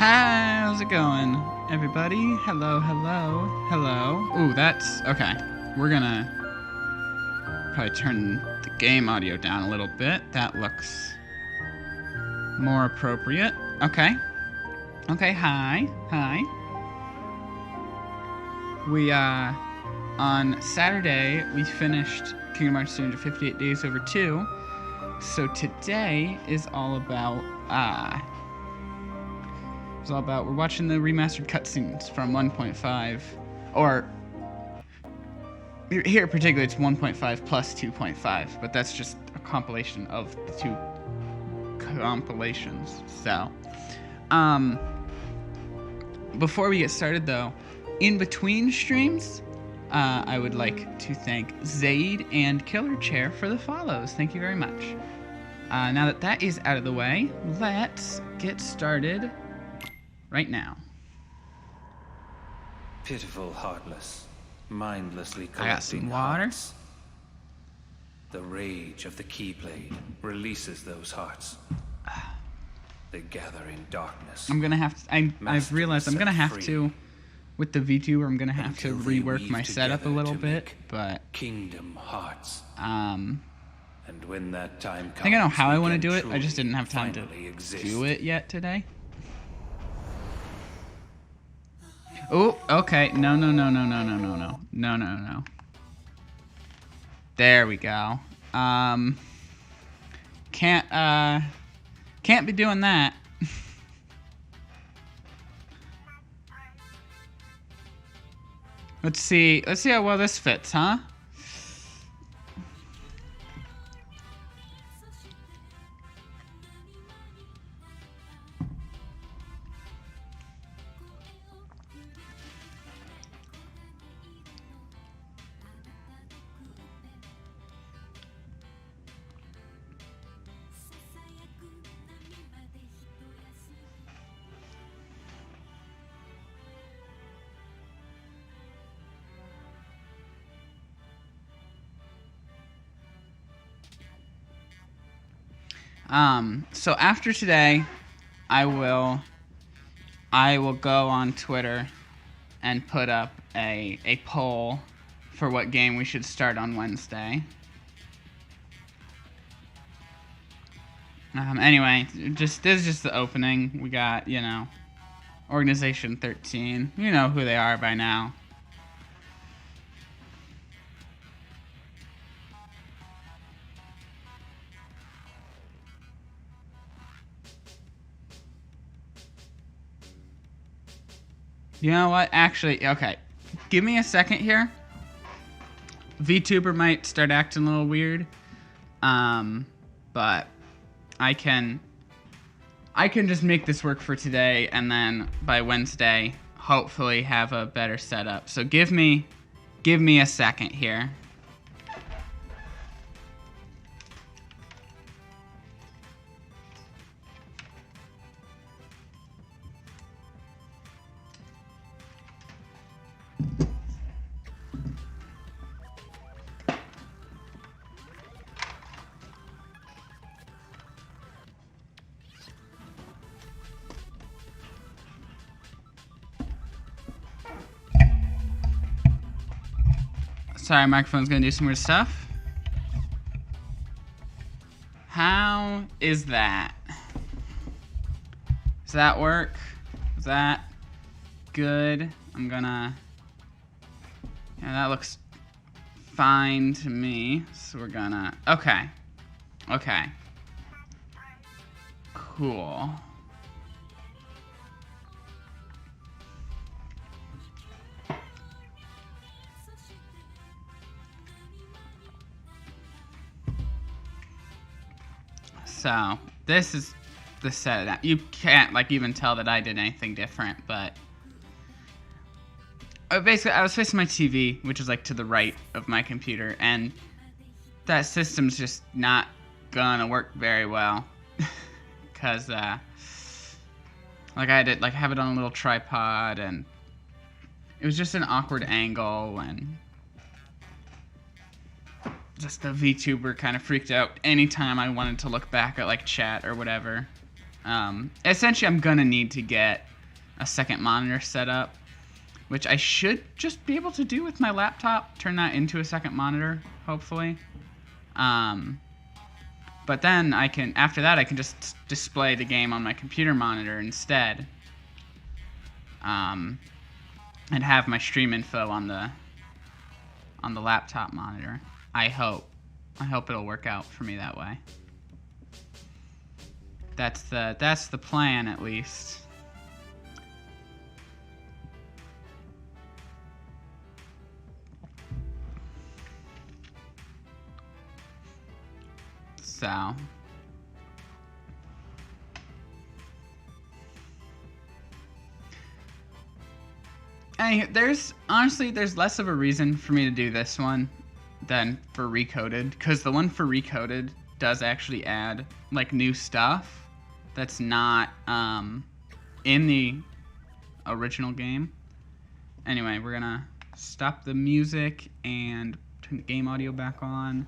How's it going, everybody? Hello, hello, hello. Ooh, that's... okay. We're gonna probably turn the game audio down a little bit. That looks more appropriate. Okay. Okay, hi. Hi. We, on Saturday, we finished Kingdom Hearts 258 Days Over 2. So today is all about, we're watching the remastered cutscenes from 1.5, or here particularly it's 1.5 plus 2.5, but that's just a compilation of the two compilations. So, before we get started though, in between streams, I would like to thank Zaid and Killer Chair for the follows. Thank you very much. Now that that is out of the way, let's get started right now. Pitiful, heartless, mindlessly collecting I got some water. Hearts. The rage of the Keyblade releases those hearts. They gather in darkness. I'm gonna have to, I've realized I'm gonna have to, with the VTuber, I'm gonna have to rework my setup a little bit, but Kingdom Hearts. And when that time comes, I think I know how I want to do it. I just didn't have time to do it yet today. Oh, okay. No. There we go. Can't be doing that. Let's see how well this fits, huh? So after today, I will go on Twitter and put up a poll for what game we should start on Wednesday. Anyway, this is just the opening. We got, Organization 13. You know who they are by now. You know what? Actually, okay. Give me a second here. VTuber might start acting a little weird. But I can just make this work for today, and then by Wednesday, hopefully have a better setup. So give me a second here. Sorry, microphone's gonna do some weird stuff. How is that? Does that work? Is that good? Yeah, that looks fine to me. So we're gonna, okay. Cool. So, this is the setup. You can't, even tell that I did anything different, but... basically, I was facing my TV, which is, to the right of my computer, and that system's just not gonna work very well. Because, I had to, have it on a little tripod, and it was just an awkward angle, and... just the VTuber kind of freaked out anytime I wanted to look back at chat or whatever. Essentially, I'm gonna need to get a second monitor set up, which I should just be able to do with my laptop. Turn that into a second monitor, hopefully. But then after that, I can just display the game on my computer monitor instead. And have my stream info on the laptop monitor. I hope it'll work out for me that way. That's the plan, at least. So there's less of a reason for me to do this one than for Recoded, because the one for Recoded does actually add like new stuff that's not in the original game. Anyway, we're gonna stop the music and turn the game audio back on,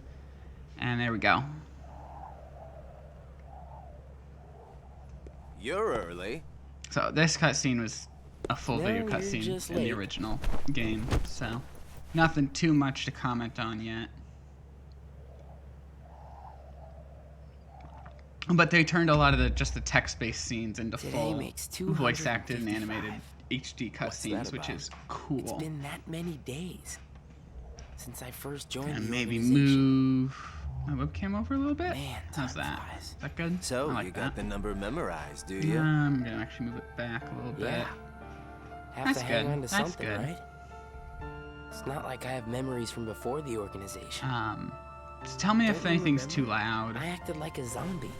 and there we go. You're early. So this cutscene was a full video cutscene in the original game, so nothing too much to comment on yet. But they turned a lot of the text-based scenes into full voice-acted and animated HD cutscenes, which is cool. It's been that many days since I first joined and the maybe organization. move my webcam over a little bit. Man, how's that? flies. Is that good? So, I like you got that. the number memorized, do you? I'm gonna actually move it back a little bit. Yeah. Have That's to hang good. on to That's something, good. right? It's not like I have memories from before the organization. Just tell me if Don't you anything's too remember? loud. I acted like a zombie.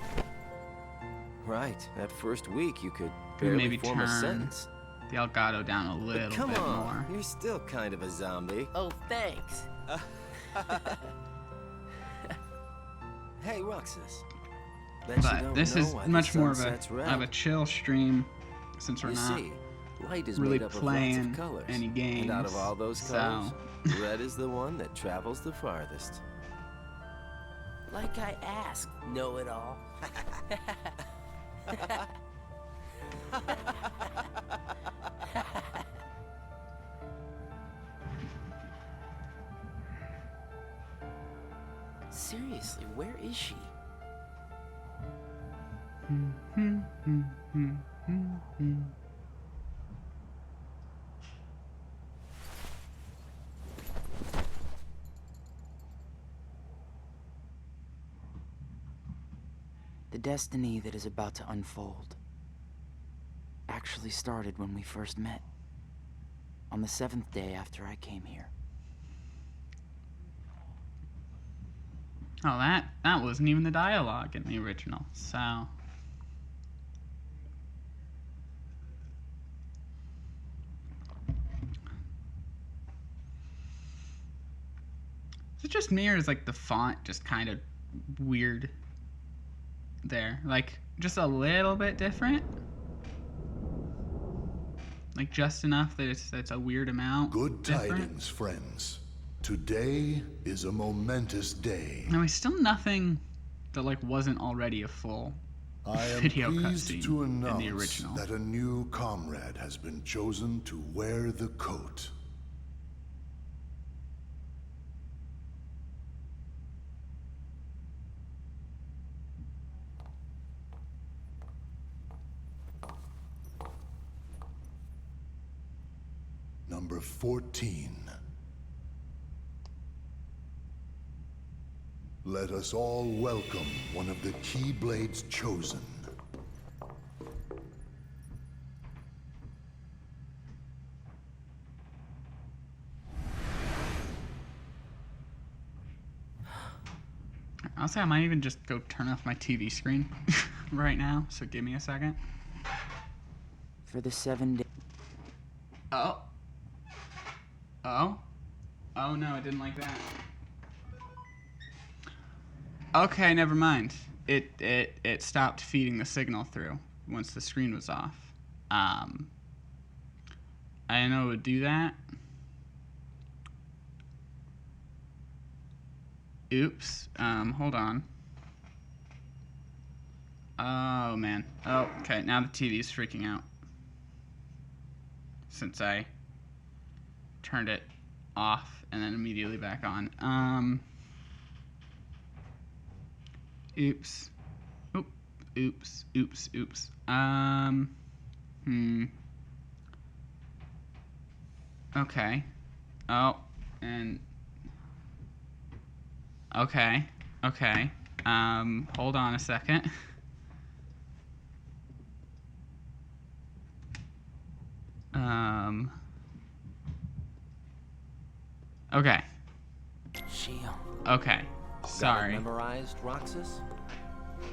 Right. That first week, you could Could barely maybe form a turn sentence. the Elgato down a But little come bit on, more. you're still kind of a zombie. Oh, thanks. Hey, Roxas. Bet you But don't this know is why the much more sunset's of red. a chill stream, since we're You not see, light is really made up playing of lots of colors. any And out of games, all those so- colors, red is the one that travels the farthest. Like I asked, know-it-all. Seriously, where is she? The destiny that is about to unfold actually started when we first met, on the 7th day after I came here. Oh, that wasn't even the dialogue in the original, so... Is it just me, or is, like, the font just kind of weird there? Like, just a little bit different? Like, just enough that it's a weird amount Good different? tidings, friends. Today is a momentous day. No, it's still nothing that, like, wasn't already a full I am video pleased cutscene to in the announce original. that a new comrade has been chosen to wear the coat. Number 14. Let us all welcome one of the Keyblade's chosen. I'll say I might even just go turn off my TV screen right now, so give me a second. For the 7 days. Oh. Oh? Oh no, I didn't like that. Okay, never mind. It stopped feeding the signal through once the screen was off. I didn't know it would do that. Oops. Hold on. Oh man. Oh, okay. Now the TV is freaking out. since I turned it off and then immediately back on. Oops. Oop. Oops. Oops. Oops. Okay. Oh, and... Okay. Okay. Hold on a second. Okay. Shield. Okay. Got it Sorry. memorized, Roxas?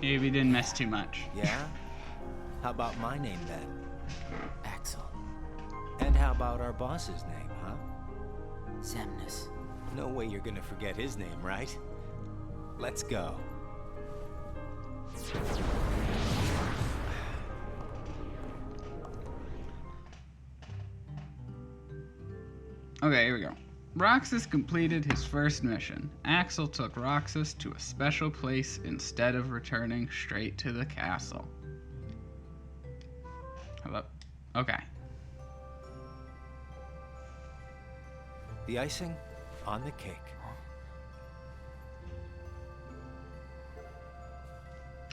Maybe didn't miss too much. Yeah? How about my name then? Axel. And how about our boss's name, huh? Zemnis. No way you're gonna forget his name, right? Let's go. Okay, here we go. Roxas completed his first mission. Axel took Roxas to a special place instead of returning straight to the castle. Hello? Okay. The icing on the cake.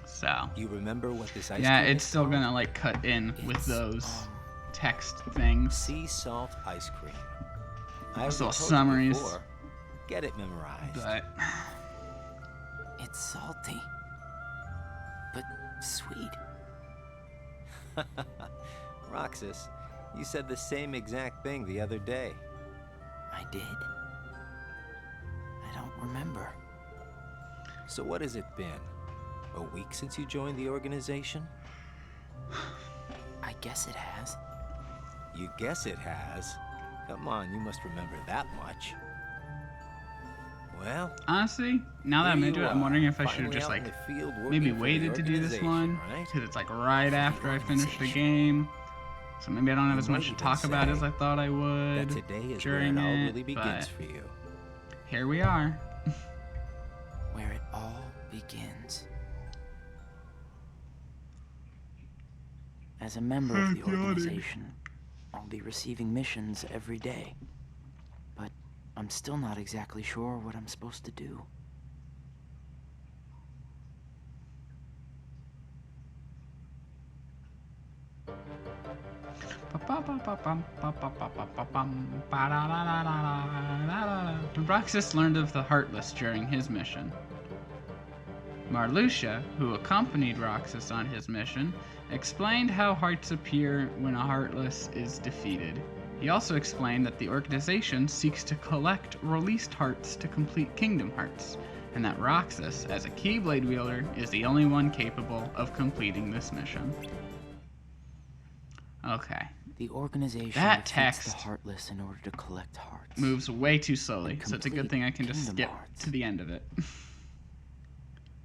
So. You remember what this ice Yeah, cream it's is still called? gonna like cut in with It's, those text things. Sea salt ice cream. I Those already little told you summaries. before. Get it memorized. But It's salty. But sweet. Roxas, you said the same exact thing the other day. I did? I don't remember. So what has it been? A week since you joined the organization? I guess it has. You guess it has? Come on, you must remember that much. Well, honestly, now that I'm here into you it, I'm are, wondering if I should have finally just out in like the field working maybe for the waited to do this organization, one right? because it's like right after I finished the game. So maybe I don't have You as might much to even talk about say as I thought I would That today is where during it all it, really begins but for you. here we are. Where it all begins. As a member of the organization, I'll be receiving missions every day. But I'm still not exactly sure what I'm supposed to do. Roxas learned of the Heartless during his mission. Marluxia, who accompanied Roxas on his mission, explained how hearts appear when a Heartless is defeated. He also explained that the organization seeks to collect released hearts to complete Kingdom Hearts, and that Roxas, as a Keyblade wielder, is the only one capable of completing this mission. Okay. The organization That defeats text the Heartless in order to collect hearts. Moves way too slowly, so it's a good complete thing I can just Kingdom skip Hearts. to the end of it.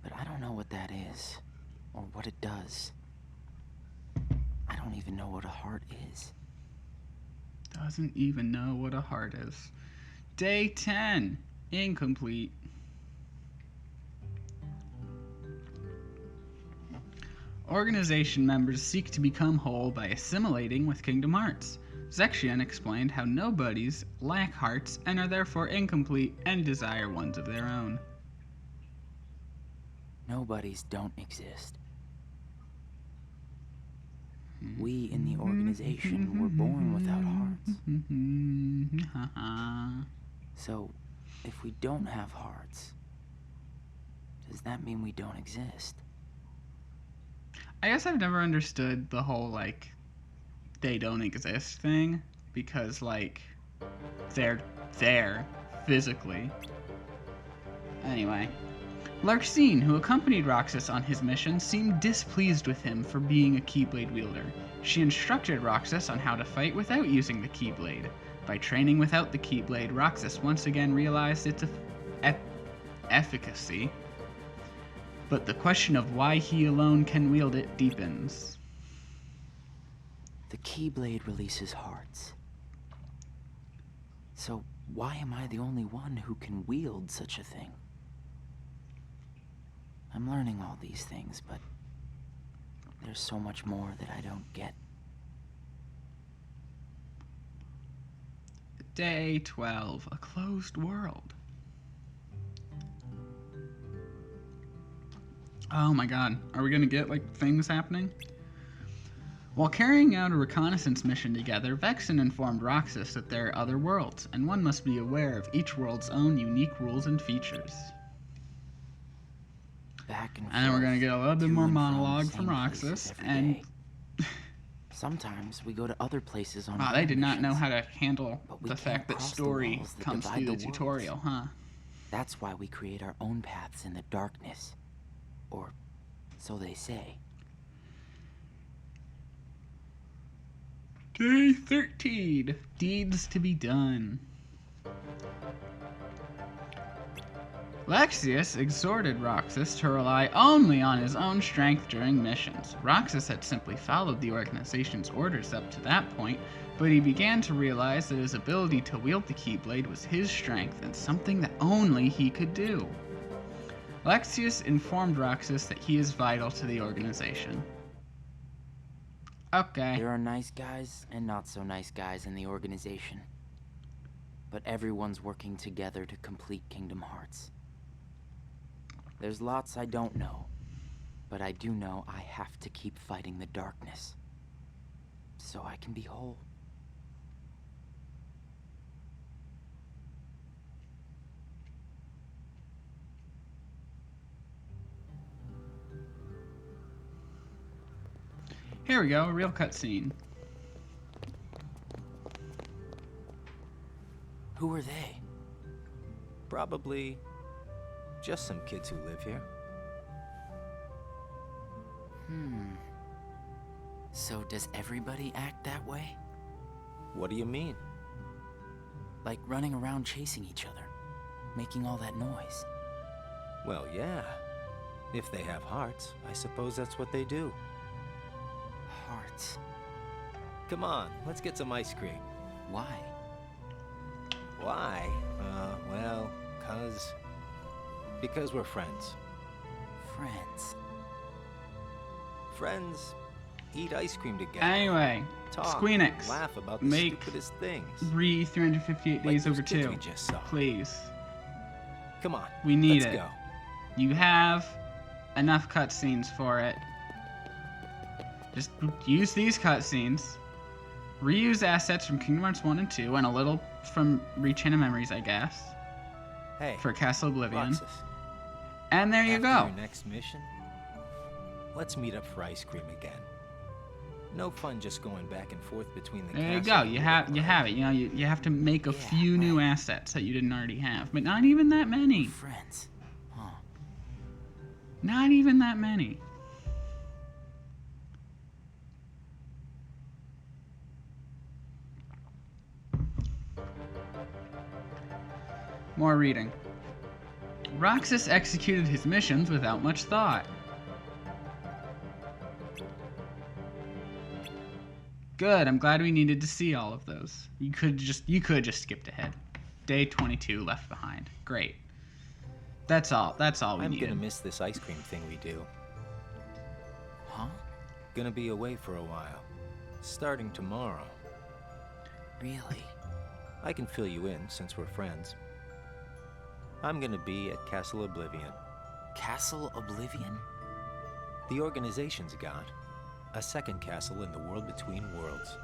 But I don't know what that is, or what it does. I don't even know what a heart is. Doesn't even know what a heart is. Day 10. Incomplete. Organization members seek to become whole by assimilating with Kingdom Hearts. Zexion explained how nobodies lack hearts and are therefore incomplete and desire ones of their own. Nobodies don't exist. We in the organization were born without hearts. So, if we don't have hearts, does that mean we don't exist? I guess I've never understood the whole, like, they don't exist thing, because, like, they're there physically. Anyway. Larxene, who accompanied Roxas on his mission, seemed displeased with him for being a Keyblade wielder. She instructed Roxas on how to fight without using the Keyblade. By training without the Keyblade, Roxas once again realized its efficacy. But the question of why he alone can wield it deepens. The Keyblade releases hearts. So why am I the only one who can wield such a thing? I'm learning all these things, but there's so much more that I don't get. Day 12, a closed world. Oh my god, are we gonna get, like, things happening? While carrying out a reconnaissance mission together, Vexen informed Roxas that there are other worlds, and one must be aware of each world's own unique rules and features. Back and And then we're forth, gonna get a little bit to more and from monologue the from same Roxas, places every and day. Sometimes we go to other places on wow, they did not know missions. how to handle But we the can't fact that cross the story walls that comes divide through the the worlds. tutorial, huh? That's why we create our own paths in the darkness. Or so they say. Day 13, deeds to be done. Lexius exhorted Roxas to rely only on his own strength during missions. Roxas had simply followed the organization's orders up to that point, but he began to realize that his ability to wield the Keyblade was his strength and something that only he could do. Lexius informed Roxas that he is vital to the organization. Okay. There are nice guys and not so nice guys in the organization. But everyone's working together to complete Kingdom Hearts. There's lots I don't know, but I do know I have to keep fighting the darkness, so I can be whole. Here we go, a real cutscene. Who are they? Probably just some kids who live here. So does everybody act that way? What do you mean? Like running around chasing each other, making all that noise? Well, yeah. If they have hearts, I suppose that's what they do. Hearts. Come on, let's get some ice cream. Why? Why? Well, because we're friends. Friends. Friends eat ice cream together. Anyway, Talk, Squeenix, laugh about the make stupidest things. re 358 Like days those over kids 2. we just saw. Please. Come on, We need let's it. go. You have enough cutscenes for it. Just use these cutscenes. Reuse assets from Kingdom Hearts 1 and 2, and a little from Rechain of Memories, I guess, Hey, for Castle Oblivion. Roxas, And there you after go. your next mission, let's meet up for ice cream again. No fun just going back and forth between the There you castle go. and You the have world. it. You know, you have to make a Yeah, few new right. assets that you didn't already have, but not even that many. Friends. Huh. Not even that many. More reading. Roxas executed his missions without much thought. Good. I'm glad we needed to see all of those. You could just skipped ahead. Day 22 left behind. Great. That's all we I'm needed. gonna miss this ice cream thing we do. Huh? Gonna be away for a while. Starting tomorrow. Really? I can fill you in since we're friends. I'm gonna be at Castle Oblivion. Castle Oblivion? The organization's got a second castle in the world between worlds.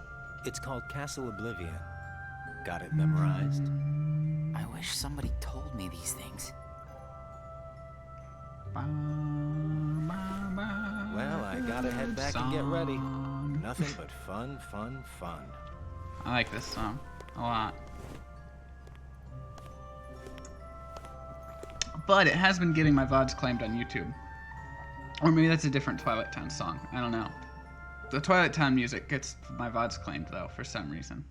It's called Castle Oblivion. Got it memorized? I wish somebody told me these things. Well, I gotta head back and get ready. Nothing but fun, fun, fun. I like this song a lot. But it has been getting my VODs claimed on YouTube. Or maybe that's a different Twilight Town song. I don't know. The Twilight Town music gets my VODs claimed, though, for some reason.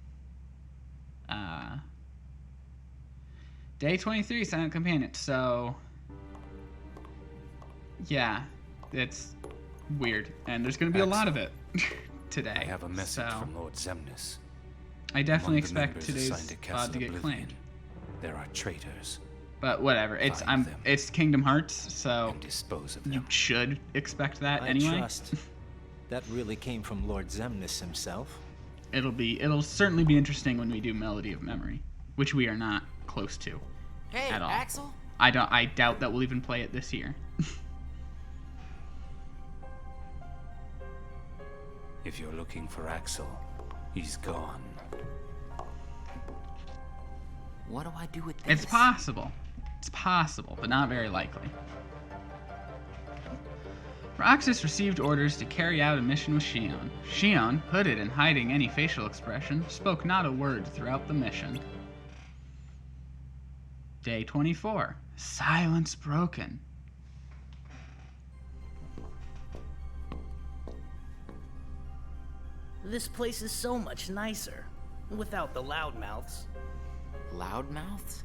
Day 23, Silent Companion. So, yeah, it's weird. And there's going to be a lot of it today. I have a message so from Lord Zemnis. I definitely Among the expect members today's assigned to VOD Castle to get Oblivion, claimed. There are traitors, But whatever. Find them. It's Kingdom Hearts, so and dispose of you them. should expect that I anyway. trust that really came from Lord Zemnis himself. It'll certainly be interesting when we do Melody of Memory. which we are not close to Hey, at all. Axel? I doubt that we'll even play it this year. If you're looking for Axel, he's gone. What do I do with this? It's possible. It's possible, but not very likely. Roxas received orders to carry out a mission with Shion. Shion, hooded and hiding any facial expression, spoke not a word throughout the mission. Day 24. Silence broken. This place is so much nicer, without the loudmouths. Loudmouths?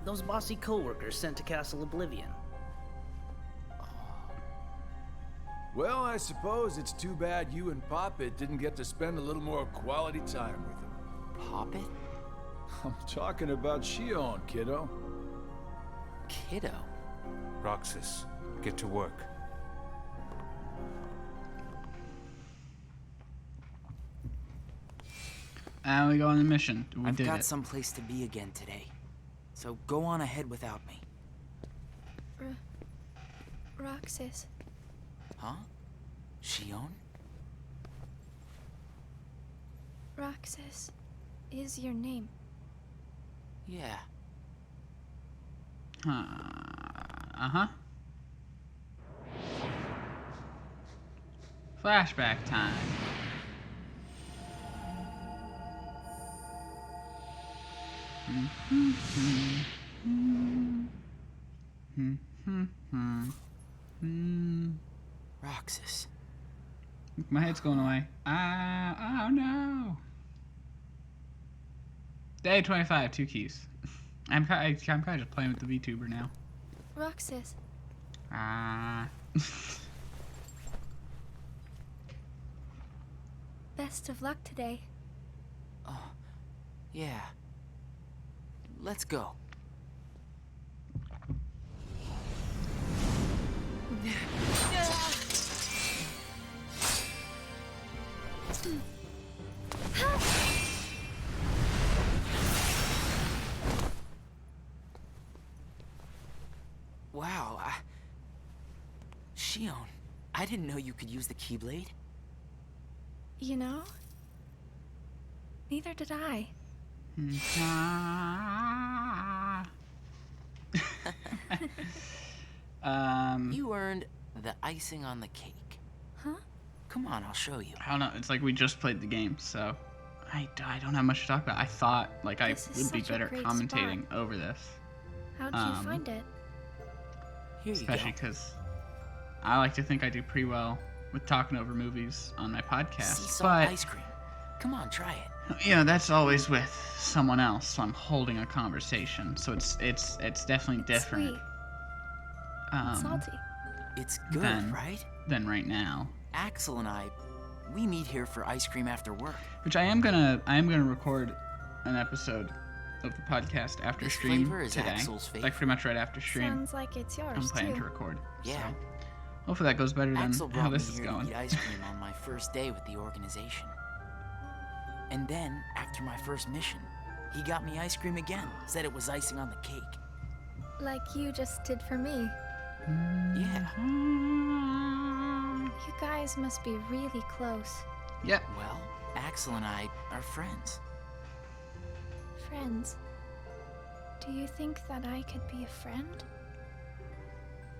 Those bossy coworkers sent to Castle Oblivion. Well, I suppose it's too bad you and Poppet didn't get to spend a little more quality time with him. Poppet? I'm talking about Shion, kiddo. Kiddo? Roxas, get to work. And we go on the mission. We I've did got it. someplace to be again today. So go on ahead without me. Roxas. Huh? Shion? Roxas is your name. Yeah. Uh-huh. Flashback time. Roxas. My head's going away. Oh no. Day 25, 2 keys. I'm kind of just playing with the VTuber now. Roxas. Best of luck today. Oh, yeah. Let's go. Wow, Shion, I didn't know you could use the Keyblade. You know? Neither did I. You earned the icing on the cake. Huh? Come on, I'll show you. I don't know. It's like we just played the game, so I don't have much to talk about. I thought like I This is would be such a better great commentating over this, How'd you find it? Here you especially go. because I like to think I do pretty well with talking over movies on my podcast. Sea salt But ice cream. Come on, try it. you know, that's always with someone else, so I'm holding a conversation. So it's definitely different. Sweet. It's salty. It's good, Then- right? than right now. Axel and I, we meet here for ice cream after work. Which I am gonna record an episode of the podcast after This stream flavor is today. Axel's Like favorite. pretty much right after stream. Sounds like it's I'm yours planning too. to record. Yeah. So hopefully that goes better than Axel how brought me this is here going. to eat ice cream on my first day with the organization. And then, after my first mission, he got me ice cream again. Said it was icing on the cake. Like you just did for me. Yeah. You guys must be really close. Yep. Well, Axel and I are friends. Friends. Do you think that I could be a friend?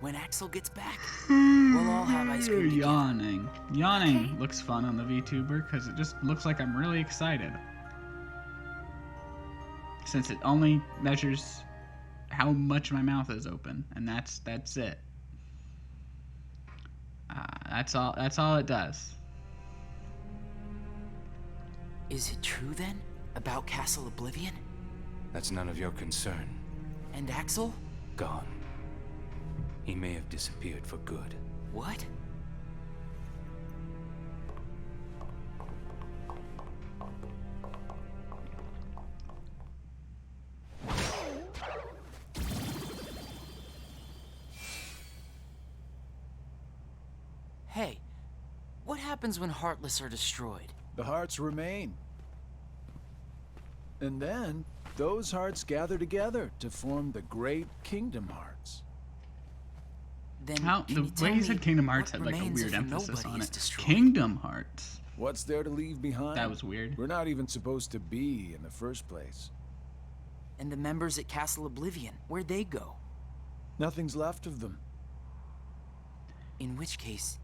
When Axel gets back, we'll all have ice cream together. Yawning. Yawning Okay. looks fun on the VTuber because it just looks like I'm really excited. Since it only measures how much my mouth is open, and that's it. That's all it does. Is it true then? About Castle Oblivion? That's none of your concern. And Axel? Gone. He may have disappeared for good. What? Hey, what happens when Heartless are destroyed? The hearts remain. And then, those hearts gather together to form the great Kingdom Hearts. Then How can the you tell way you me said Kingdom Hearts what had like a remains weird if emphasis nobody on is it. destroyed? Kingdom Hearts. What's there to leave behind? That was weird. We're not even supposed to be in the first place. And the members at Castle Oblivion, where'd they go? Nothing's left of them. In which case,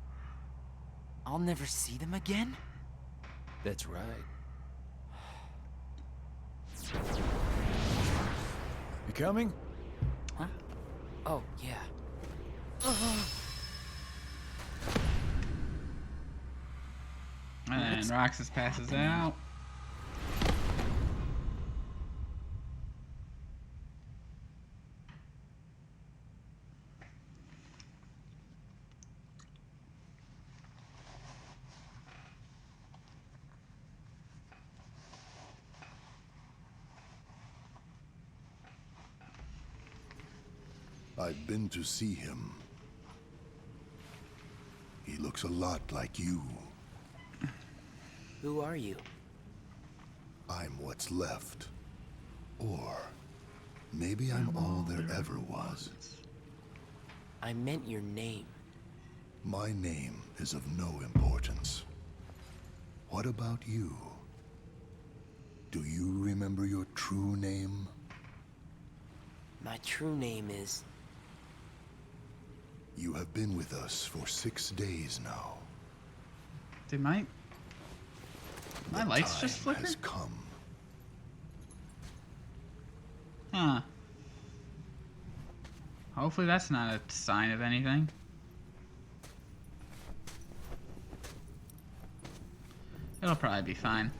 I'll never see them again? That's right. You coming? Huh? Oh, yeah. And Roxas passes out. I've been to see him. He looks a lot like you. Who are you? I'm what's left. Or maybe I'm all there ever was. I meant your name. My name is of no importance. What about you? Do you remember your true name? My true name is... You have been with us for 6 days now. Did my The lights just time flicker? has come. Huh. Hopefully that's not a sign of anything. It'll probably be fine.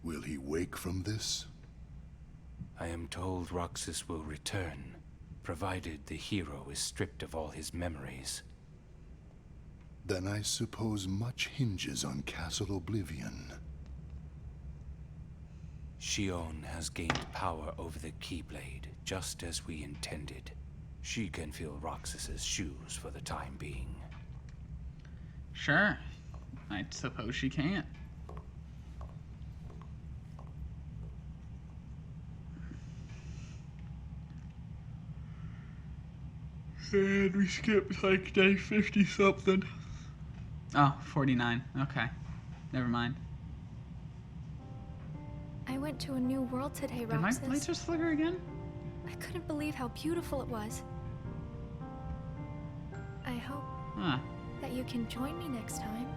Will he wake from this? I am told Roxas will return, provided the hero is stripped of all his memories. Then I suppose much hinges on Castle Oblivion. Shion has gained power over the Keyblade, just as we intended. She can fill Roxas's shoes for the time being. Sure. I suppose she can't. And we skipped like day 50 something. Oh, 49. Okay. Never mind. I went to a new world today, Did my Roxas. lights just flicker again? I couldn't believe how beautiful it was. I hope Huh. that you can join me next time.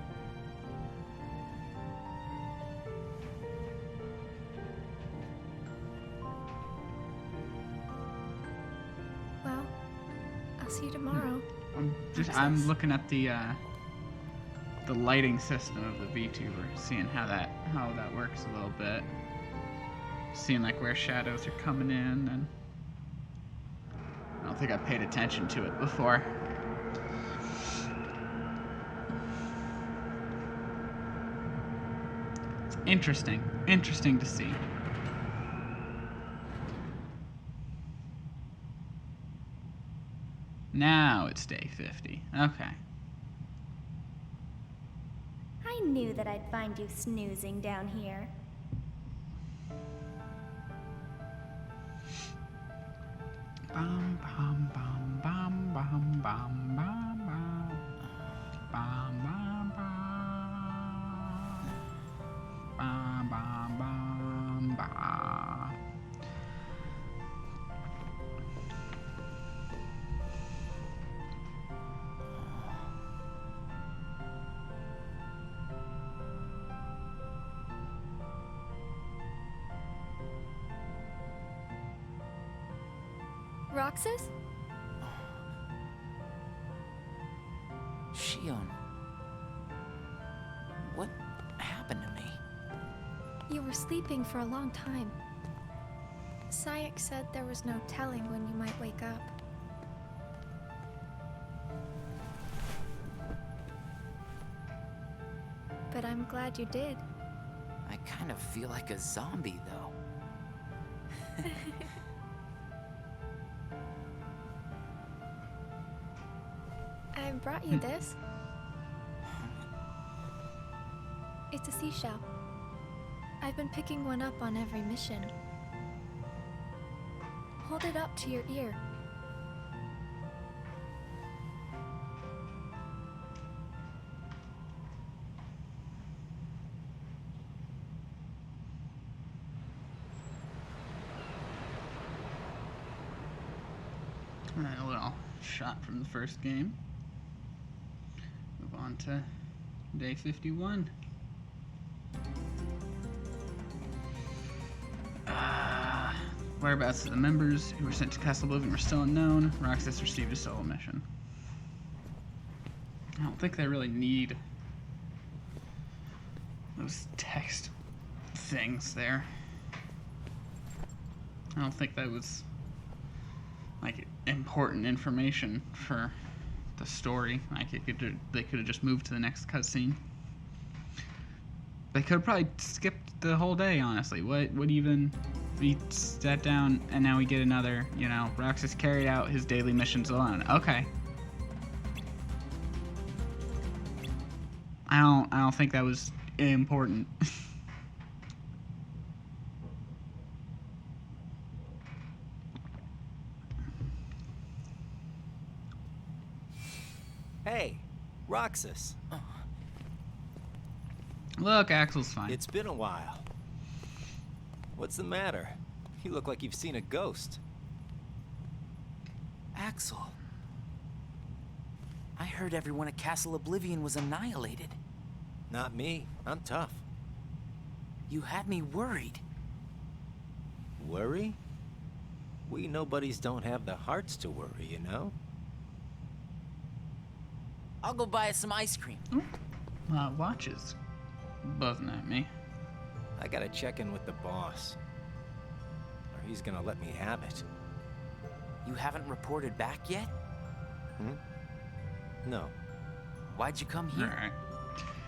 Well, I'll see you tomorrow. I'm looking at the lighting system of the VTuber, seeing how that works a little bit. Seeing like where shadows are coming in, and I don't think I paid attention to it before. It's interesting to see. Now it's day 50. Okay. I knew that I'd find you snoozing down here. Bum bum bum bum bum bum bum bum bum bum bum bum bum bum. Roxas? Shion. What happened to me? You were sleeping for a long time. Sayek said there was no telling when you might wake up. glad you did. I kind of feel like a zombie, though. I brought you this. It's a seashell. I've been picking one up on every mission. Hold it up to your ear. Alright, a little shot from the first game. Move on to day 51. Whereabouts of the members who were sent to Castle Oblivion were still unknown. Roxas received a solo mission. I don't think they really need those text things there. I don't think that was like important information for the story. Like they could have just moved to the next cutscene. They could have probably skipped the whole day, honestly. What even? We sat down and now we get another, you know, Roxas carried out his daily missions alone. Okay. I don't think that was important. Hey, Roxas. Look, Axel's fine. It's been a while. What's the matter? You look like you've seen a ghost. Axel. I heard everyone at Castle Oblivion was annihilated. Not me. I'm tough. You had me worried. Worry? We nobodies don't have the hearts to worry, you know? I'll go buy us some ice cream. Watches buzzing at me. I gotta check in with the boss. Or he's gonna let me have it. You haven't reported back yet? No. Why'd you come here? Alright.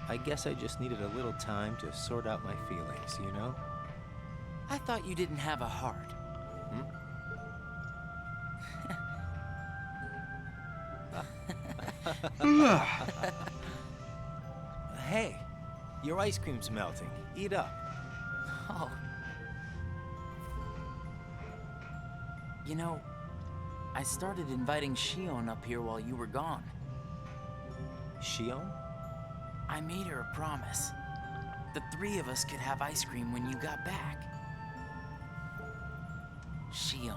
I guess I just needed a little time to sort out my feelings, you know? I thought you didn't have a heart. Hey, your ice cream's melting. Eat up. Oh. You know, I started inviting Shion up here while you were gone. Shion? I made her a promise. The three of us could have ice cream when you got back. Shion.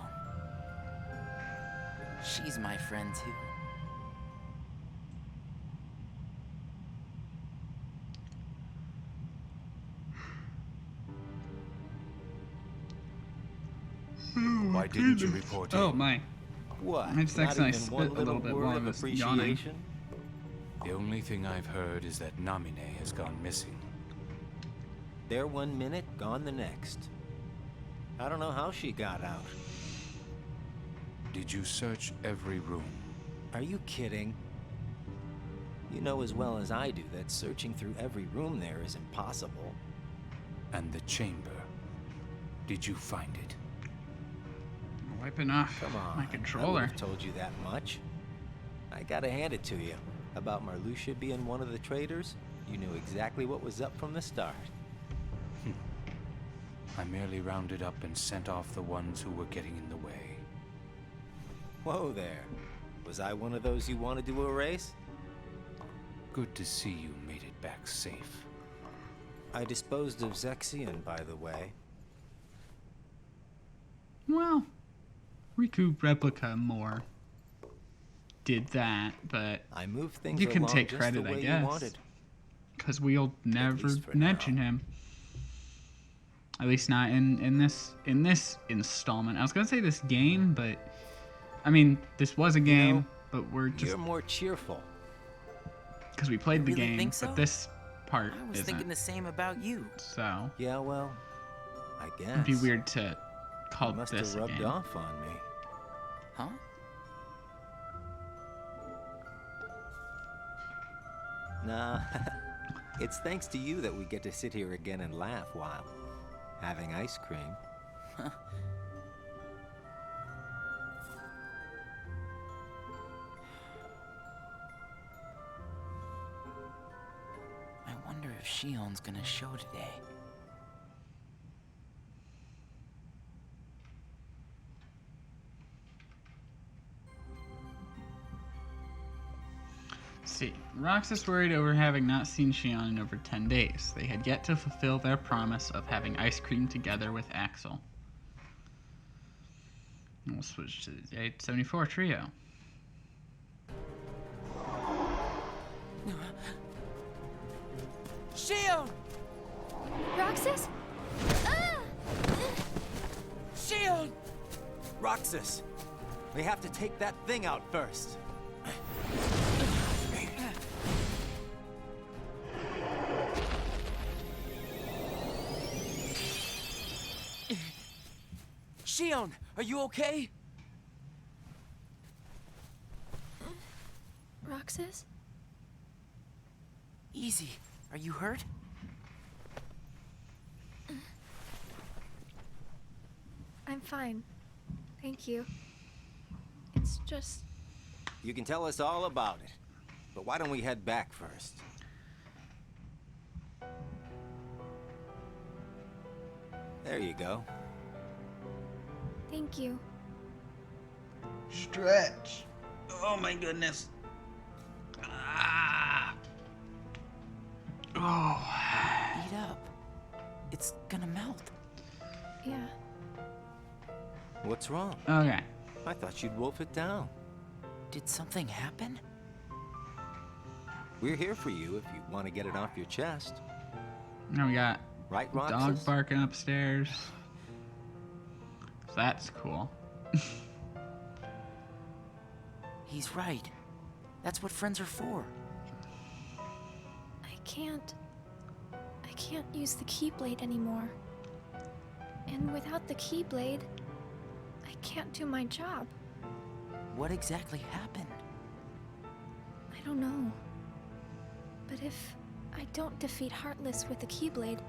She's my friend too. Why didn't you report it? Oh my. What? It's Not actually even spit one a little little bit word while I of was appreciation? The only thing I've heard is that Namine has gone missing. There 1 minute, gone the next. I don't know how she got out. Did you search every room? Are you kidding? You know as well as I do that searching through every room there is impossible. And the chamber? Did you find it? I'm wiping off Come on, my I controller. would have told you that much. I gotta hand it to you. About Marluxia being one of the traitors, you knew exactly what was up from the start. I merely rounded up and sent off the ones who were getting in the way. Whoa there. Was I one of those you wanted to erase? Good to see you made it back safe. I disposed of Zexion, by the way. Well, Riku Replica more did that, but I moved things you can along take just credit, the way I you guess. wanted. Because we'll never least for mention now. him. At least not in this installment. I was gonna say this game, but I mean this was a game, know, but we're just You're more cheerful. because we played You the really game, think so? but this part I was isn't. thinking the same about you. So Yeah, well, I guess. it'd be weird to call Must this have a rubbed game. off on me. Huh? Nah, It's thanks to you that we get to sit here again and laugh while having ice cream. I wonder if Shion's gonna show today. See, Roxas worried over having not seen Shion in over 10 days. They had yet to fulfill their promise of having ice cream together with Axel. We'll switch to the 874 trio. Shion! Roxas? Ah! Shion! Roxas! We have to take that thing out first. Shion, are you okay? Roxas? Easy. Are you hurt? I'm fine. Thank you. It's just... You can tell us all about it. But why don't we head back first? There you go. Thank you. Stretch. Oh my goodness. Ah. Oh. Eat up. It's gonna melt. Yeah. What's wrong? Okay. I thought you'd wolf it down. Did something happen? We're here for you if you want to get it off your chest. Now we got Right, Roxas? dog barking upstairs. So that's cool. He's right. That's what friends are for. I can't use the Keyblade anymore. And without the Keyblade, I can't do my job. What exactly happened? I don't know. But if I don't defeat Heartless with the Keyblade,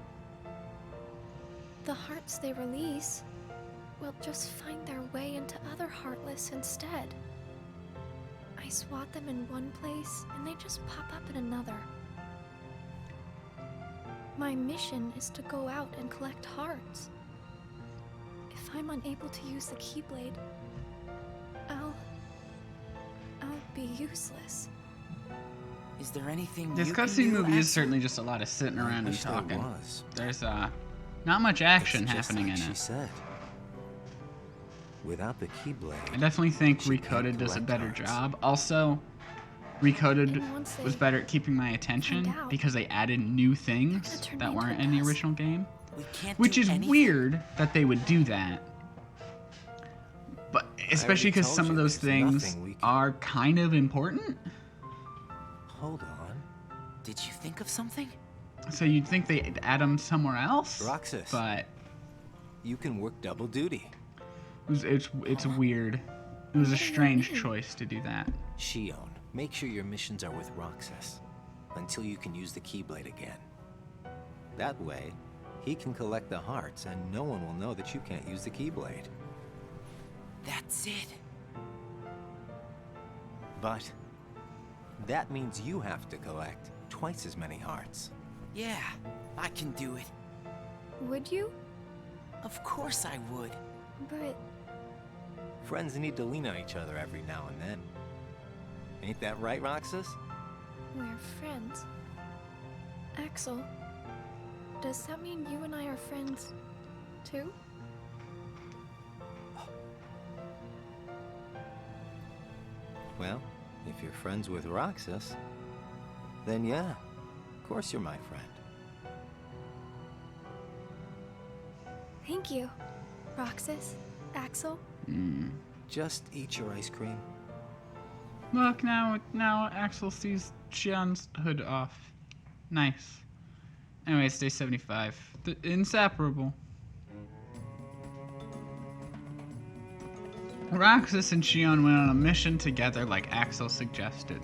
the hearts they release will just find their way into other Heartless instead. I swat them in one place, and they just pop up in another. My mission is to go out and collect hearts. If I'm unable to use the Keyblade, I'll be useless. Is there anything This you can cutscene do, movie is Axel? certainly just a lot of sitting around and Wish there talking. was. There's not much action It's just happening like in she it. said. Without the Keyblade, I definitely think she can't Recoded does a collect better hearts. job. Also, Recoded And once they was better at keeping my attention find out, because they added new things gonna turn that me weren't into a in the pest. original game. We can't Which do is anything? weird that they would do that. But especially because told some of you those there's things nothing we can- are kind of important. hold on. Did you think of something? So you'd think they'd add them somewhere else. Roxas. But You can work double duty. it's weird. It was a What do you strange mean? choice to do that. Shion, make sure your missions are with Roxas until you can use the Keyblade again. That way, he can collect the hearts and no one will know that you can't use the Keyblade. That's it. But that means you have to collect twice as many hearts. Yeah, I can do it. Would you? Of course I would. But Friends need to lean on each other every now and then. Ain't that right, Roxas? we're friends. Axel, does that mean you and I are friends, too? Well, if you're friends with Roxas, then yeah, of course you're my friend. Thank you, Roxas, Axel. Just eat your ice cream. Look, now Axel sees Shion's hood off. Nice. Anyways, day 75. Inseparable. Roxas and Shion went on a mission together like Axel suggested.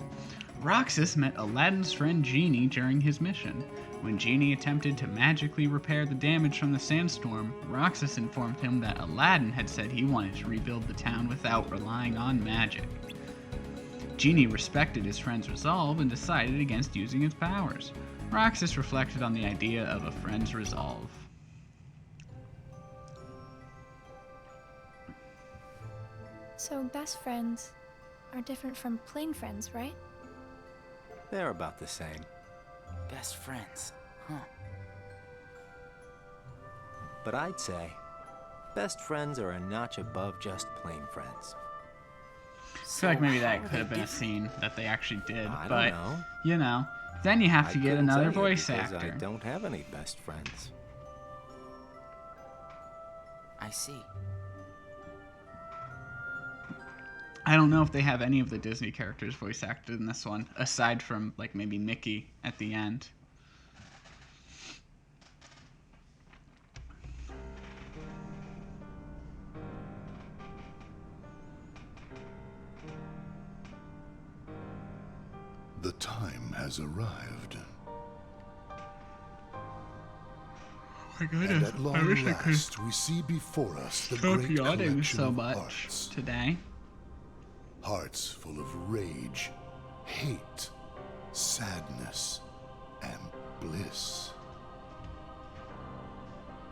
Roxas met Aladdin's friend Genie during his mission. When Genie attempted to magically repair the damage from the sandstorm, Roxas informed him that Aladdin had said he wanted to rebuild the town without relying on magic. Genie respected his friend's resolve and decided against using his powers. Roxas reflected on the idea of a friend's resolve. So best friends are different from plain friends, right? They're about the same. Best friends, huh? But I'd say best friends are a notch above just plain friends. I feel like maybe that could have been a scene that they actually did, I but, don't know. you know, then you have to get couldn't another tell you voice because actor. I don't have any best friends. I see. I don't know if they have any of the Disney characters voice acted in this one, aside from, like, maybe Mickey at the end. The time has arrived. My And goodness, at long I wish I could last, we see before us the stop great yawning collection so of much hearts. today. Hearts full of rage, hate, sadness, and bliss.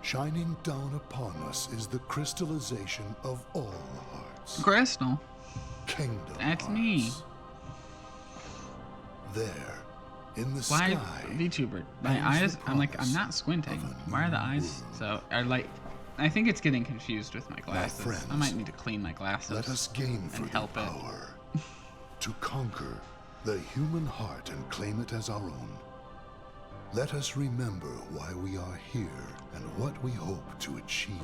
Shining down upon us is the crystallization of all hearts. Crystal. Kingdom That's Hearts. me. There, in the Why, sky. VTuber? My hangs eyes, the I'm promise not squinting. of a Why are the new eyes world. so, are like, I think it's getting confused with my glasses. friends, I might need to clean my glasses. Let us gain for and the help it. power to conquer the human heart and claim it as our own. Let us remember why we are here and what we hope to achieve.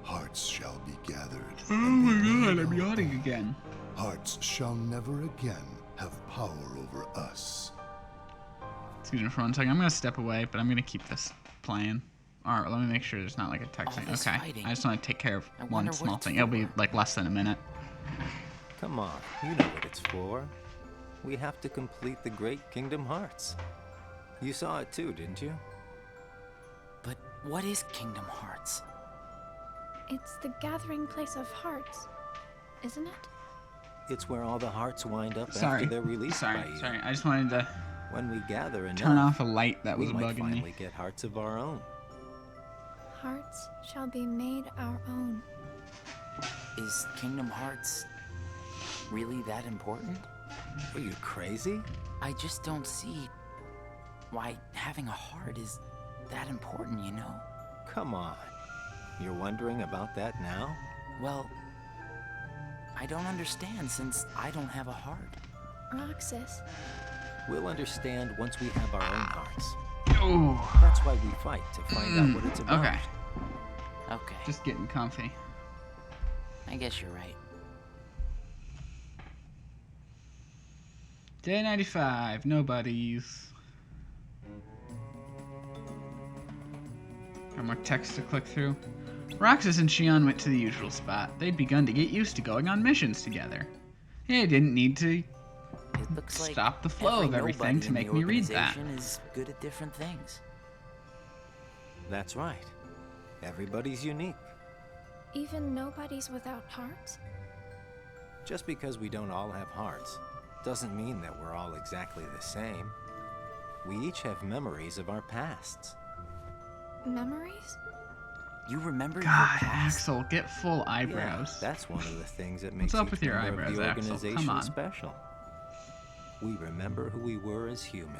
Hearts shall be gathered. Oh and my they god, will I'm know yawning again. Hearts shall never again have power over us. Excuse me for 1 second. I'm gonna step away, but I'm gonna keep this playing. Alright, let me make sure there's not like a text All thing. this Okay. fighting. I just want to take care of I one wonder what small it's thing. It'll be for. like less than a minute. Come on, you know what it's for. We have to complete the Great Kingdom Hearts. You saw it too, didn't you? But what is Kingdom Hearts? It's the gathering place of hearts, isn't it? It's where all the hearts wind up Sorry. after they're released Sorry, by you. sorry. I just wanted to When we gather enough, turn off a light that was we might bugging finally me. get hearts of our own. Hearts shall be made our own. Is Kingdom Hearts really that important? Are you crazy? I just don't see why having a heart is that important, you know? Come on. You're wondering about that now? Well, I don't understand since I don't have a heart. Roxas, We'll understand once we have our own hearts. Oh, That's why we fight, to find out what it's about. okay. Okay, Just getting comfy. I guess you're right. Day 95, nobodies. Got more text to click through. Roxas and Xion went to the usual spot. They'd begun to get used to going on missions together. They didn't need to It looks like stop the flow of every everything nobody to in make the me read that. organization is good at different things. That's right. Everybody's unique. even nobodies without hearts? Just because we don't all have hearts doesn't mean that we're all exactly the same. We each have memories of our pasts. Memories? You remember your God, past? Axel, get full eyebrows. Yeah, that's one of the things that makes up each with your member of eyebrows, the Axel? organization Come on. special. We remember who we were as humans.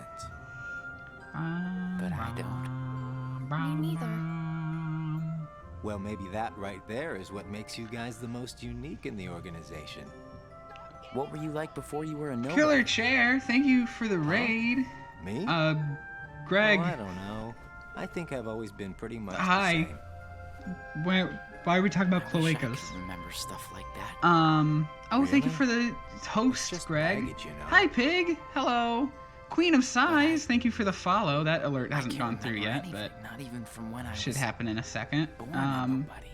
But I don't. Me neither. Well, maybe that right there is what makes you guys the most unique in the organization. What were you like before you were a nobody? Killer Chair, thank you for the raid. Me? Greg, Oh, I don't know. I think I've always been pretty much Hi. the same. why are we talking about I wish I cloacas? could remember stuff like that. Oh, thank you Really? for the It's host, just Greg. baggage, you know. Hi, Pig. Hello. Queen of Sighs, thank you for the follow. That alert I hasn't can't gone through remember yet, anything, but not even from when I should was happen in a second. born a nobody.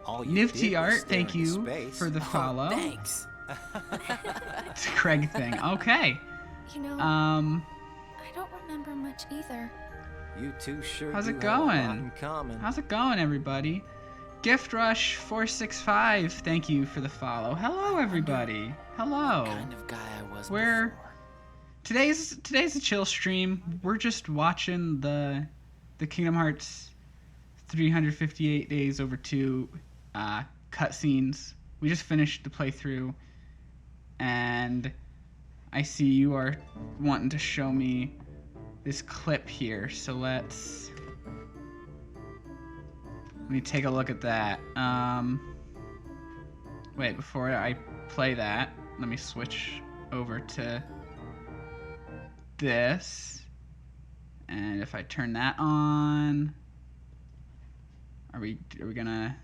All you did Nivty was Art, stare thank into you space. for the Oh, follow. thanks. It's a Craig thing. Okay. You know, Um, I don't remember much either. You two sure how's do it have a lot going? in common. How's it going, everybody? Gift Rush 465. Thank you for the follow. Hello, everybody. Hello. What kind of guy I was We're before. today's a chill stream. We're just watching the Kingdom Hearts 358 Days Over 2 cutscenes. We just finished the playthrough, and I see you are wanting to show me this clip here. So let me take a look at that. Wait, before I play that, let me switch over to this. And if I turn that on, are we gonna?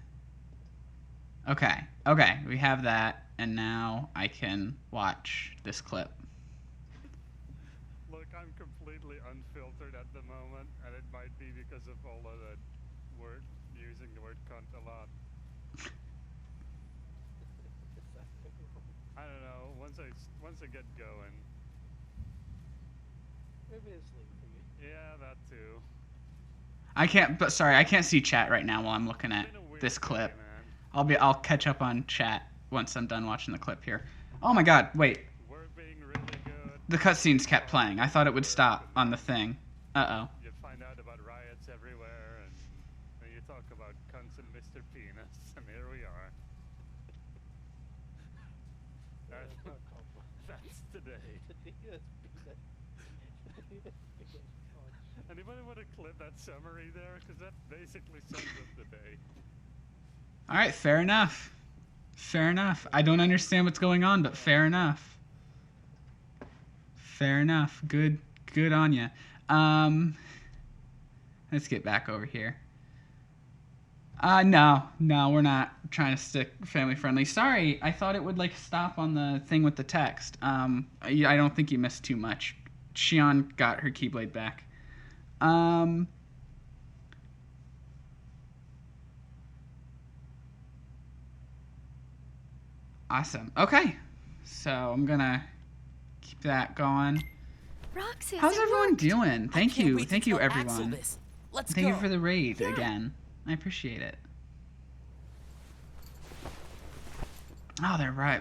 Okay, we have that, and now I can watch this clip. Look, I'm completely unfiltered at the moment, and it might be because of all of the word, using the word cunt a lot. I don't know, once I get going. Maybe it's late for me. Yeah, that too. I can't see chat right now while I'm looking at this clip. I'll catch up on chat once I'm done watching the clip here. Oh my god, wait. We're being really good. The cutscenes kept playing. I thought it would stop on the thing. Uh-oh. You find out about riots everywhere, and then you talk about cunts and Mr. Penis, and here we are. That's today. Anybody want to clip that summary there? Because that basically sums up the day. Alright, fair enough. Fair enough. I don't understand what's going on, but fair enough. Fair enough. Good on ya. Let's get back over here. No, we're not trying to stick family friendly. Sorry, I thought it would like stop on the thing with the text. I don't think you missed too much. Shion got her Keyblade back. Awesome. Okay. So I'm gonna keep that going. Roxas, How's everyone doing? Thank you wait to everyone. tell Axel this. Let's Thank go. you for the raid again. I appreciate it. Oh, they're right.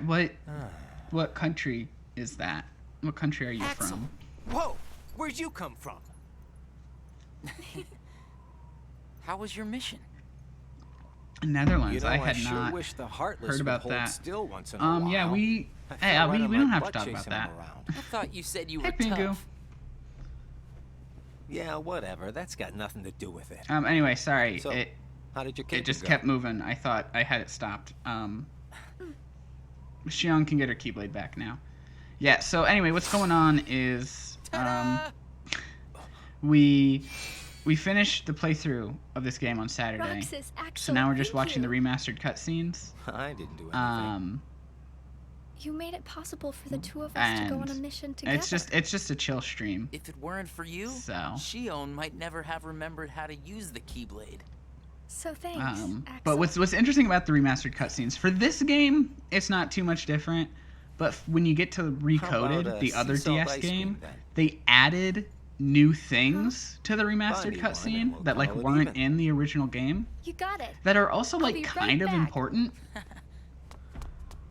What country is that? What country are you Axel. from? Whoa! Where'd you come from? How was your mission? Netherlands. You know, I had sure not wish the Heartless heard about would hold that. Still once in a while. Yeah, we I felt right on we my don't have to butt talk about chasing that. him around. I thought you said you Hey, were Pingu. tough. Yeah, whatever. That's got nothing to do with it. Anyway, sorry. So, how did your It just go? kept moving. I thought I had it stopped. Shion can get her Keyblade back now. Yeah, so anyway, what's going on is we finished the playthrough of this game on Saturday. Roxas, So Axel, now we're just thank watching you. the remastered cutscenes. I didn't do anything. You made it possible for the two of us to go on a And mission together. it's just a chill stream. If it weren't for you, So. Shion might never have remembered how to use the Keyblade. So thanks, Axel. But what's interesting about the remastered cutscenes for this game, it's not too much different. But when you get to Recoded, the other sea salt DS ice game, cream, then? they added new things to the remastered Buy me one cutscene and we'll that like call it weren't even. in the original game You got it. that are also I'll like be right kind of back. important.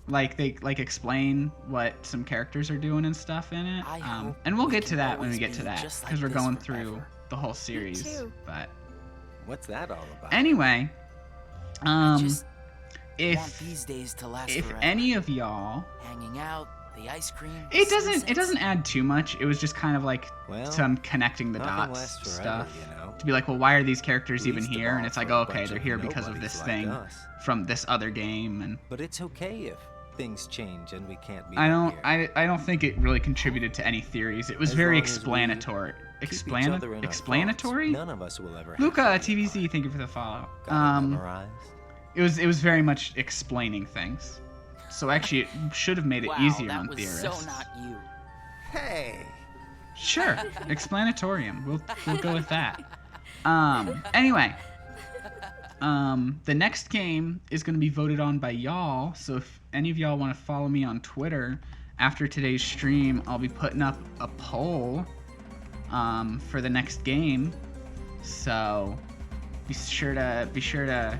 Like they like explain what some characters are doing and stuff in it. I hope And we'll we get to can that when we always get to be that just because like we're this going through forever. the whole series. too. But What's that all about? anyway, I just want if these days to last if forever. any of y'all, Hanging out, the ice cream. it the doesn't sunsets. add too much. It was just kind of like Well, some connecting the nothing dots lasts forever, stuff. you know. To be like, well, why are these characters even Least of here? all And it's like, for a okay, bunch they're of here because of nobodies this like thing us. from this other game. And But it's okay if things change and we can't be I don't, here. I don't think it really contributed to any theories. It was As very long as we explanatory. Keep each other in our Explanatory? thoughts, none of us will ever have Luca to be TVZ, thank you for the follow. Got it memorized? It was very much explaining things. So actually, it should have made it Wow, easier that on was theorists. so not you. Hey! Sure, explanatorium. We'll go with that. Anyway, the next game is going to be voted on by y'all. So if any of y'all want to follow me on Twitter, after today's stream, I'll be putting up a poll for the next game. So be sure to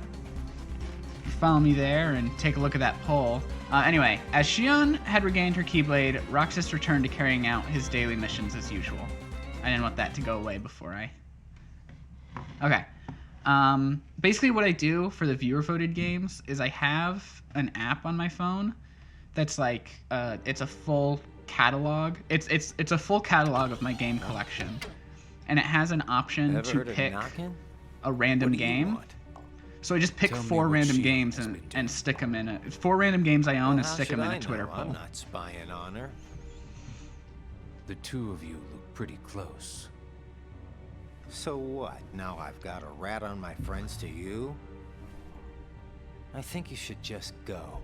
follow me there and take a look at that poll. Anyway, as Shion had regained her Keyblade, Roxas returned to carrying out his daily missions as usual. I didn't want that to go away before I... Okay. Basically what I do for the viewer-voted games is I have an app on my phone that's like, it's a full catalog. It's a full catalog of my game collection. And it has an option to pick a random game. So I just pick 4 random games and stick them in 4 random games I own and stick them in a Twitter poll. I'm not spying on her. The two of you look pretty close. So what? Now I've got a rat on my friends to you? I think you should just go.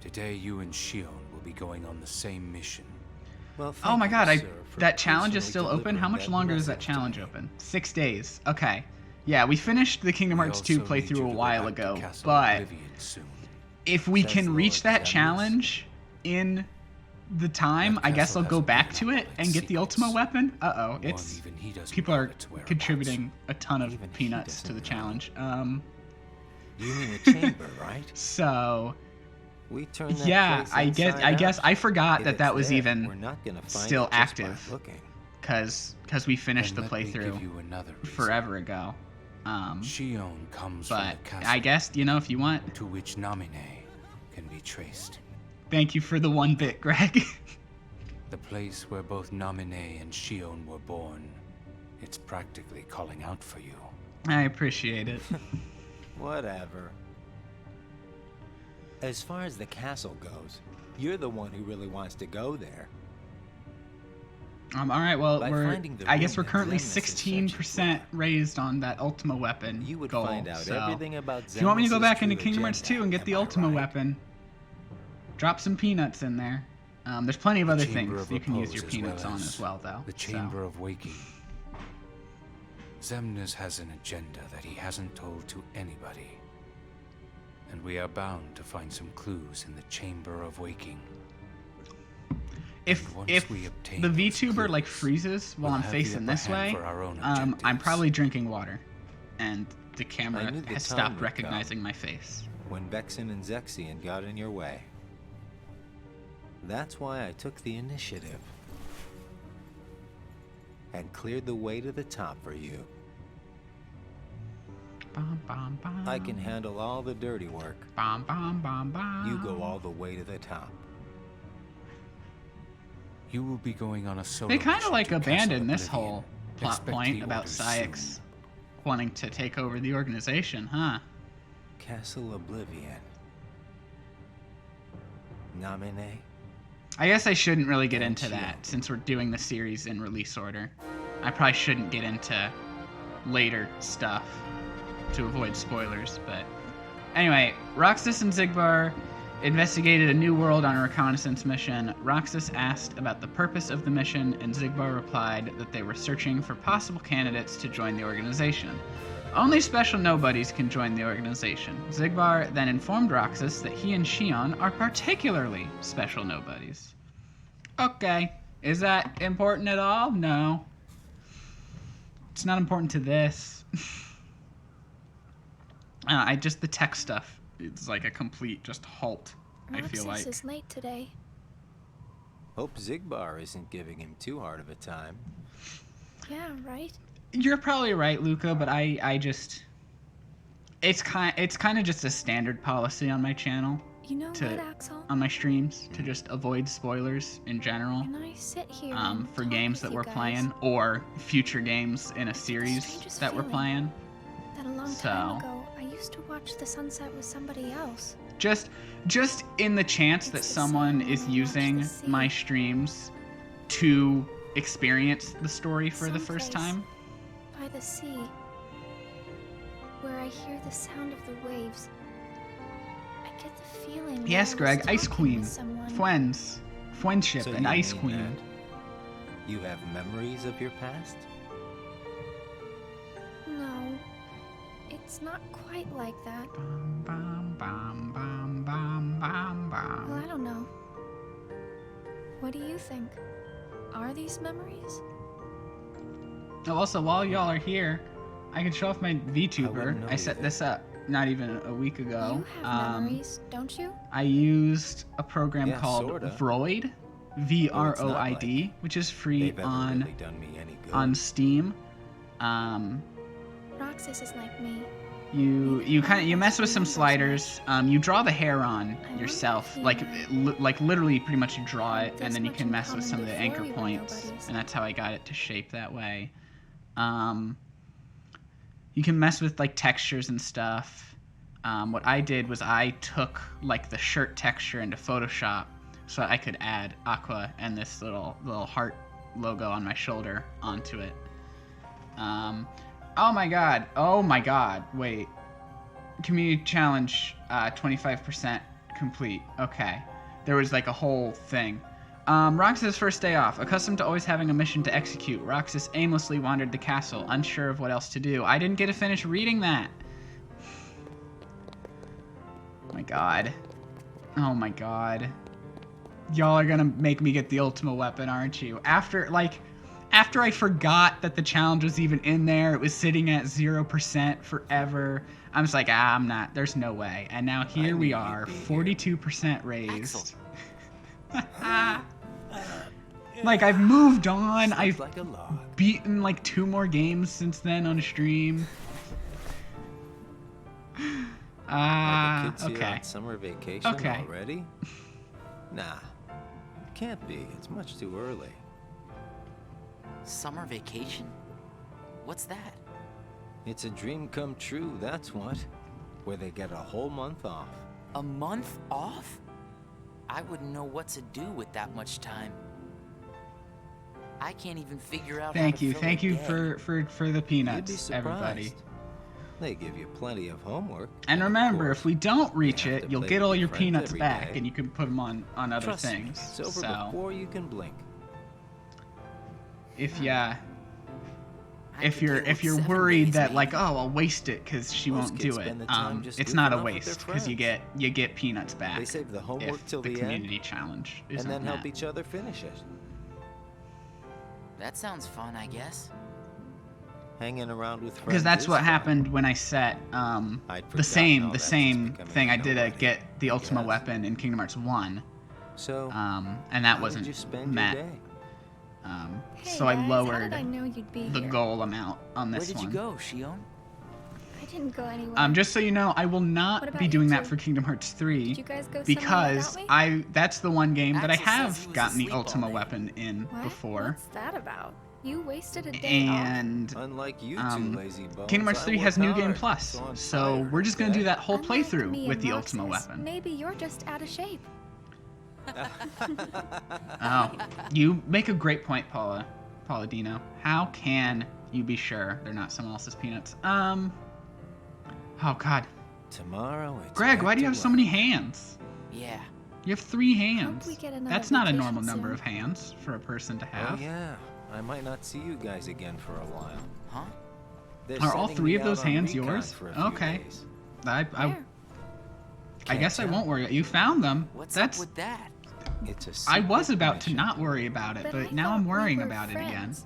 Today you and Shion will be going on the same mission. Well, oh my god, sir, that challenge is personally still open? How much delivering longer is that message challenge to me. open? 6 days. Okay. Yeah, we finished the Kingdom Hearts 2 also need playthrough you a to go while back to ago, Castle but Oblivion soon. if we Says can Lord reach that Xemnas. challenge in the time, That I guess castle I'll go has back many to it and get the secrets. Ultima weapon. Uh-oh, One it's even he doesn't people know are its whereabouts. contributing a ton of Even he peanuts to the doesn't know. challenge. You mean the chamber, right? So We turned that yeah, place I guess inside I out. forgot If that it's that was there, even we're not gonna find still it just by active. looking. cuz we finished the Then let me give playthrough you another reason. forever ago. Shion comes But from the castle I guess, you know, if you want, to which Namine can be traced. thank you for the 1 bit, Greg. The place where both Namine and Shion were born. It's practically calling out for you. I appreciate it. Whatever. As far as the castle goes, you're the one who really wants to go there. All right, well, By finding the I guess room we're currently that Xemnas is searching 16% for, raised on that Ultima weapon You would goal. find out So everything about if you want me to go Xemnas' back into true Kingdom Hearts agenda, 2 and get the am I Ultima right? weapon, drop some peanuts in there. There's plenty of other Chamber things of you can use Repose your as peanuts well on as as well, though. The Chamber of Waking. Xemnas has an agenda that he hasn't told to anybody. And we are bound to find some clues in the Chamber of Waking. If Once we obtain the those VTuber like clues, freezes while we'll I'm have the facing upper this hand way, for our own I'm objectives. probably drinking water, and the I camera knew the has time stopped would recognizing come. my face. When Vexen and Zexion got in your way. That's why I took the initiative. And cleared the way to the top for you. Bum, bum, bum. I can handle all the dirty work. Bum, bum, bum, bum. You go all the way to the top. You will be going on a solo They kind of mission like to Castle abandoned this Oblivion. whole plot Expect point the about orders Sayx soon. wanting to take over the organization, huh? Castle Oblivion. Namine? I guess I shouldn't really get And into Shion. that since we're doing the series in release order. I probably shouldn't get into later stuff to avoid spoilers, but anyway, Roxas and Xigbar investigated a new world on a reconnaissance mission. Roxas asked about the purpose of the mission, and Xigbar replied that they were searching for possible candidates to join the organization. Only special nobodies can join the organization. Xigbar then informed Roxas that he and Shion are particularly special nobodies. Okay, is that important at all? No. It's not important to this. The tech stuff, it's like a complete just halt, I feel like. Roxas is late today. Hope Xigbar isn't giving him too hard of a time. Yeah, right? You're probably right, Luca, but I just... It's kind of just a standard policy on my channel, You know what, Axel? on my streams, to just avoid spoilers in general. When I sit here and For talk games with that you we're guys, playing, or future games in a series strangest that we're feeling. playing. that a long So- time ago, I used to watch the sunset with somebody else. Just in the chance that It's the someone same is when you watch using the sea. my streams to experience the story for the first Someplace time. By the sea, where I hear the sound of the waves. I get the feeling. Yes, that I Greg, was Ice talking Queen, with someone. Friendship, So and you Ice mean Queen. that you have memories of your past? No, it's not quite like that. Bum, bum, bum, bum, bum. What do you think? Are these memories? Oh, also, while y'all are here, I can show off my VTuber. wouldn't know I set either. this up not even a week ago. You have memories, don't you? I used a program Yeah, called sorta. Vroid, VROID, which is free They've ever on really done me any good. on Steam. Roxas is like me. You mess with some sliders. You draw the hair on yourself, like literally pretty much you draw it, and then you can mess with some of the anchor points, and that's how I got it to shape that way. You can mess with like textures and stuff. What I did was I took like the shirt texture into Photoshop, so I could add Aqua and this little heart logo on my shoulder onto it. Oh my god, wait. Community challenge, 25% complete. Okay. There was like a whole thing. Roxas' first day off. Accustomed to always having a mission to execute, Roxas aimlessly wandered the castle, unsure of what else to do. I didn't get to finish reading that. Oh my god. Oh my god. Y'all are gonna make me get the Ultima weapon, aren't you? After I forgot that the challenge was even in there, it was sitting at 0% forever. I'm just like, I'm not, there's no way. And now here we are, 42% raised. Like, I've moved on. I've beaten like 2 more games since then on stream. Kids here Okay. on summer vacation Okay. already? Nah, can't be. It's much too early. Summer vacation? What's that? It's a dream come true, that's what. Where they get a whole month off. A month off? I wouldn't know what to do with that much time. I can't even figure out how to fill a Thank you day. for the You'd be peanuts, surprised. everybody. They give you plenty of homework. And of remember, course, if we don't reach you have it, to you'll play get with all your your friends peanuts every back, day. and you can put them on other Trust me, things. it's over So before you can blink. if I could deal with you're 7 worried days, that like, maybe. oh, I'll waste it because she Most won't kids do it, spend the time just it's not a goofing off with their waste because you friends. get peanuts back. They save the homework if till the the community end, challenge isn't and then help met. each other finish it. That sounds fun, I guess. Hanging around with friends. Because that's is what fun. happened when I set I'd the forgotten all same that since becoming thing I a did nobody, get the I Ultima guess. weapon in Kingdom Hearts 1. So, And that how wasn't did you spend met. your day? Hey So I guys, how lowered did I know you'd be the here? goal amount on Where this did one. you go, Shion? I didn't go anywhere. Just so you know, I will What not about be you doing that two? for Kingdom Hearts 3 Did you guys go somewhere because without me? that's the one game that I Axel says he have was gotten the asleep all Ultima day. weapon in What? before. What's that about? You wasted a day off. And Unlike you two lazy bones, Kingdom Hearts I 3 work has New Game hard, Plus, I'm so tired, we're just gonna do okay? that whole Unlike playthrough me with and the Ultima Roxas, weapon. Maybe you're just out of shape. Oh, you make a great point, Paula Dino. How can you be sure they're not someone else's peanuts? Oh God, Tomorrow it's Greg, back why do you to have so work. many hands? Yeah. You have 3 hands. we get another That's not a vacation normal number soon. of hands for a person to Oh have. yeah, I might not see you guys again for a while. Huh? They're Are all sending 3 me of those out on hands recon yours? for a few Okay. days. I Where? guess I Can't won't worry. You found them. What's That's. up with that? It's a I was secret about to mission. not worry about it, But but I now thought I'm we worrying were about it again. friends.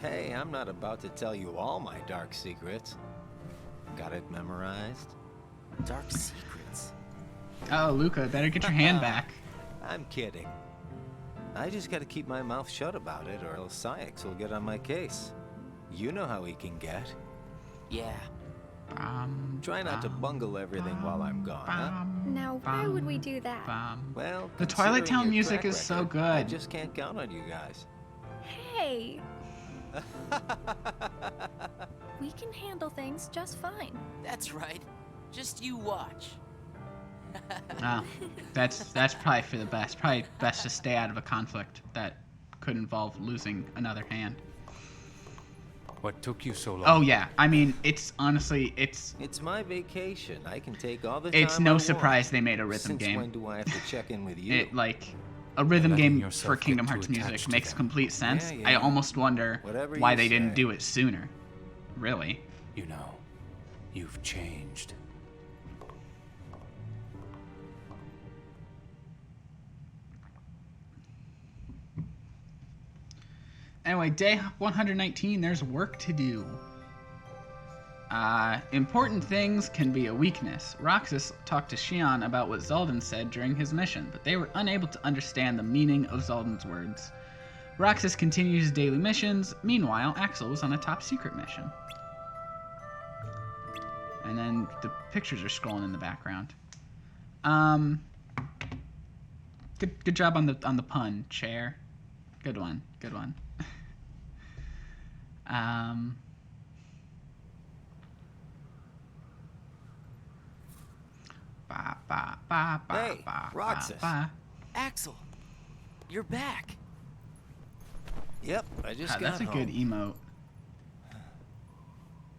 Hey, I'm not about to tell you all my dark secrets. Got it memorized? Dark secrets. Oh, Luca, better get your hand back. I'm kidding. I just gotta keep my mouth shut about it, or else Sykes will get on my case. You know how he can get. Yeah. Try not to bungle everything while I'm gone, huh? Now, why would we do that? Well, The Twilight considering Town your music track is so record, I good. just can't count on you guys. Hey, we can handle things just fine. That's right. Just you watch. Oh, that's probably for the best. Probably best to stay out of a conflict that could involve losing another hand. What took you so long? Oh yeah, I mean, it's honestly, it's my vacation. I can take all the time it's I no want. surprise they made a rhythm Since game. when do I have to check in with you? It like a rhythm Letting game yourself for get Kingdom too Hearts music attached to makes them. complete sense. Yeah, I yeah. almost wonder Whatever why you they didn't say. do it sooner. Really. You know, you've changed. Anyway, day 119, there's work to do. Important things can be a weakness. Roxas talked to Shion about what Zaldan said during his mission, but they were unable to understand the meaning of Zaldan's words. Roxas continued his daily missions. Meanwhile, Axel was on a top secret mission. And then the pictures are scrolling in the background. Good job on the pun, Chair. Good one. Good one. Hey, Roxas. Axel, you're back. Yep, I just got that's a home. good emote.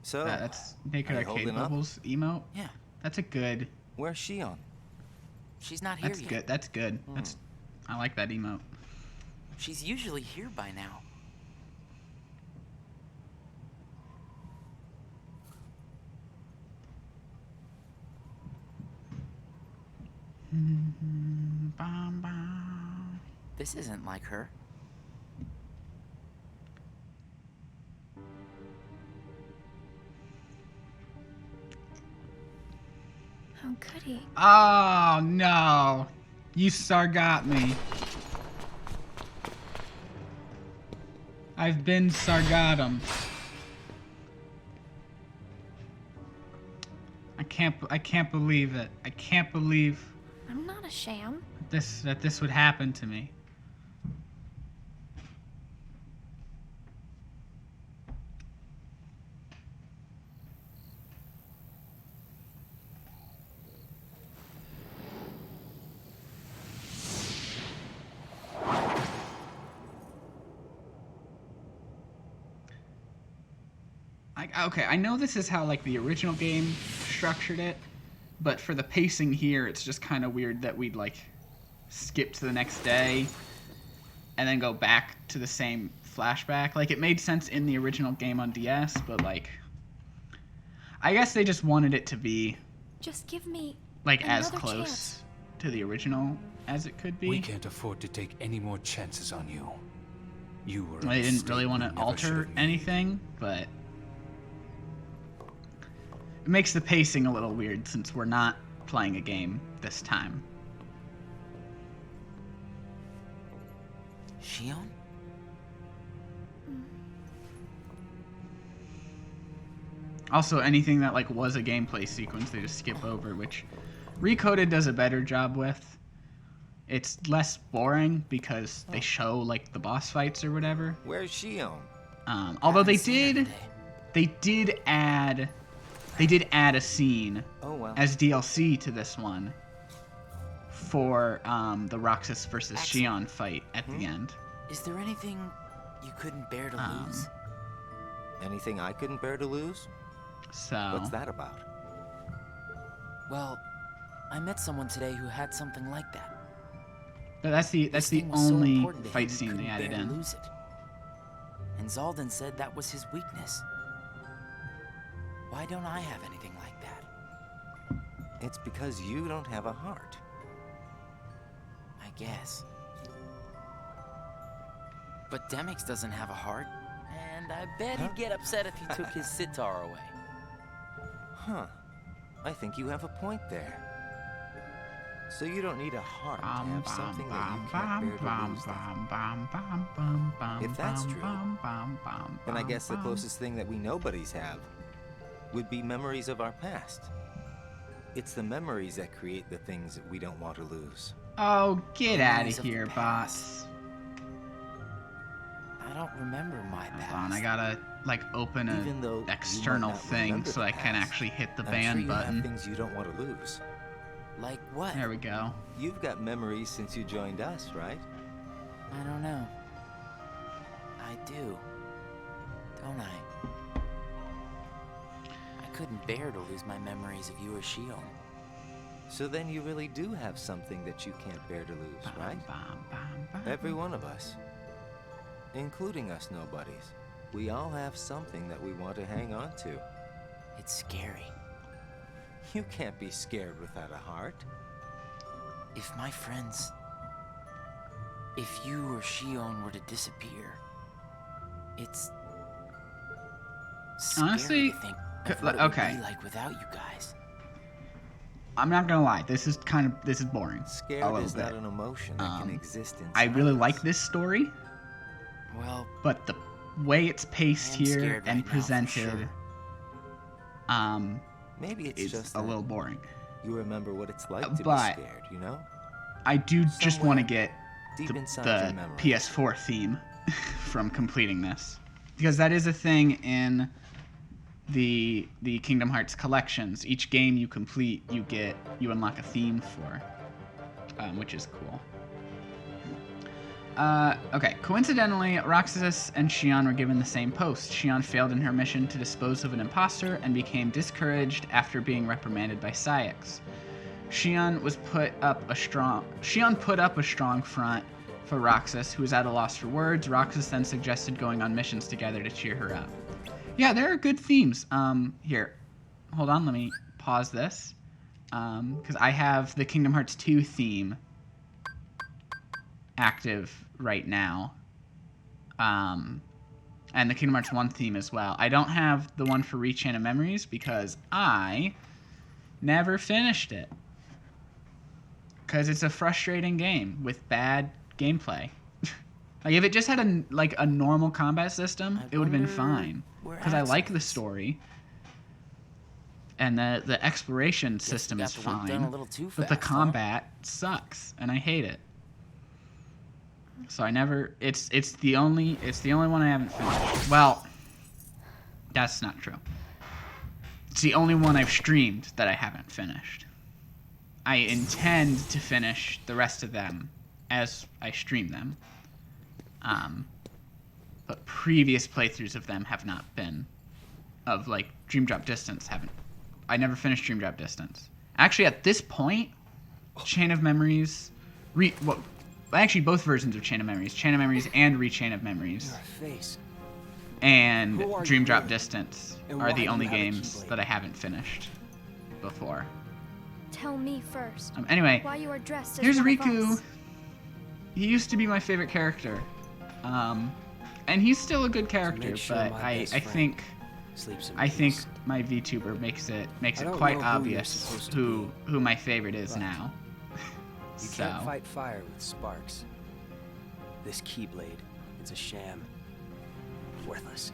So, That's Naked are you Arcade holding up? Bubbles emote. Yeah. That's a good. Where's Shion? She's not here That's yet. good. That's good. I like that emote. She's usually here by now. This isn't like her. How could he? Oh no! You Sargot me. I've been Sargotum. I can't believe it. I can't believe I'm not a sham. that this would happen to me. Okay, I know this is how like the original game structured it, but for the pacing here, it's just kind of weird that we'd like skip to the next day and then go back to the same flashback. Like it made sense in the original game on DS, but like I guess they just wanted it to be Just give me like as another close chance. to the original as it could be. We can't afford to take any more chances on you. You were. They didn't really want to alter anything, but it makes the pacing a little weird since we're not playing a game this time. Shion? Also, anything that like was a gameplay sequence, they just skip over, which Recoded does a better job with. It's less boring because they show like the boss fights or whatever. Where's Shion? Although they did add a scene as DLC to this one for the Roxas versus Shion fight at the end. Is there anything you couldn't bear to lose? Anything I couldn't bear to lose? So what's that about? Well, I met someone today who had something like that. But that's the only fight scene they added in. Lose it. And Zaldan said that was his weakness. Why don't I have anything like that? It's because you don't have a heart. I guess. But Demix doesn't have a heart, and I bet he'd get upset if you took his sitar away. Huh. I think you have a point there. So you don't need a heart to have something that you can't bear to lose. If that's true, then I guess the closest thing that we nobodies have would be memories of our past. It's the memories that create the things that we don't want to lose. Oh, get out of here, boss. I don't remember my past. Hold on, I gotta like open an external thing so I can actually hit the ban button. You have things you don't want to lose. Like what? There we go. You've got memories since you joined us, right? I don't know. I do. Don't I? I couldn't bear to lose my memories of you or Shion. So then you really do have something that you can't bear to lose, right? Every one of us. Including us nobodies. We all have something that we want to hang on to. It's scary. You can't be scared without a heart. If my friends... If you or Shion were to disappear, It's honestly, scary to think of what it okay. would be like without you guys. I'm not gonna lie, this is boring. Scared a little is bit. not an emotion that can exist in I really silence. like this story, Well, but the way it's paced I'm here scared and right now, for presented, sure. Maybe it's is just a that little boring. you remember what it's like to be But scared, you know? I do just want to get deep inside the your memory. PS4 theme from completing this, because that is a thing in the Kingdom Hearts collections. Each game you complete, you unlock a theme for, which is cool. Okay, coincidentally, Roxas and Xion were given the same post. Xion failed in her mission to dispose of an imposter and became discouraged after being reprimanded by Saïx. Xion put up a strong front for Roxas, who was at a loss for words. Roxas then suggested going on missions together to cheer her up. Yeah, there are good themes. Here, hold on, let me pause this, because I have the Kingdom Hearts 2 theme active right now, and the Kingdom Hearts 1 theme as well. I don't have the one for Rechain of Memories because I never finished it, because it's a frustrating game with bad gameplay. Like, if it just had a normal combat system, it would have been fine, because I like the story and the exploration system is fine, but the combat sucks and I hate it. So I never. It's the only one I haven't finished. Well, that's not true. It's the only one I've streamed that I haven't finished. I intend to finish the rest of them as I stream them. But previous playthroughs of them have not been, of like Dream Drop Distance haven't. I never finished Dream Drop Distance. Actually, at this point, Chain of Memories, actually both versions of Chain of Memories and Rechain of Memories, and Dream Drop Distance are the only games that I haven't finished before. Tell me first. Anyway, why you are dressed as here's one of Riku. us. He used to be my favorite character, and he's still a good character. But I think my VTuber makes it quite obvious who my favorite is now. You can't fight fire with sparks. This Keyblade, it's a sham. Worthless.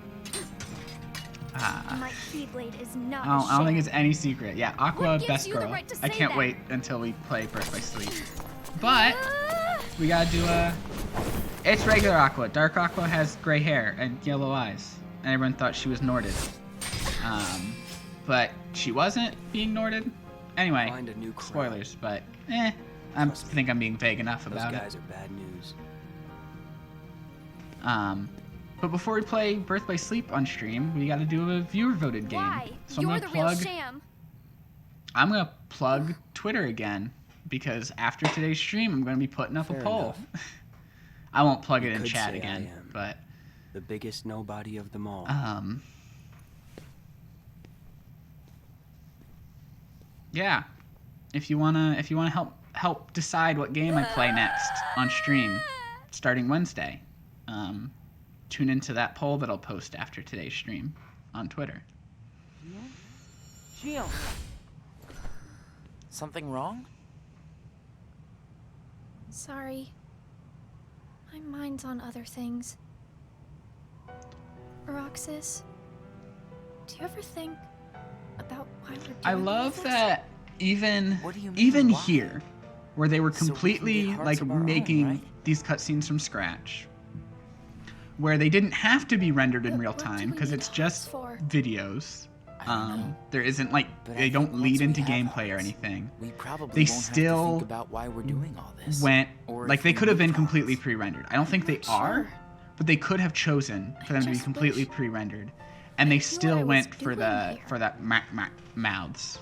My Keyblade is not I don't think it's any secret. Yeah, Aqua, best you the girl. right to I say can't that? wait until we play Birth by Sleep. But we gotta do it's regular Aqua. Dark Aqua has gray hair and yellow eyes, and everyone thought she was Norded. But she wasn't being Norded. Anyway, Find a new crowd. spoilers, but I think I'm being vague enough about Those it. guys are bad news. But before we play Birth by Sleep on stream, we gotta do a viewer voted game. Why? So You're I'm the gonna real plug. sham. I'm gonna plug Twitter again, because after today's stream, I'm gonna be putting up a Fair poll. enough. I won't plug You it in could chat say again, I am but the biggest nobody of them all. yeah. If you wanna help decide what game I play next on stream, starting Wednesday, tune into that poll that I'll post after today's stream on Twitter. Xion. Something wrong? Sorry. My mind's on other things. Roxas, do you ever think about why we're doing I all love this? that even What do you mean, even why? here, where they were So we can completely get hearts like of our own, making right? these cutscenes from scratch, where they didn't have to be rendered in But real what do time we because need it's hearts just for? videos. I don't know. There isn't like But I they don't think lead once we into have gameplay or hearts, anything. We probably They won't have to still think about why we're doing all this. Went Or like if they we could have need been completely hearts. pre-rendered. I don't think they not are, sure. but they could have chosen for them to be just completely wish pre-rendered, and they I knew what still I was went for doing the here. for that mouths.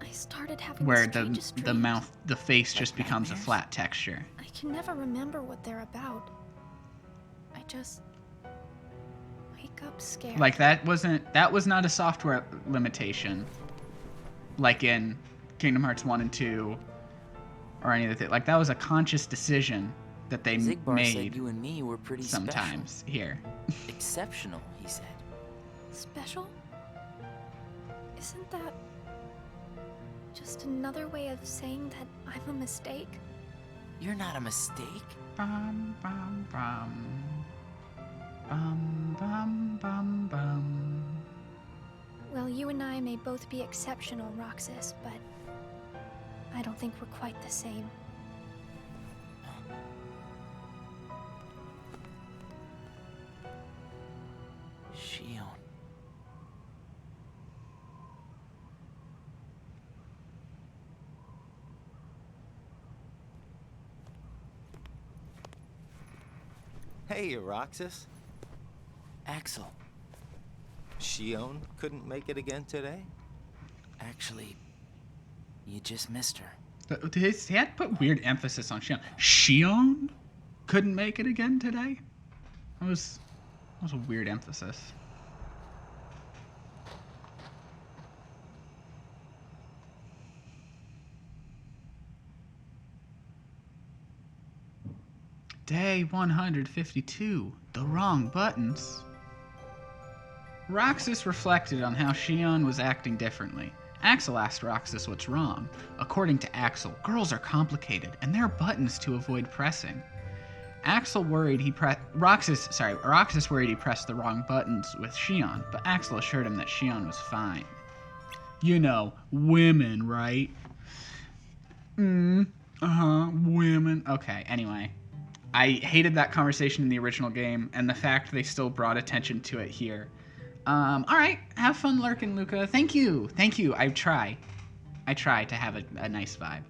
I started having Where strangest the dreams. mouth, the face just becomes a nightmares? flat texture. I can never remember what they're about. I just wake up scared. Like that was not a software limitation. Like in Kingdom Hearts 1 and 2 or any of the like that was a conscious decision that they Zigbar made said you and me were pretty sometimes here. Exceptional, he said. Special? Isn't that just another way of saying that I'm a mistake? You're not a mistake. Bum, bum, bum. Bum, bum, bum, bum. Well, you and I may both be exceptional, Roxas, but I don't think we're quite the same. Shion. Hey, Roxas. Axel. Shion couldn't make it again today? Actually, you just missed her. He had put weird emphasis on Shion. Shion couldn't make it again today? That was a weird emphasis. Day 152. The wrong buttons. Roxas reflected on how Shion was acting differently. Axel asked Roxas what's wrong. According to Axel, girls are complicated, and there are buttons to avoid pressing. Roxas worried he pressed the wrong buttons with Shion, but Axel assured him that Shion was fine. You know, women, right? Women. Okay, anyway. I hated that conversation in the original game, and the fact they still brought attention to it here. Alright, have fun lurking, Luca. Thank you. I try to have a nice vibe.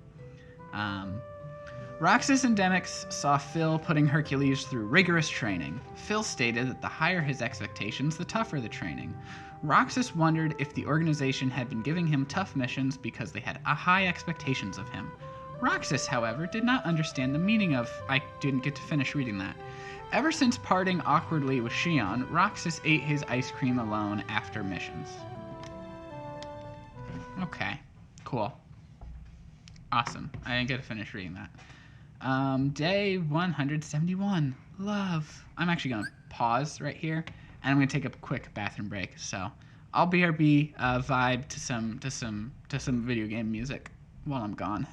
Roxas and Demyx saw Phil putting Hercules through rigorous training. Phil stated that the higher his expectations, the tougher the training. Roxas wondered if the organization had been giving him tough missions because they had high expectations of him. Roxas, however, did not understand the meaning of... I didn't get to finish reading that. Ever since parting awkwardly with Shion, Roxas ate his ice cream alone after missions. Okay, cool. Awesome. I didn't get to finish reading that. Day 171. Love. I'm actually going to pause right here, and I'm going to take a quick bathroom break. So I'll BRB vibe to some video game music while I'm gone.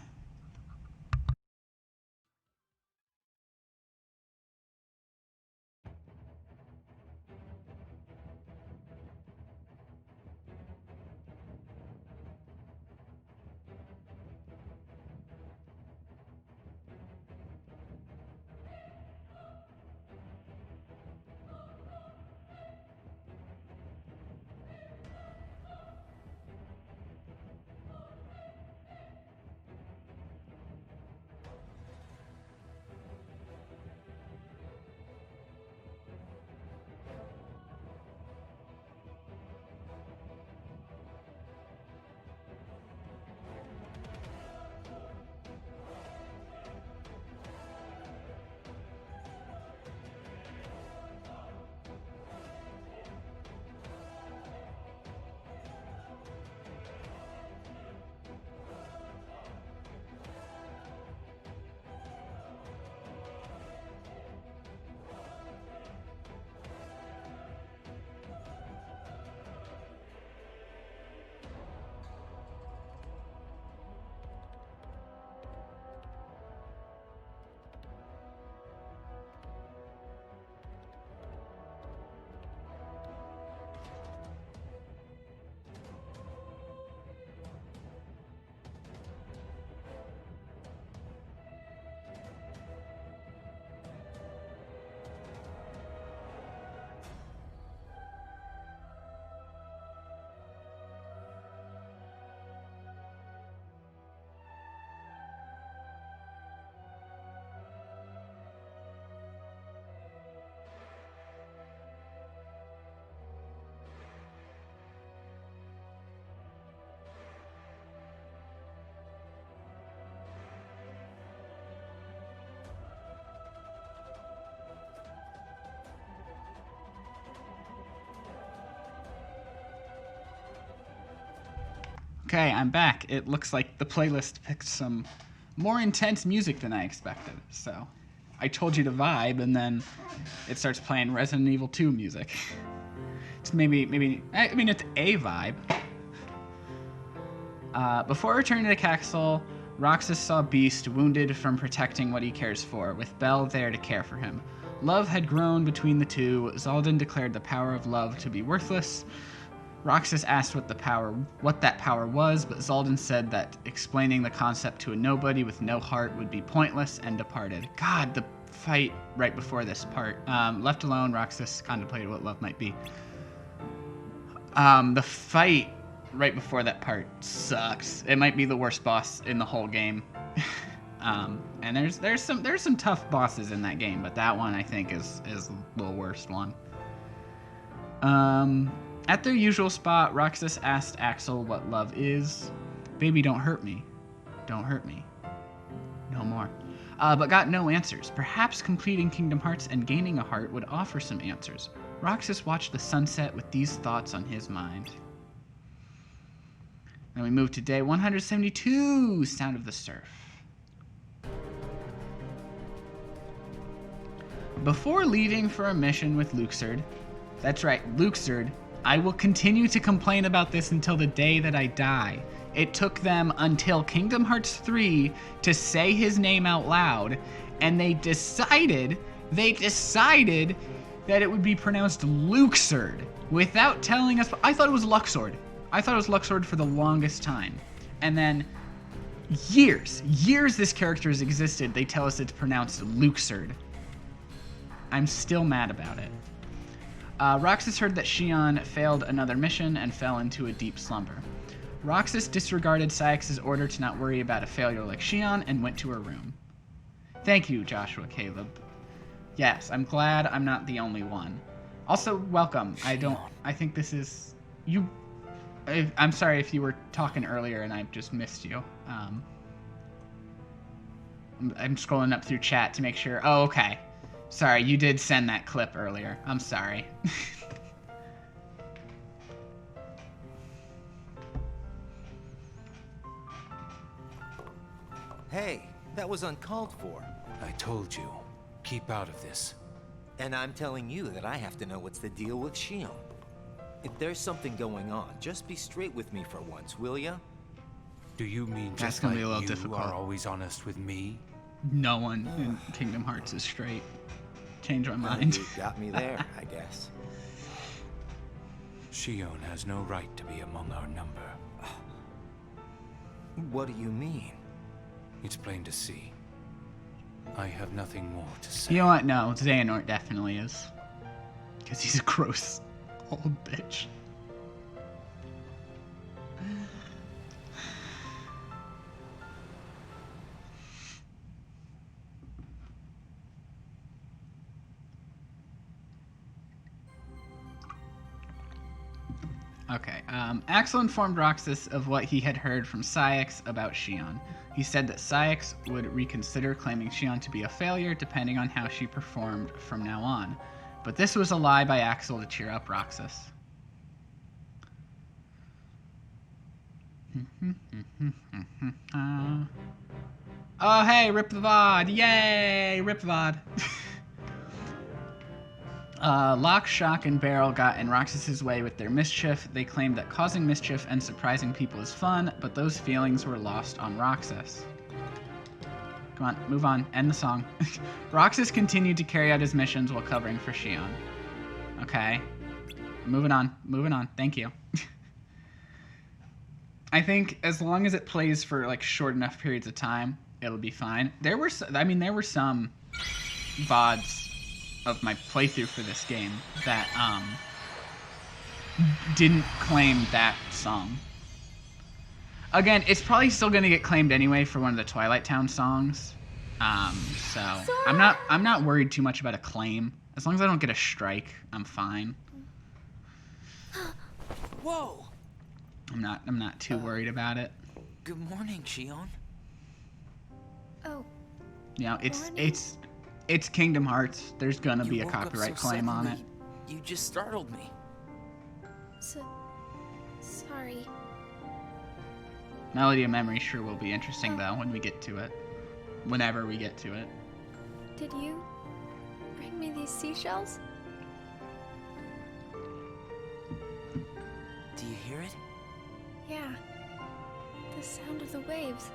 Okay, I'm back. It looks like the playlist picked some more intense music than I expected. So I told you to vibe, and then it starts playing Resident Evil 2 music. It's maybe I mean, it's a vibe. Before returning to the castle, Roxas saw Beast wounded from protecting what he cares for, with Belle there to care for him. Love had grown between the two. Zaldin declared the power of love to be worthless. Roxas asked what that power was, but Zaldin said that explaining the concept to a nobody with no heart would be pointless, and departed. God, the fight right before this part. Left alone, Roxas contemplated what love might be. The fight right before that part sucks. It might be the worst boss in the whole game. And there's some tough bosses in that game, but that one I think is the worst one. At their usual spot, Roxas asked Axel what love is. Baby, don't hurt me. Don't hurt me. No more. But got no answers. Perhaps completing Kingdom Hearts and gaining a heart would offer some answers. Roxas watched the sunset with these thoughts on his mind. Then we move to day 172, Sound of the Surf. Before leaving for a mission with Luxord, that's right, Luxord, I will continue to complain about this until the day that I die. It took them until Kingdom Hearts 3 to say his name out loud, and they decided that it would be pronounced Luxord without telling us. I thought it was Luxord. I thought it was Luxord for the longest time. And then years this character has existed, they tell us it's pronounced Luxord. I'm still mad about it. Roxas heard that Xion failed another mission and fell into a deep slumber. Roxas disregarded Sayx's order to not worry about a failure like Xion and went to her room. Thank you, Joshua Caleb. Yes, I'm glad I'm not the only one. Also, welcome. I think this is... I'm sorry if you were talking earlier and I just missed you. I'm scrolling up through chat to make sure. Oh, okay. Sorry, you did send that clip earlier. I'm sorry. Hey, that was uncalled for. I told you, keep out of this. And I'm telling you that I have to know what's the deal with Xion. If there's something going on, just be straight with me for once, will ya? Do you mean That's just gonna like be a little you difficult. are always honest with me? No one in Kingdom Hearts is straight. Change my mind. You got me there, I guess. Xion has no right to be among our number. What do you mean? It's plain to see. I have nothing more to say. You know what? No, Xehanort definitely is. Because he's a gross old bitch. Okay, Axel informed Roxas of what he had heard from Sayx about Xion. He said that Sayx would reconsider claiming Xion to be a failure depending on how she performed from now on. But this was a lie by Axel to cheer up Roxas. Oh, hey, Rip the VOD! Yay, Rip the VOD! Locke, Shock, and Barrel got in Roxas's way with their mischief. They claimed that causing mischief and surprising people is fun, but those feelings were lost on Roxas. Come on, move on. End the song. Roxas continued to carry out his missions while covering for Xion. Okay. Moving on. Thank you. I think as long as it plays for like short enough periods of time, it'll be fine. There were some VODs of my playthrough for this game that didn't claim that song. Again, it's probably still gonna get claimed anyway for one of the Twilight Town songs. So I'm not worried too much about a claim. As long as I don't get a strike, I'm fine. Whoa! I'm not too worried about it. Good morning, Xion. Oh. You know, it's Kingdom Hearts. There's gonna be a woke up copyright so claim on it. suddenly. You just startled me. Sorry. Melody of Memory sure will be interesting though when we get to it. Whenever we get to it. Did you bring me these seashells? Do you hear it? Yeah. The sound of the waves.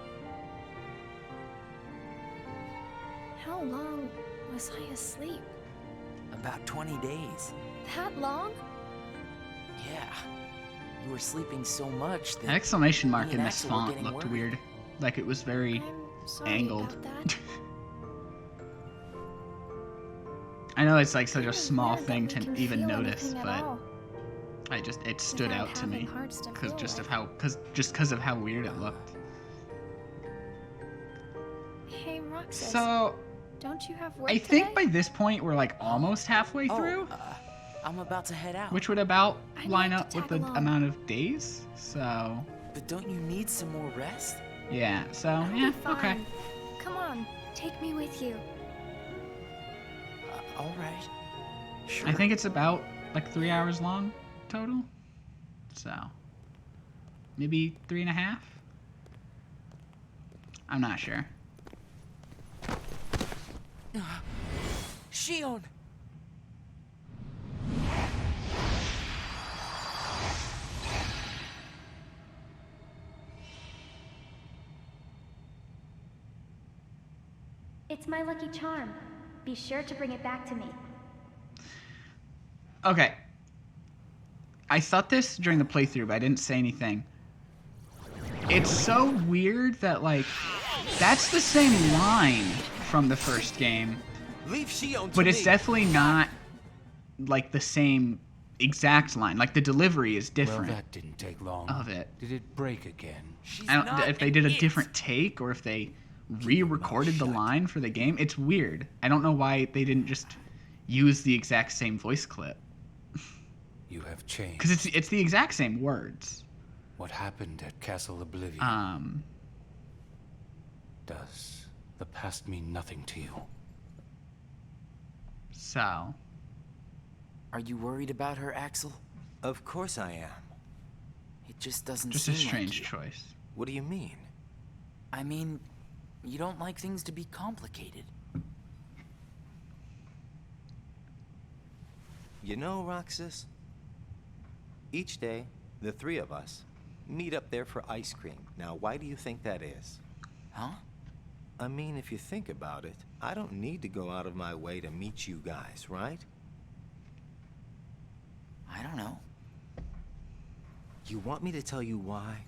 How long was I asleep? About 20 days. That long? Yeah. You were sleeping so much that... An exclamation mark me in and this Axel were font getting looked worried. weird. Like it was very I'm sorry angled. about that. I know it's like such a Kinda small weird thing that we to can even feel notice, anything at but all, it stood without out to having me hearts to because feel just like. of how weird it looked. Hey, Roxas. So Don't you have work I think today? by this point we're like almost halfway through, I'm about to head out. which would about I'd line like up to with tag the along. amount of days. So But don't you need some more rest? yeah, so I'll yeah, be fine. okay. Come on, take me with you. All right. Sure. I think it's about like 3 hours long total. So maybe 3.5. I'm not sure. Shion! It's my lucky charm. Be sure to bring it back to me. Okay. I thought this during the playthrough, but I didn't say anything. It's so weird that, like, that's the same line from the first game, Leave Shion to but it's me. definitely not, like, the same exact line. Like, the delivery is different Well, that didn't take long. of it. Did it break again? I don't know if they did a different take or if they re-recorded the line for the game. It's weird. I don't know why they didn't just use the exact same voice clip. You have changed. Because it's the exact same words. What happened at Castle Oblivion? Does the past mean nothing to you? So. Are you worried about her, Axel? Of course I am. It just doesn't Just seem a strange like choice. What do you mean? I mean, you don't like things to be complicated. You know, Roxas, each day, the three of us meet up there for ice cream. Now, why do you think that is? Huh? I mean, if you think about it, I don't need to go out of my way to meet you guys, right? I don't know. You want me to tell you why?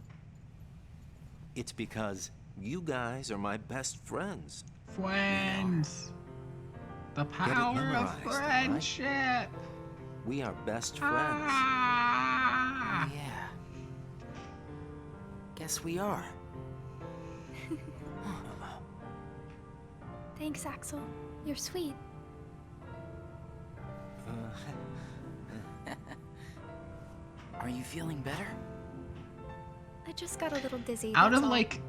It's because you guys are my best friends. Friends. The Get it power of memorized, all right? friendship. We are best friends. Ah. Yeah. Guess we are. Thanks, Axel. You're sweet. Are you feeling better? I just got a little dizzy. Out that's of all. like,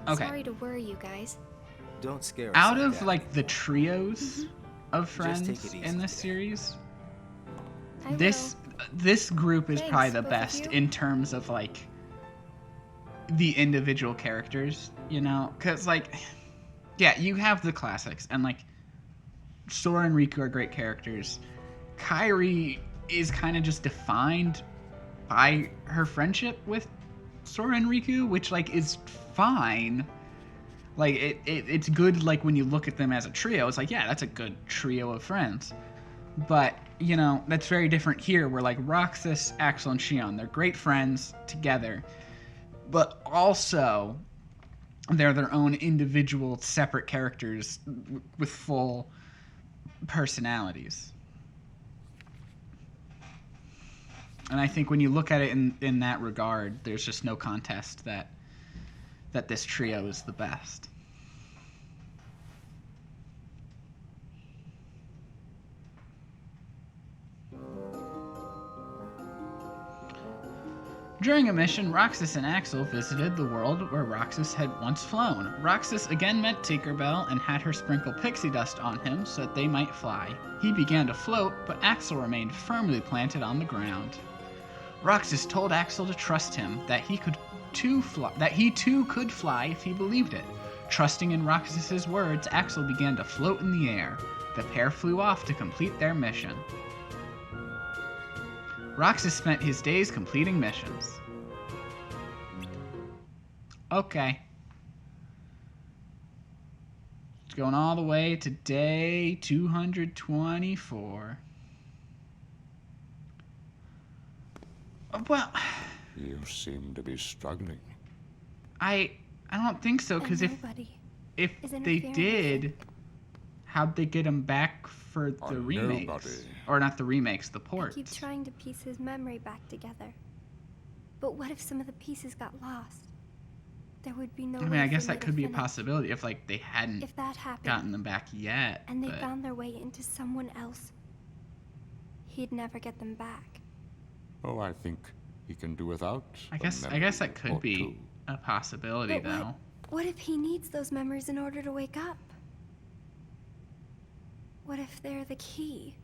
okay. Sorry to worry you guys. Don't scare us. Out like of that. like the trios of Just take friends it easy in this today. series, I this group is Thanks, probably the both of best you. in terms of like the individual characters, you know? Cuz like yeah, you have the classics and like Sora and Riku are great characters. Kairi is kind of just defined by her friendship with Sora and Riku, which like is fine. Like it's good like when you look at them as a trio. It's like, yeah, that's a good trio of friends. But, you know, that's very different here where like Roxas, Axel, and Shion, they're great friends together. But also they're their own individual separate characters with full personalities. And I think when you look at it in that regard, there's just no contest that this trio is the best. During a mission, Roxas and Axel visited the world where Roxas had once flown. Roxas again met Tinkerbell and had her sprinkle pixie dust on him so that they might fly. He began to float, but Axel remained firmly planted on the ground. Roxas told Axel to trust him, that he too could fly if he believed it. Trusting in Roxas's words, Axel began to float in the air. The pair flew off to complete their mission. Roxas spent his days completing missions. Okay. It's going all the way to day 224. Well, you seem to be struggling. I don't think so, because if they did, how'd they get him back for the remakes? Nobody. Or not the remakes, the ports. I keep trying to piece his memory back together. But what if some of the pieces got lost? There would be no I mean, I guess that could be a possibility if, like, they hadn't if that happened, gotten them back yet. And they found their way into someone else. He'd never get them back. Oh, I think he can do without. I guess that could be a possibility, but though. What if he needs those memories in order to wake up? What if they're the key?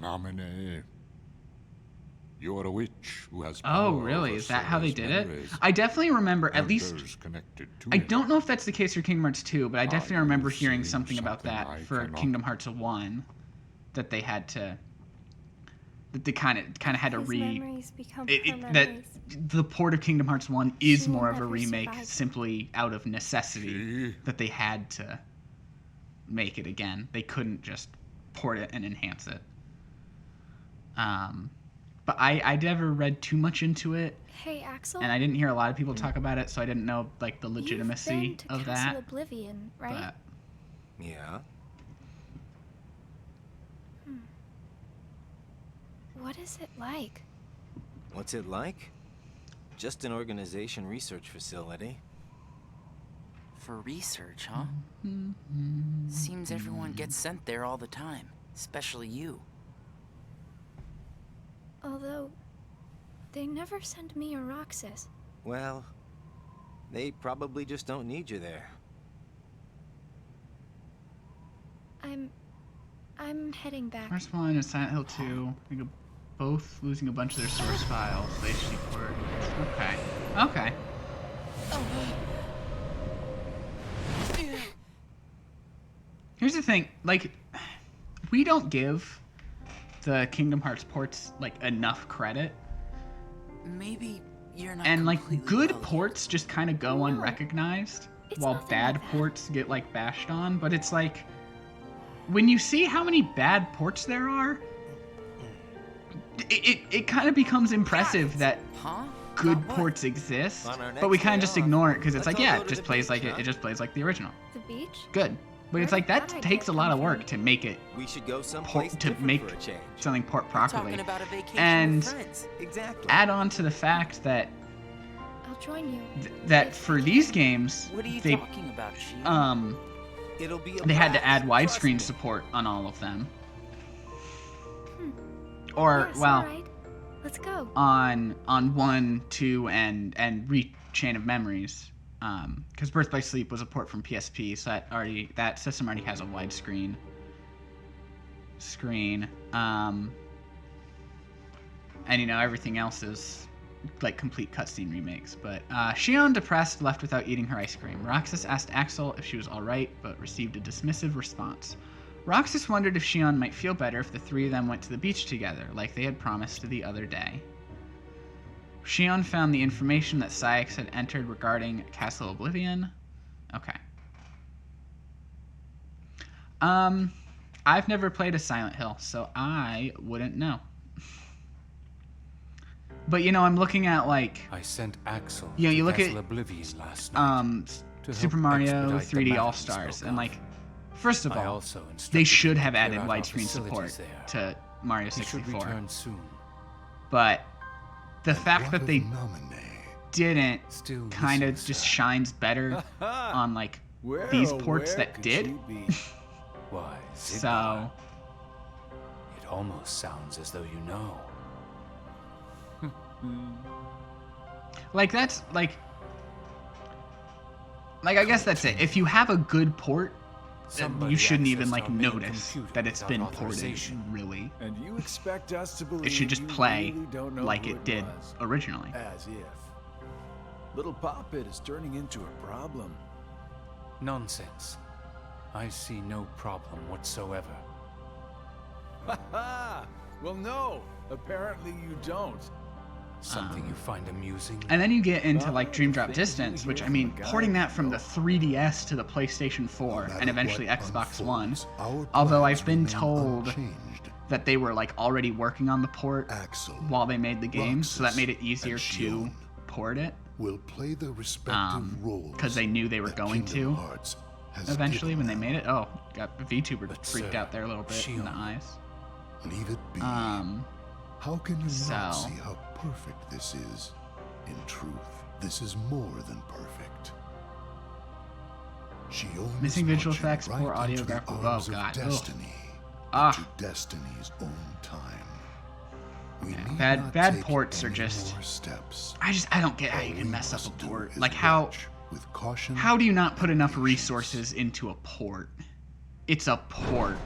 Namine. You're a witch who has Oh, really? Is that how they did it? I definitely remember, at least... I don't know if that's the case for Kingdom Hearts 2, but I definitely remember hearing something about that for Kingdom Hearts 1. That they had to... That they kind of had to that the port of Kingdom Hearts 1 is more of a remake simply out of necessity. That they had to make it again. They couldn't just port it and enhance it. But I never read too much into it. Hey, Axel. And I didn't hear a lot of people talk about it, so I didn't know like the legitimacy You've been to of Castle that. Oblivion, right? Yeah. What is it like? What's it like? Just an organization research facility. For research, huh? Seems everyone gets sent there all the time, especially you. Although, they never send me or Roxas. Well, they probably just don't need you there. I'm heading back. First one is Silent Hill 2. I think both losing a bunch of their source files. HD port. Okay. Here's the thing, like, we don't give the Kingdom Hearts ports like enough credit. Maybe you're not. And like good ports just kind of go unrecognized, while bad ports get like bashed on. But it's like, when you see how many bad ports there are, it kind of becomes impressive that good ports exist. But we kind of just ignore it because it's like, yeah, it just plays like it just plays like the original. The beach? Good. But it's like that takes a lot of work to make it We should go someplace to make for a change. something port properly. About a vacation and with friends. Exactly. add on to the fact that I'll join you. that for these games, What are you they talking about, Shion? It'll be a they had to blast, add widescreen support on all of them. Yes, Or well, all right. Let's go. on 1, 2, and Chain of Memories, because Birth by Sleep was a port from PSP, so that system already has a widescreen screen, and you know everything else is like complete cutscene remakes. But Shion, depressed, left without eating her ice cream. Roxas asked Axel if she was all right, but received a dismissive response. Roxas wondered if Shion might feel better if the three of them went to the beach together, like they had promised the other day. Shion found the information that Syx had entered regarding Castle Oblivion. Okay. I've never played a Silent Hill, so I wouldn't know. But you know, I'm looking at like I sent Axel you know, you to look Castle at Oblivion last night Super Mario 3D All Stars, and like, first of all, they should have added widescreen support to Mario 64. But the fact that they didn't kind of just shines better on like these ports that did. Why, So it almost sounds as though you know. like that's like I guess that's it. If you have a good port, you shouldn't even like notice that it's been ported, really. And you expect us to believe it should just play really don't know like who it did was. originally. As if. Little Poppet is turning into a problem. Nonsense. I see no problem whatsoever. Ha ha! Well, no. Apparently you don't. Something you find amusing? And then you get into like Dream Drop Distance, which I mean, porting that from the 3DS to the PlayStation 4 and eventually Xbox One. Although I've been told that they were like already working on the port while they made the game, so that made it easier to port it. Will play the respective roles because they knew they were going to eventually when they made it. Oh, got VTuber freaked out there a little bit in the eyes. Leave it be. How can you not see how perfect this is? In truth, this is more than perfect. Missing visual effects, poor audio graphics. Oh god. Destiny, to Destiny's own time. Bad ports are just. I don't get how you can mess up a port. Like how do you not put enough resources into a port? It's a port.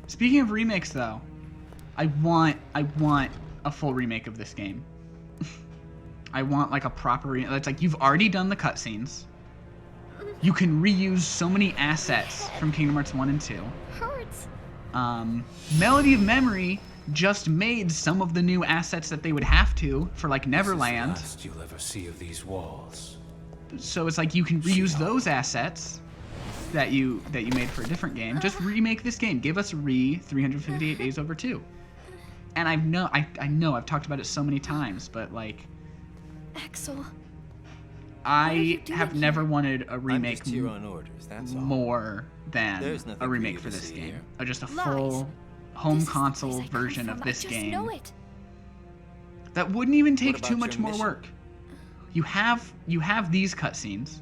Speaking of remakes, though, I want a full remake of this game. I want like a proper remake. It's like you've already done the cutscenes. You can reuse so many assets from Kingdom Hearts 1 and 2. Hurts. Melody of Memory just made some of the new assets that they would have to for like Neverland. This is the last you'll ever see of these walls. So it's like you can reuse those assets that you made for a different game. Just remake this game. Give us 358 Days Over 2. And I know I've talked about it so many times, but like Axel, I have never wanted a remake on orders, that's all. more than a remake for this game. Just a full home console version of this game. That wouldn't even take too much more work. You have these cutscenes.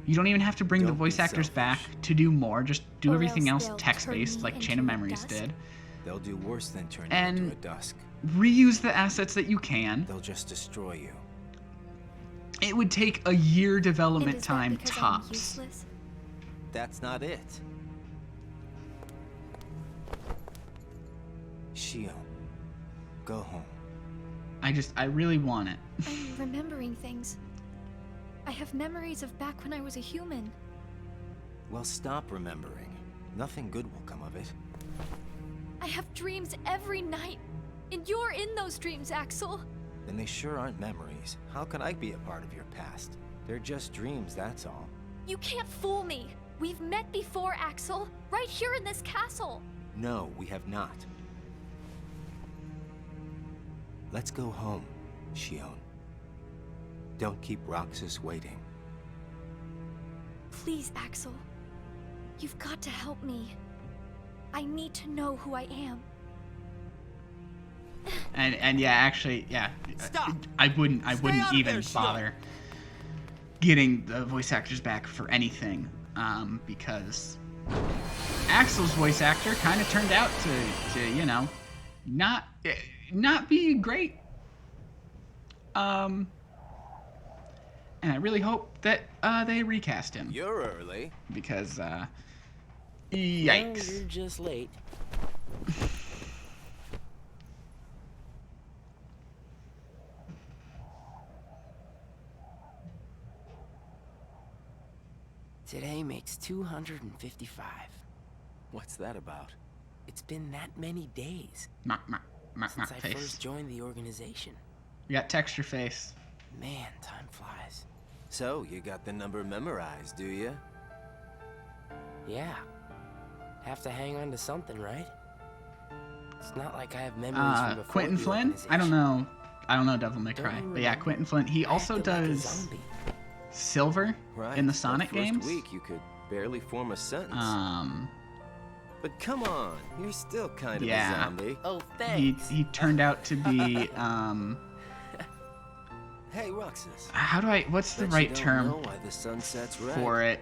You don't even have to bring the voice actors back to do more. Just do everything else text-based, like Chain of Memories did. They'll do worse than turn you into a dusk. Reuse the assets that you can. They'll just destroy you. It would take a year development time tops. That's not it. Shio, go home. I really want it. I'm remembering things. I have memories of back when I was a human. Well, stop remembering. Nothing good will come of it. I have dreams every night, and you're in those dreams, Axel. Then they sure aren't memories. How can I be a part of your past? They're just dreams, that's all. You can't fool me. We've met before, Axel. Right here in this castle. No, we have not. Let's go home, Shion. Don't keep Roxas waiting. Please, Axel. You've got to help me. I need to know who I am. And yeah, actually, yeah. Stop. I wouldn't even bother getting the voice actors back for anything, because Axel's voice actor kind of turned out to you know, not be great. And I really hope that they recast him. You're early. Because yikes. Well, you're just late. Today makes 255. What's that about? It's been that many days Since I first joined the organization. You got texture face. Man, time flies. So, you got the number memorized, do you? Yeah. Have to hang on to something, right? It's not like I have memories from before Quentin the Flynn? I don't know Devil May Cry. But yeah, Quentin Flynn. He also does Silver in the Sonic games. First week, you could barely form a sentence. But come on, you're still kind of a zombie. Oh, thanks. He turned out to be Hey, Roxas. What's the right term for it?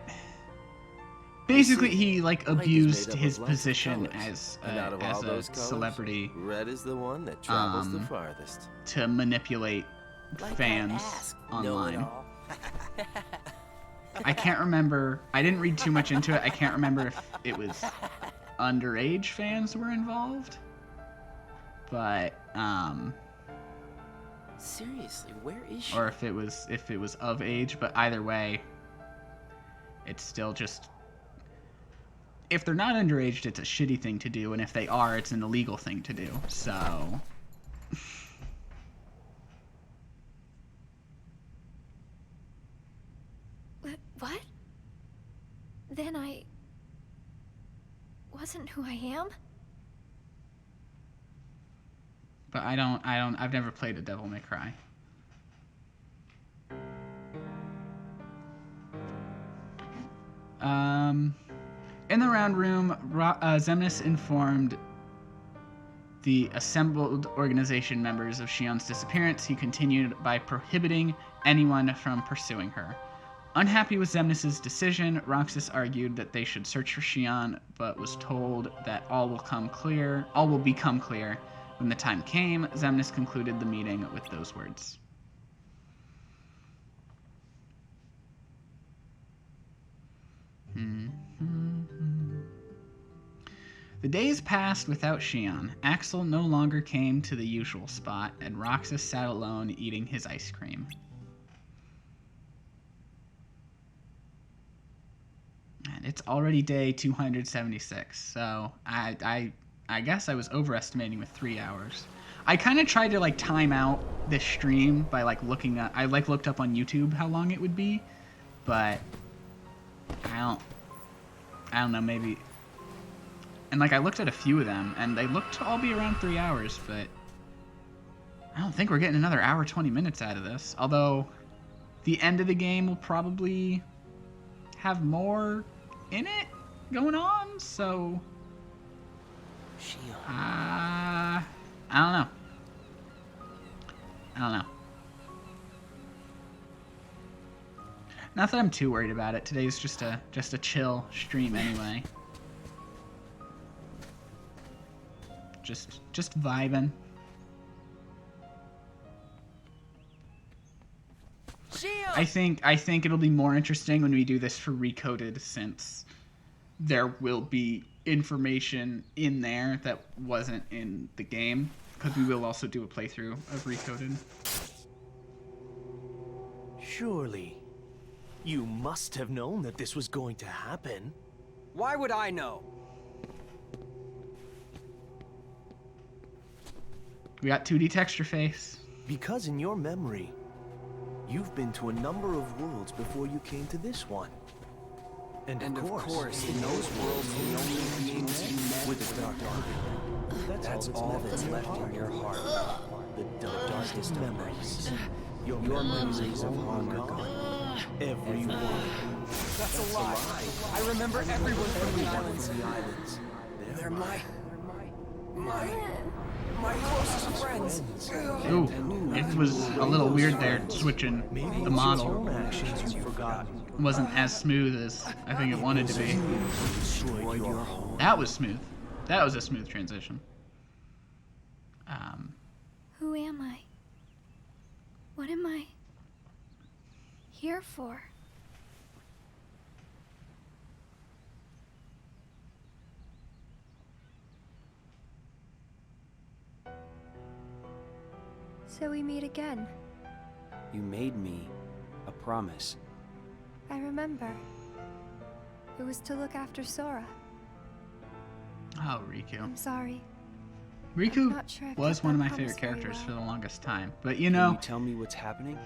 Basically, he like abused his position as a celebrity. Red is the one that travels the farthest. To manipulate fans online. I can't remember. I didn't read too much into it. I can't remember if it was underage fans were involved. But Seriously, where is she? Or if it was of age, but either way, it's still just, if they're not underage, it's a shitty thing to do, and if they are, it's an illegal thing to do. So What? Then I wasn't who I am? But I've never played a Devil May Cry. In the round room, Xemnas informed the assembled organization members of Shion's disappearance. He continued by prohibiting anyone from pursuing her. Unhappy with Xemnas' decision, Roxas argued that they should search for Shion, but was told that all will become clear when the time came. Xemnas concluded the meeting with those words. The days passed without Shion. Axel no longer came to the usual spot, and Roxas sat alone eating his ice cream. And it's already day 276, so I guess I was overestimating with 3 hours. I kind of tried to time out this stream by looking at, I looked up on YouTube how long it would be, but I don't know, maybe. And I looked at a few of them, and they looked to all be around 3 hours, but I don't think we're getting another hour 20 minutes out of this. Although the end of the game will probably have more in it going on, so I don't know. Not that I'm too worried about it. Today's just a chill stream anyway. Just vibing. I think it'll be more interesting when we do this for Recoded, since there will be information in there that wasn't in the game, because we will also do a playthrough of Recoded. Surely, you must have known that this was going to happen. Why would I know? We got 2D texture face. Because in your memory, you've been to a number of worlds before you came to this one. And of course, in those worlds, the only beings you met with the Dark Army. That's all that's left in your heart. The darkest memories. Your memories of long gone. Everyone. That's a lie. I remember everyone from the islands. They're my closest friends. Ooh, it was a little weird there, switching the model. It wasn't as smooth as I think it wanted to be. That was smooth. That was a smooth transition. Who am I? What am I here for? So we meet again. You made me a promise. I remember. It was to look after Sora. Oh, Riku. I'm sorry. Riku Sure was one of my favorite characters for the longest time. But you Can know, you tell me what's happening?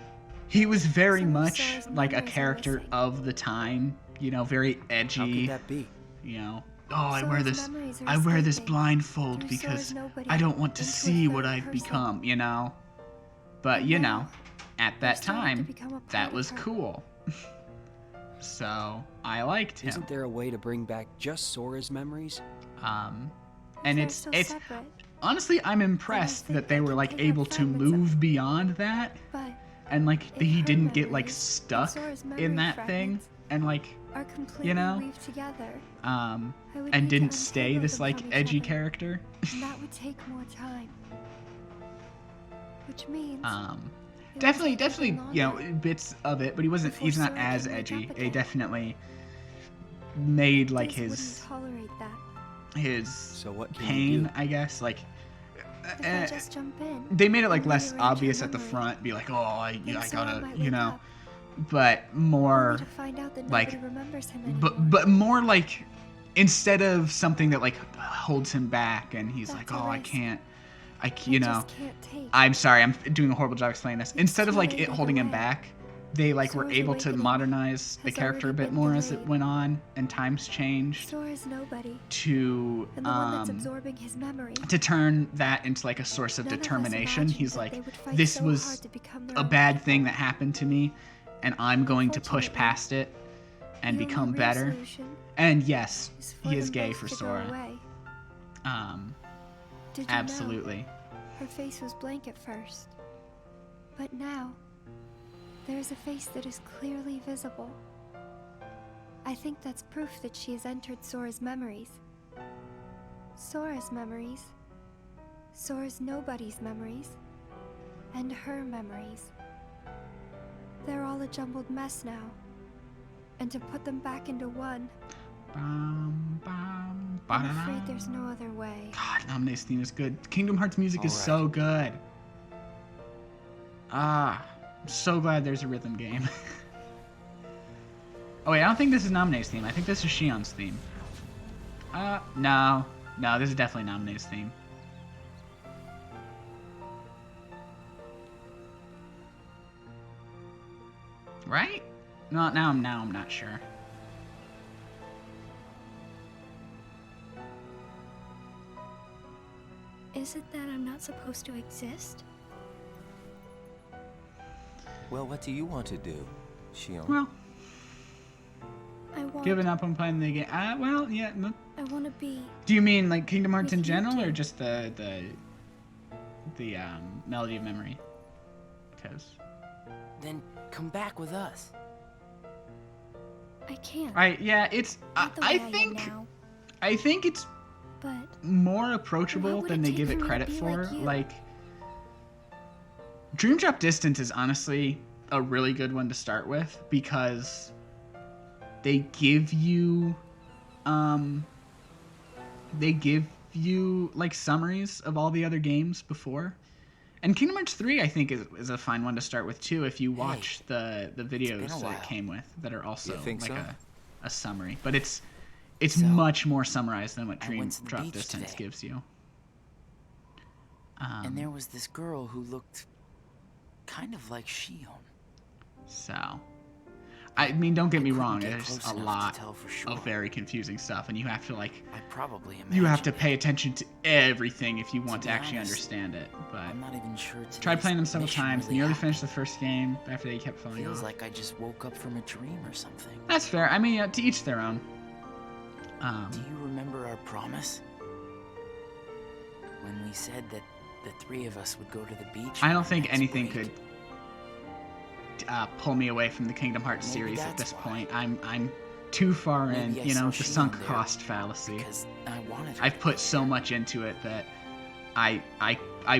he was very much like a character of the time, you know, very edgy. How could that be? You know, oh, I wear this blindfold because I don't want to see what I've become, you know. But you know, at that time, that was cool. So I liked him. Isn't there a way to bring back just Sora's memories? And it's honestly, I'm impressed that they were able to move beyond that, and he didn't get stuck in that thing, and you know, and didn't stay this edgy character. That would take more time. Which means definitely, you know, bits of it, but he's not as edgy. He definitely made his So what can pain, you do? I guess. If I just jump in, they made it like and less rearrange obvious her at the memory, front, be like, oh, I then Sora gotta, might you wake know, up, but more only to find out that like, nobody remembers him anymore. but more like, instead of something that like holds him back and he's like, oh, I can't, you know, I'm sorry, I'm doing a horrible job explaining this. Instead of like it holding him back, they like were able to modernize the character a bit more as it went on and times changed. Sora's nobody. To And the one that's absorbing his memory. to turn that into like a source of determination. He's like, this was a bad thing that happened to me, and I'm going to push past it and become better. And yes, he is gay for Sora. Did you absolutely. know? Her face was blank at first, but now there is a face that is clearly visible. I think that's proof that she has entered Sora's memories. Sora's memories, Sora's nobody's memories, and her memories. They're all a jumbled mess now, and to put them back into one, I'm afraid there's no other way. God, Naminé's theme is good. Kingdom Hearts music is so good. I'm so glad there's a rhythm game. Oh wait, I don't think this is Naminé's theme. I think this is Shion's theme. No, this is definitely Naminé's theme. Right? No, now I'm not sure. Is it that I'm not supposed to exist? Well, what do you want to do, Shion? Well, I want... giving up on playing the game. Well, yeah. No. I want to be... Do you mean like Kingdom Hearts in general, or just the Melody of Memory? Because... Then come back with us. I can't. Right, yeah, it's... I think it's more approachable than they give it credit for. Like, Dream Drop Distance is honestly a really good one to start with because they give you like summaries of all the other games before. And Kingdom Hearts 3 I think is a fine one to start with too if you watch the videos that it came with that are also like a summary. But it's much more summarized than what Dream Drop Distance gives you. And there was this girl who looked kind of like Shion. So, I mean, don't get me wrong. There's a lot of very confusing stuff, and you have to you have to pay attention to everything if you want to actually understand it. But I'm not even sure. Tried playing them several times. Really nearly finished the first game. After that, you kept falling Feels off. like I just woke up from a dream or something. That's fair. I mean, to each their own. Do you remember our promise? When we said that the three of us would go to the beach. I don't think anything could pull me away from the Kingdom Hearts series at this point. I'm too far in, you know, the sunk cost fallacy. I've put so much into it that I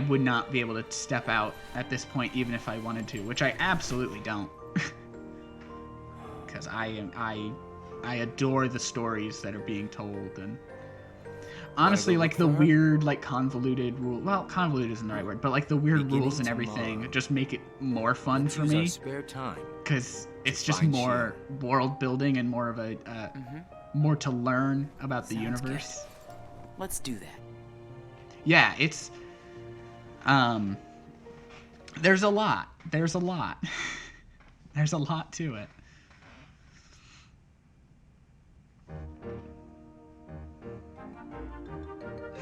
would not be able to step out at this point even if I wanted to, which I absolutely don't. Because I adore the stories that are being told, and honestly, like the weird, like convoluted rule. Well, convoluted isn't the right word, but like the weird rules and everything just make it more fun for me. Because it's just more world building and more of a more to learn about the universe. Good. Let's do that. Yeah, it's there's a lot. There's a lot to it.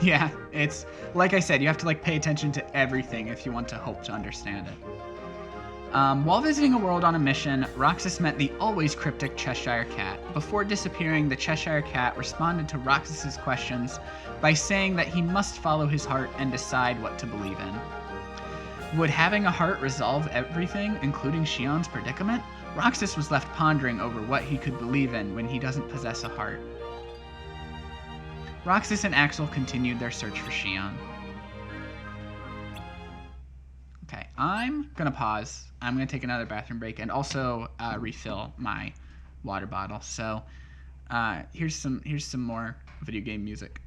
Yeah, it's like I said, you have to like pay attention to everything if you want to hope to understand it. While visiting a world on a mission, Roxas met the always cryptic Cheshire Cat. Before disappearing, the Cheshire Cat responded to Roxas's questions by saying that he must follow his heart and decide what to believe in. Would having a heart resolve everything, including Shion's predicament? Roxas was left pondering over what he could believe in when he doesn't possess a heart. Roxas and Axel continued their search for Shion. Okay, I'm gonna pause. I'm gonna take another bathroom break and also refill my water bottle. So here's some more video game music.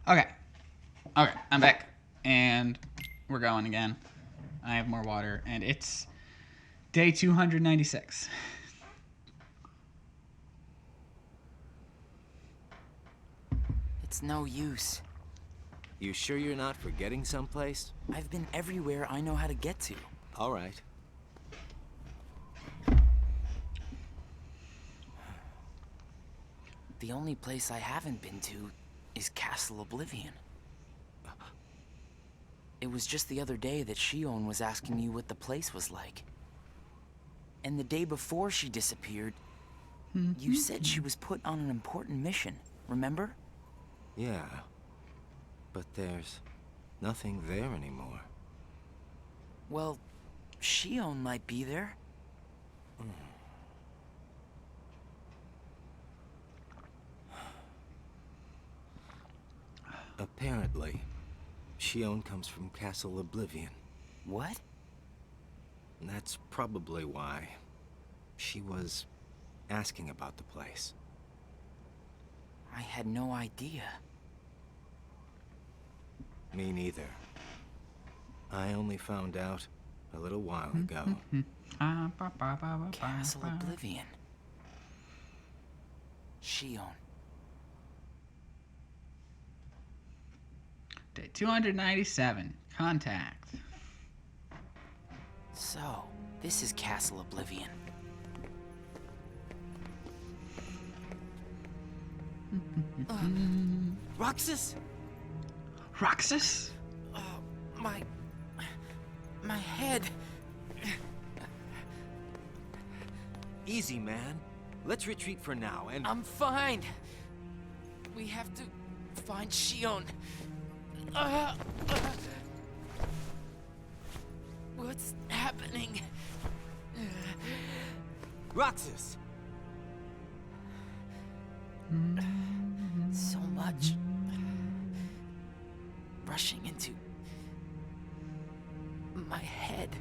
Okay. Okay, I'm back. And we're going again. I have more water. And it's day 296. It's no use. You sure you're not forgetting someplace? I've been everywhere I know how to get to. All right. The only place I haven't been to is Castle Oblivion. It was just the other day that Shion was asking you what the place was like. And the day before she disappeared, you said she was put on an important mission, remember? Yeah. But there's nothing there anymore. Well, Shion might be there. Apparently, Shion comes from Castle Oblivion. What? And that's probably why she was asking about the place. I had no idea. Me neither. I only found out a little while ago. Castle Oblivion. Shion. Day 297. Contact. So, this is Castle Oblivion. Roxas? Roxas? My head. Easy, man. Let's retreat for now, and... I'm fine. We have to find Shion. What's happening? Roxas! So much rushing into my head.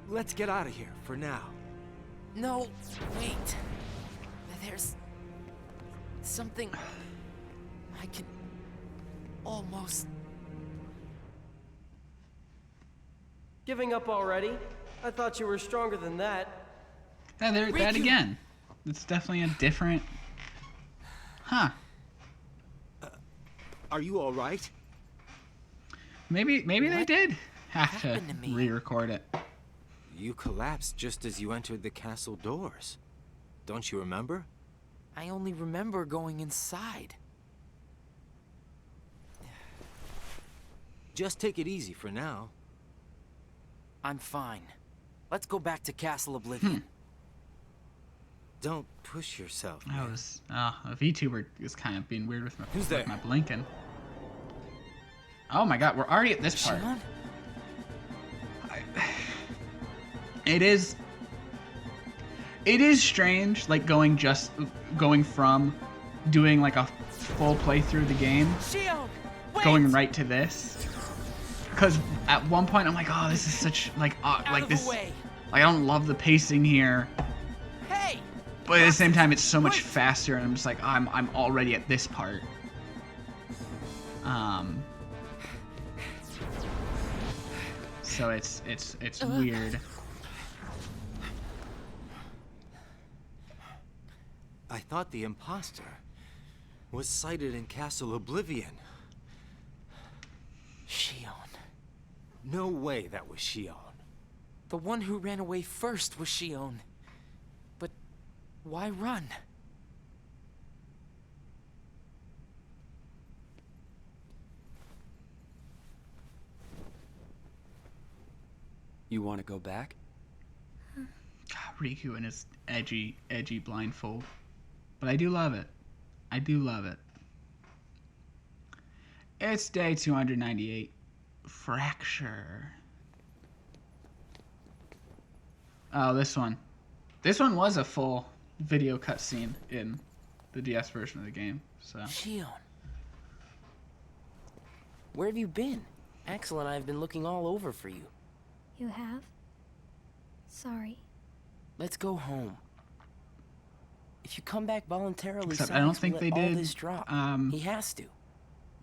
Let's get out of here for now. No, wait. There's something I can almost... Giving up already? I thought you were stronger than that. Yeah, there, that again. It's definitely a different... Huh. Are you all right? Maybe they did have to re-record it. You collapsed just as you entered the castle doors. Don't you remember? I only remember going inside. Just take it easy for now. I'm fine. Let's go back to Castle Oblivion. Don't push yourself. I was... a VTuber is kind of being weird with my, Who's there? my blinking. Oh my god, we're already at this part. It is strange, like going from doing like a full playthrough of the game, going right to this. Because at one point I'm like, oh, this is such like this, like I don't love the pacing here. Hey! But at the same time, it's so much faster, and I'm just like, oh, I'm already at this part. So it's weird. I thought the imposter was sighted in Castle Oblivion. Shion. No way that was Shion. The one who ran away first was Shion. But why run? You want to go back? God, Riku and his edgy blindfold. But I do love it. I do love it. It's day 298. Fracture. Oh, this one. This one was a full video cutscene in the DS version of the game. So. Shion. Where have you been? Axel and I have been looking all over for you. You have? Sorry. Let's go home. If you come back voluntarily, Except I don't think they all did this drop. He has to.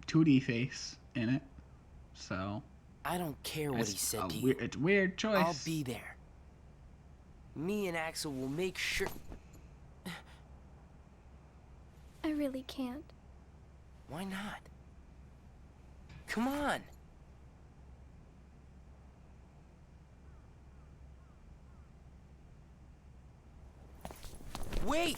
2D face in it, so I don't care what he said to you. It's a weird choice. I'll be there. Me and Axel will make sure. I really can't. Why not? Come on. Wait!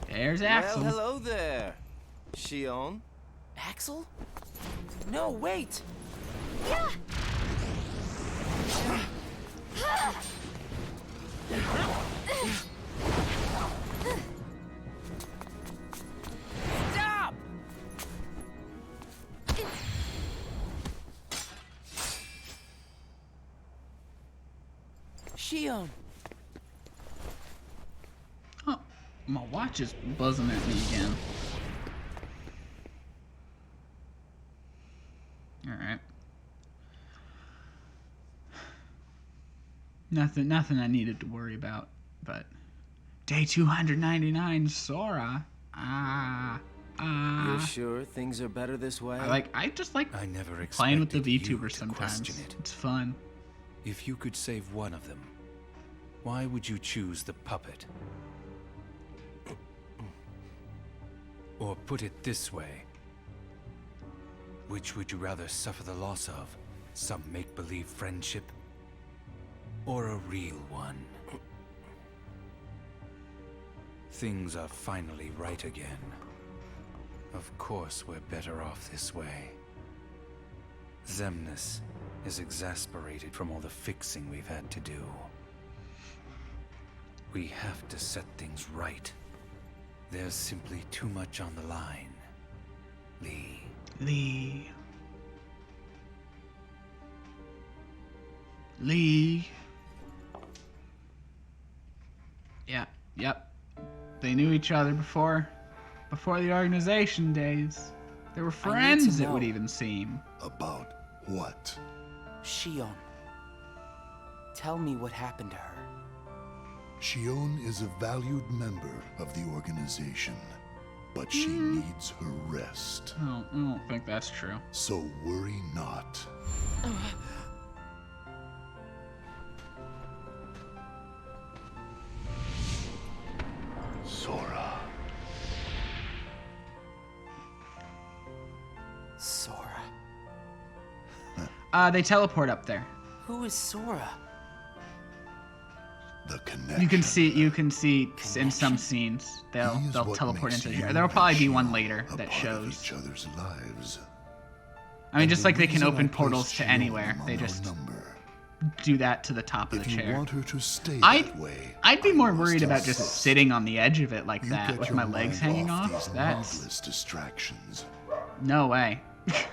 There's Axel. Well, hello there, Shion. Axel? No, wait! Yeah. Stop! Shion. Oh, my watch is buzzing at me again. Alright. Nothing I needed to worry about, but day 299, Sora. You're sure things are better this way? I just like I never playing with the expected you VTubers to sometimes. question it. It's fun. If you could save one of them, why would you choose the puppet? Or put it this way, which would you rather suffer the loss of? Some make-believe friendship? Or a real one? Things are finally right again. Of course we're better off this way. Xemnas is exasperated from all the fixing we've had to do. We have to set things right. There's simply too much on the line, Lee. Lee. Yeah, yep. They knew each other before the organization days. They were friends, it would even seem. About what? Shion. Tell me what happened to her. Shion is a valued member of the organization, but she needs her rest. I don't think that's true. So worry not. Sora. Sora. They teleport up there. Who is Sora? The connection. You can see in some scenes they'll teleport into here. There'll probably be one later that shows each other's lives. I mean, just like they can open portals to anywhere, they just do that to the top of the chair. If you want her to stay that way, I'd be more worried about just sitting on the edge of it like that with my legs hanging off. That's distractions. No way.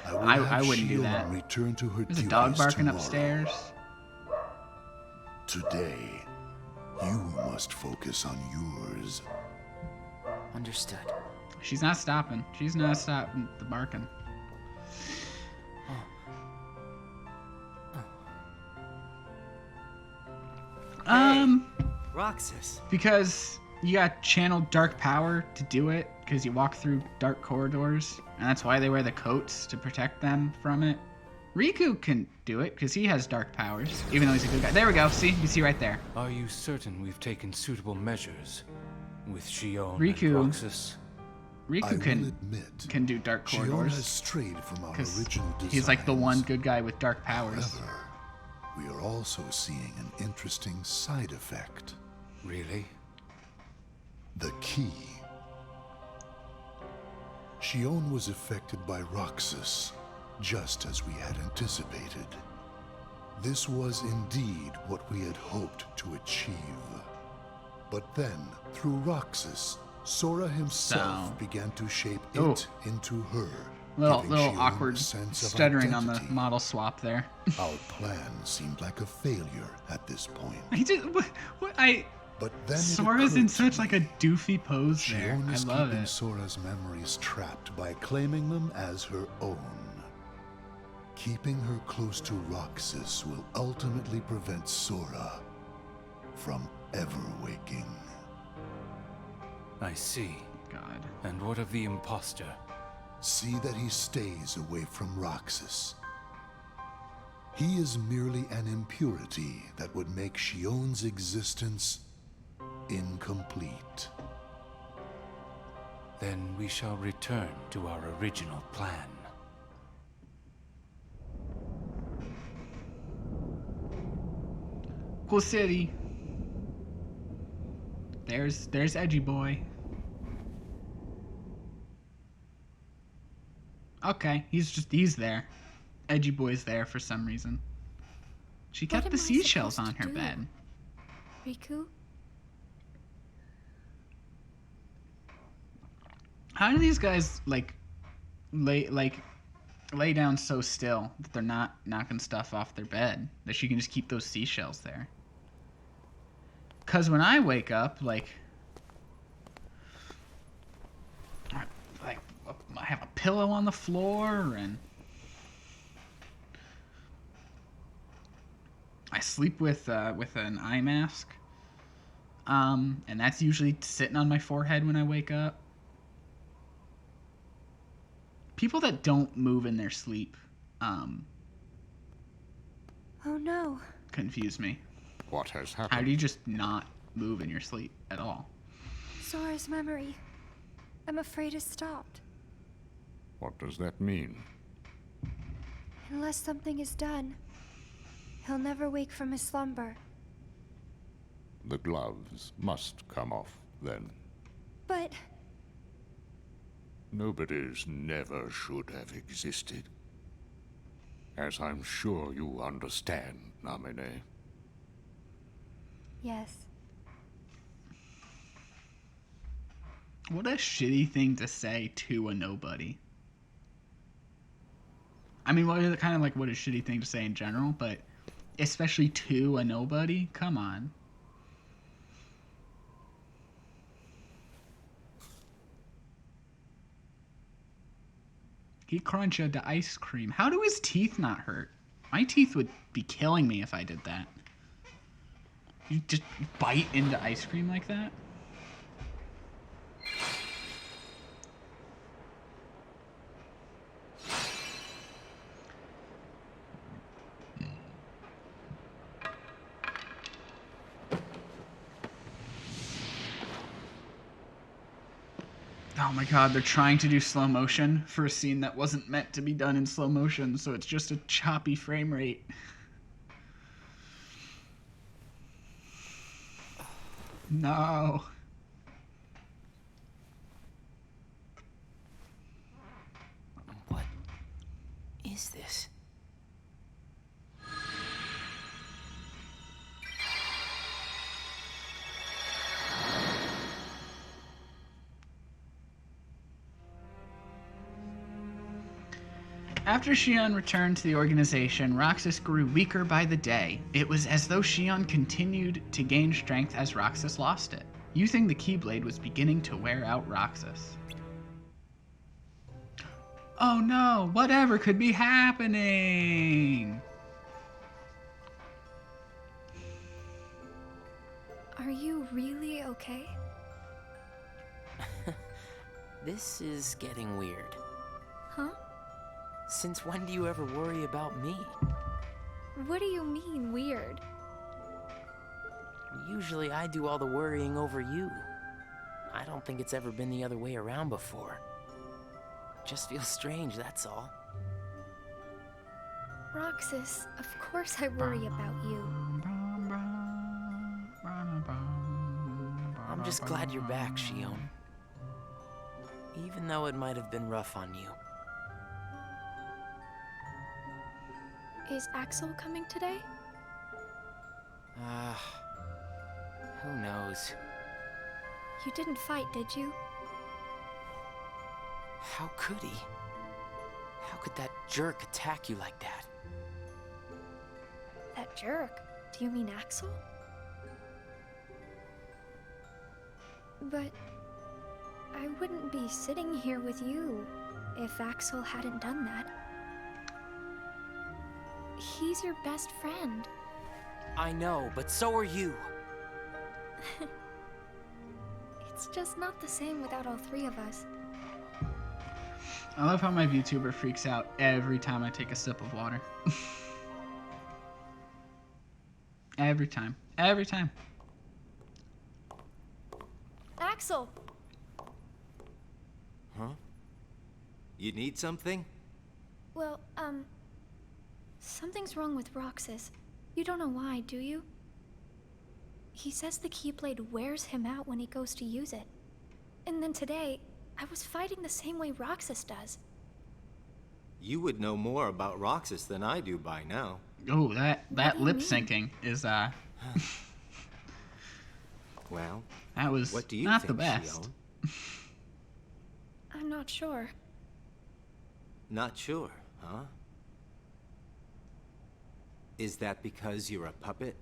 I wouldn't do that. Return to her There's a dog barking tomorrow. upstairs. Today, you must focus on yours. Understood. She's not stopping. She's not stopping the barking. Roxas. Because you got channeled dark power to do it, because you walk through dark corridors, and that's why they wear the coats to protect them from it. Riku can do it, because he has dark powers, even though he's a good guy. There we go, see? You see right there. Are you certain we've taken suitable measures with Shion Riku. and Roxas? Riku can do dark Shion corridors. has strayed from our original design. He's like the one good guy with dark powers. However, we are also seeing an interesting side effect. Really? The key. Shion was affected by Roxas, just as we had anticipated. This was indeed what we had hoped to achieve. But then, through Roxas, Sora himself began to shape it into her. Little awkward stuttering on the model swap there. Our plan seemed like a failure at this point. But then Sora's in such like a doofy pose there. I love keeping it. Sora's memories trapped by claiming them as her own. Keeping her close to Roxas will ultimately prevent Sora from ever waking. I see. God. And what of the imposter? See that he stays away from Roxas. He is merely an impurity that would make Shionne's existence incomplete. Then we shall return to our original plan. Cool city. There's Edgy Boy. Okay, he's there. Edgy Boy's there for some reason. She kept the seashells on her bed. Riku? How do these guys lay down so still that they're not knocking stuff off their bed? That she can just keep those seashells there. Cause when I wake up, I have a pillow on the floor and I sleep with an eye mask, and that's usually sitting on my forehead when I wake up. People that don't move in their sleep, Oh no. confuse me. What has happened? How do you just not move in your sleep at all? Sora's memory. I'm afraid it stopped. What does that mean? Unless something is done, he'll never wake from his slumber. The gloves must come off, then. But... Nobody's never should have existed. As I'm sure you understand, Namine. Yes. What a shitty thing to say to a nobody. I mean, what a shitty thing to say in general, but especially to a nobody? Come on. He crunched the ice cream. How do his teeth not hurt? My teeth would be killing me if I did that. You just bite into ice cream like that? Oh my god, they're trying to do slow motion for a scene that wasn't meant to be done in slow motion, so it's just a choppy frame rate. No. What is this? After Shionne returned to the organization, Roxas grew weaker by the day. It was as though Shionne continued to gain strength as Roxas lost it. Using the Keyblade was beginning to wear out Roxas. Oh no, whatever could be happening? Are you really okay? This is getting weird. Huh? Since when do you ever worry about me? What do you mean, weird? Usually I do all the worrying over you. I don't think it's ever been the other way around before. Just feels strange, that's all. Roxas, of course I worry about you. I'm just glad you're back, Shionne. Even though it might have been rough on you. Is Axel coming today? Who knows? You didn't fight, did you? How could he? How could that jerk attack you like that? That jerk? Do you mean Axel? But I wouldn't be sitting here with you if Axel hadn't done that. He's your best friend. I know, but so are you. It's just not the same without all three of us. I love how my VTuber freaks out every time I take a sip of water. Every time. Every time. Axel! Huh? You need something? Well, something's wrong with Roxas. You don't know why, do you? He says the Keyblade wears him out when he goes to use it. And then today, I was fighting the same way Roxas does. You would know more about Roxas than I do by now. Oh, that lip syncing is Well, that was what do you not think, the best. Shion? I'm not sure. Not sure, huh? Is that because you're a puppet?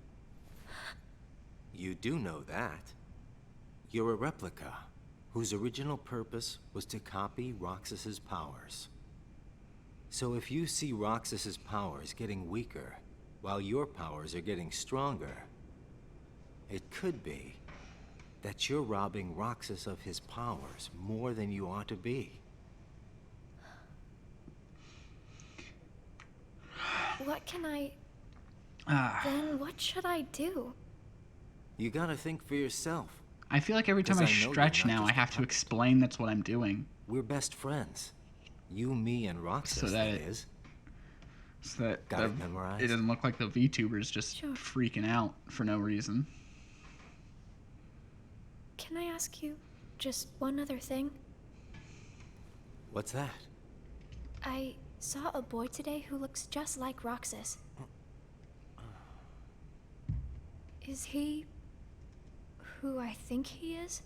You do know that. You're a replica, whose original purpose was to copy Roxas's powers. So if you see Roxas's powers getting weaker, while your powers are getting stronger, it could be that you're robbing Roxas of his powers more than you ought to be. What can I... Then what should I do? You gotta think for yourself. I feel like every time I stretch now, I have to explain that's what I'm doing. We're best friends. You, me, and Roxas, So that is. So that Got it memorized? it doesn't look like the VTuber's just freaking out for no reason. Can I ask you just one other thing? What's that? I saw a boy today who looks just like Roxas. Is he who I think he is?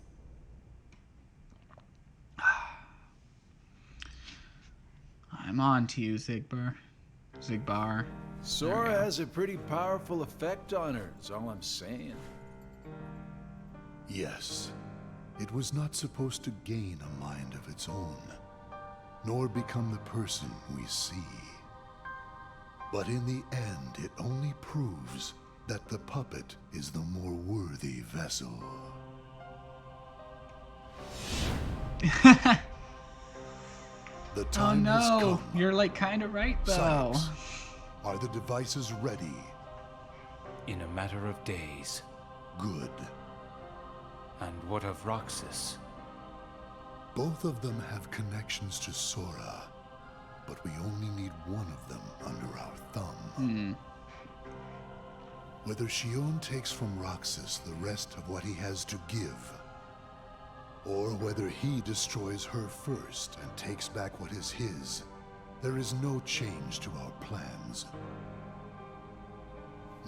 I'm on to you, Zigbar. Sora has a pretty powerful effect on her, is all I'm saying. Yes, it was not supposed to gain a mind of its own, nor become the person we see. But in the end, it only proves that the puppet is the more worthy vessel. The time has come. You're like kind of right though. Science, are the devices ready? In a matter of days. Good. And what of Roxas? Both of them have connections to Sora, but we only need one of them under our thumb. Whether Shion takes from Roxas the rest of what he has to give, or whether he destroys her first and takes back what is his, there is no change to our plans.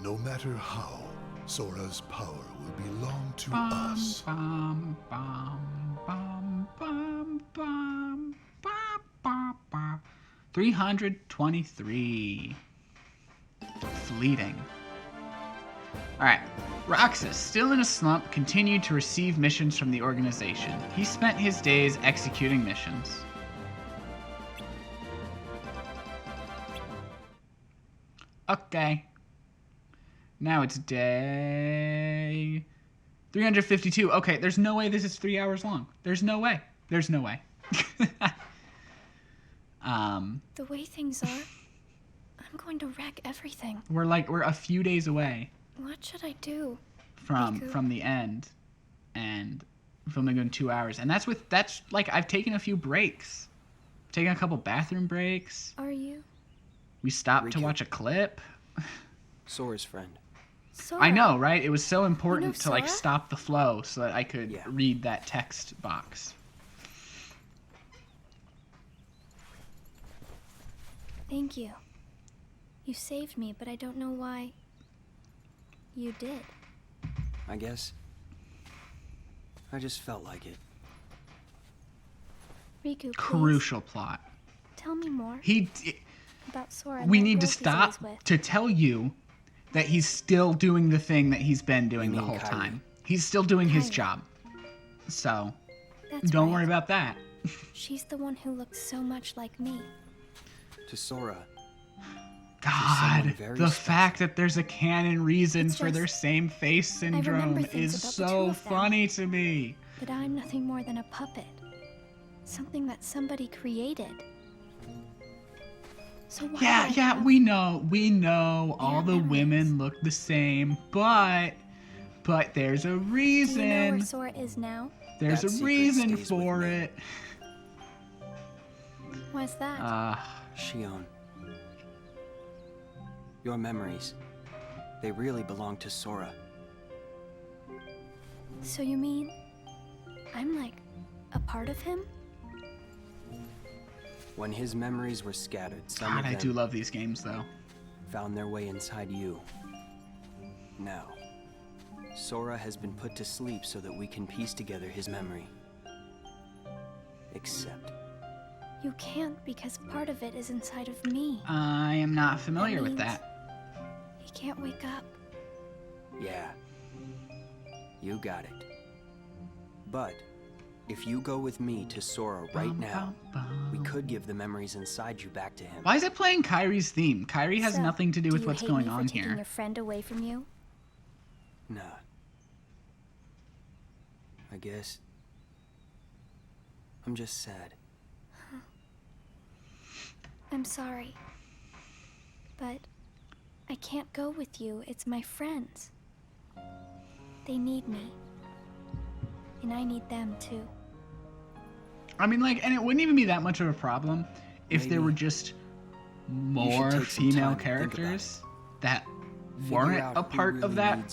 No matter how, Sora's power will belong to us. 323. Fleeting. Alright. Roxas, still in a slump, continued to receive missions from the organization. He spent his days executing missions. Okay. Now it's day 352. Okay, there's no way this is 3 hours long. There's no way. There's no way. The way things are, I'm going to wreck everything. We're a few days away. What should I do? From the end, and we've only gone 2 hours, and that's like I've taken a few breaks, taken a couple bathroom breaks. Are you? We stopped to watch a clip. Sora's friend. Sora. I know, right? It was so important to like Sora? stop the flow so that I could read that text box. Thank you. You saved me, but I don't know why you did. I guess I just felt like it. Riku, please. Crucial plot. tell me more about Sora? We need to stop to tell you that he's still doing the thing that he's been doing the whole time. He's still doing his job. So, don't worry about that. She's the one who looks so much like me. To Sora. God, the fact that there's a canon reason for their same face syndrome is so funny to me. But I'm nothing more than a puppet. Something that somebody created. So why we know all the women look the same, but there's a reason. Do you know where Sora is now? There's a reason for it. Why's that? Shion. Your memories. They really belong to Sora. So you mean I'm like a part of him? When his memories were scattered, some of them I do love these games though. Found their way inside you. Now, Sora has been put to sleep so that we can piece together his memory. Except you can't, because part of it is inside of me. I am not familiar with that. He can't wake up. Yeah. You got it. But if you go with me to Sora right now, we could give the memories inside you back to him. Why is it playing Kyrie's theme? Kyrie has nothing to do with what's going on here. Taking your friend away from you? Nah. I guess I'm just sad. I'm sorry. But I can't go with you. It's my friends. They need me. And I need them too. I mean, like, and it wouldn't even be that much of a problem if there were just more female characters that weren't a part of that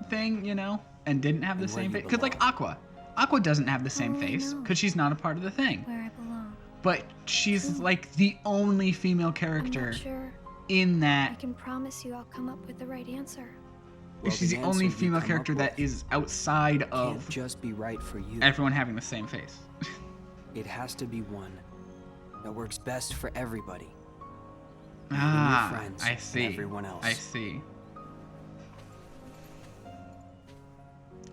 thing, you know, and didn't have the same face. Because, like, Aqua doesn't have the same face because she's not a part of the thing. Where I belong. But she's like the only female character in that. I can promise you I'll come up with the right answer. Well, she's the only female character that is outside of just be right for you. Everyone having the same face. It has to be one that works best for everybody. Ah, your friends, I see. And everyone else. I see.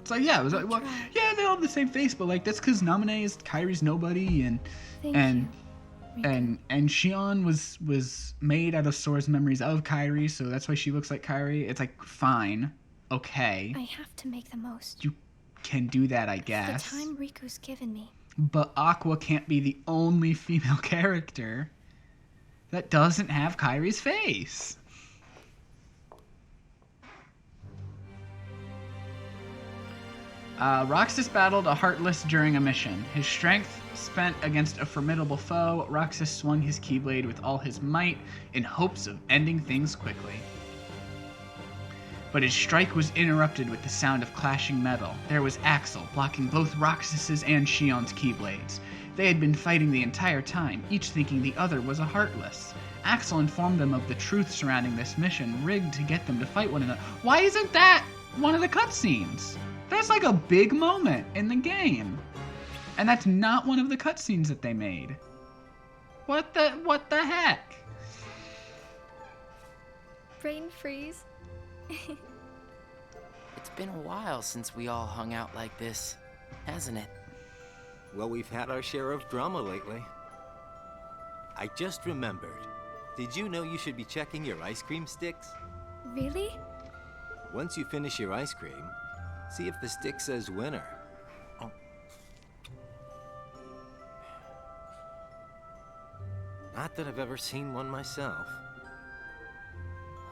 It's like, yeah, it was like, well, yeah, they all have the same face, but like that's because Naminé is Kyrie's nobody, and Shion was made out of Sora's memories of Kyrie, so that's why she looks like Kyrie. It's like fine, okay. I have to make the most. You can do that, I guess. The time Riku's given me. But Aqua can't be the only female character that doesn't have Kyrie's face. Roxas battled a Heartless during a mission. His strength spent against a formidable foe, Roxas swung his Keyblade with all his might in hopes of ending things quickly. But his strike was interrupted with the sound of clashing metal. There was Axel blocking both Roxas's and Shion's Keyblades. They had been fighting the entire time, each thinking the other was a Heartless. Axel informed them of the truth surrounding this mission, rigged to get them to fight one another. Why isn't that one of the cutscenes? That's like a big moment in the game. And that's not one of the cutscenes that they made. What the heck? Brain freeze. It's been a while since we all hung out like this, hasn't it? Well, we've had our share of drama lately. I just remembered. Did you know you should be checking your ice cream sticks? Really? Once you finish your ice cream, see if the stick says winner. Oh. Not that I've ever seen one myself.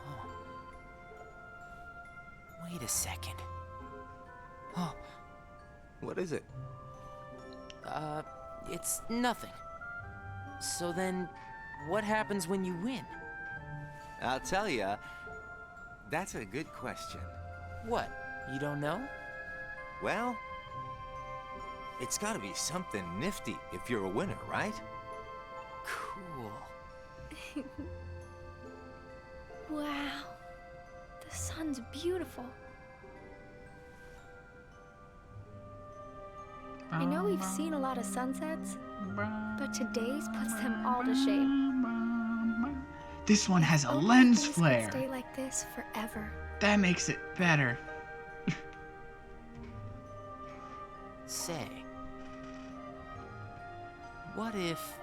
Oh. Wait a second. Oh. What is it? It's nothing. So then, what happens when you win? I'll tell ya. That's a good question. What? You don't know? Well, it's gotta be something nifty if you're a winner, right? Cool. Wow. The sun's beautiful. I know we've seen a lot of sunsets, but today's puts them all to shame. This one has a Only lens things could flare. stay like this forever. That makes it better. Say, what if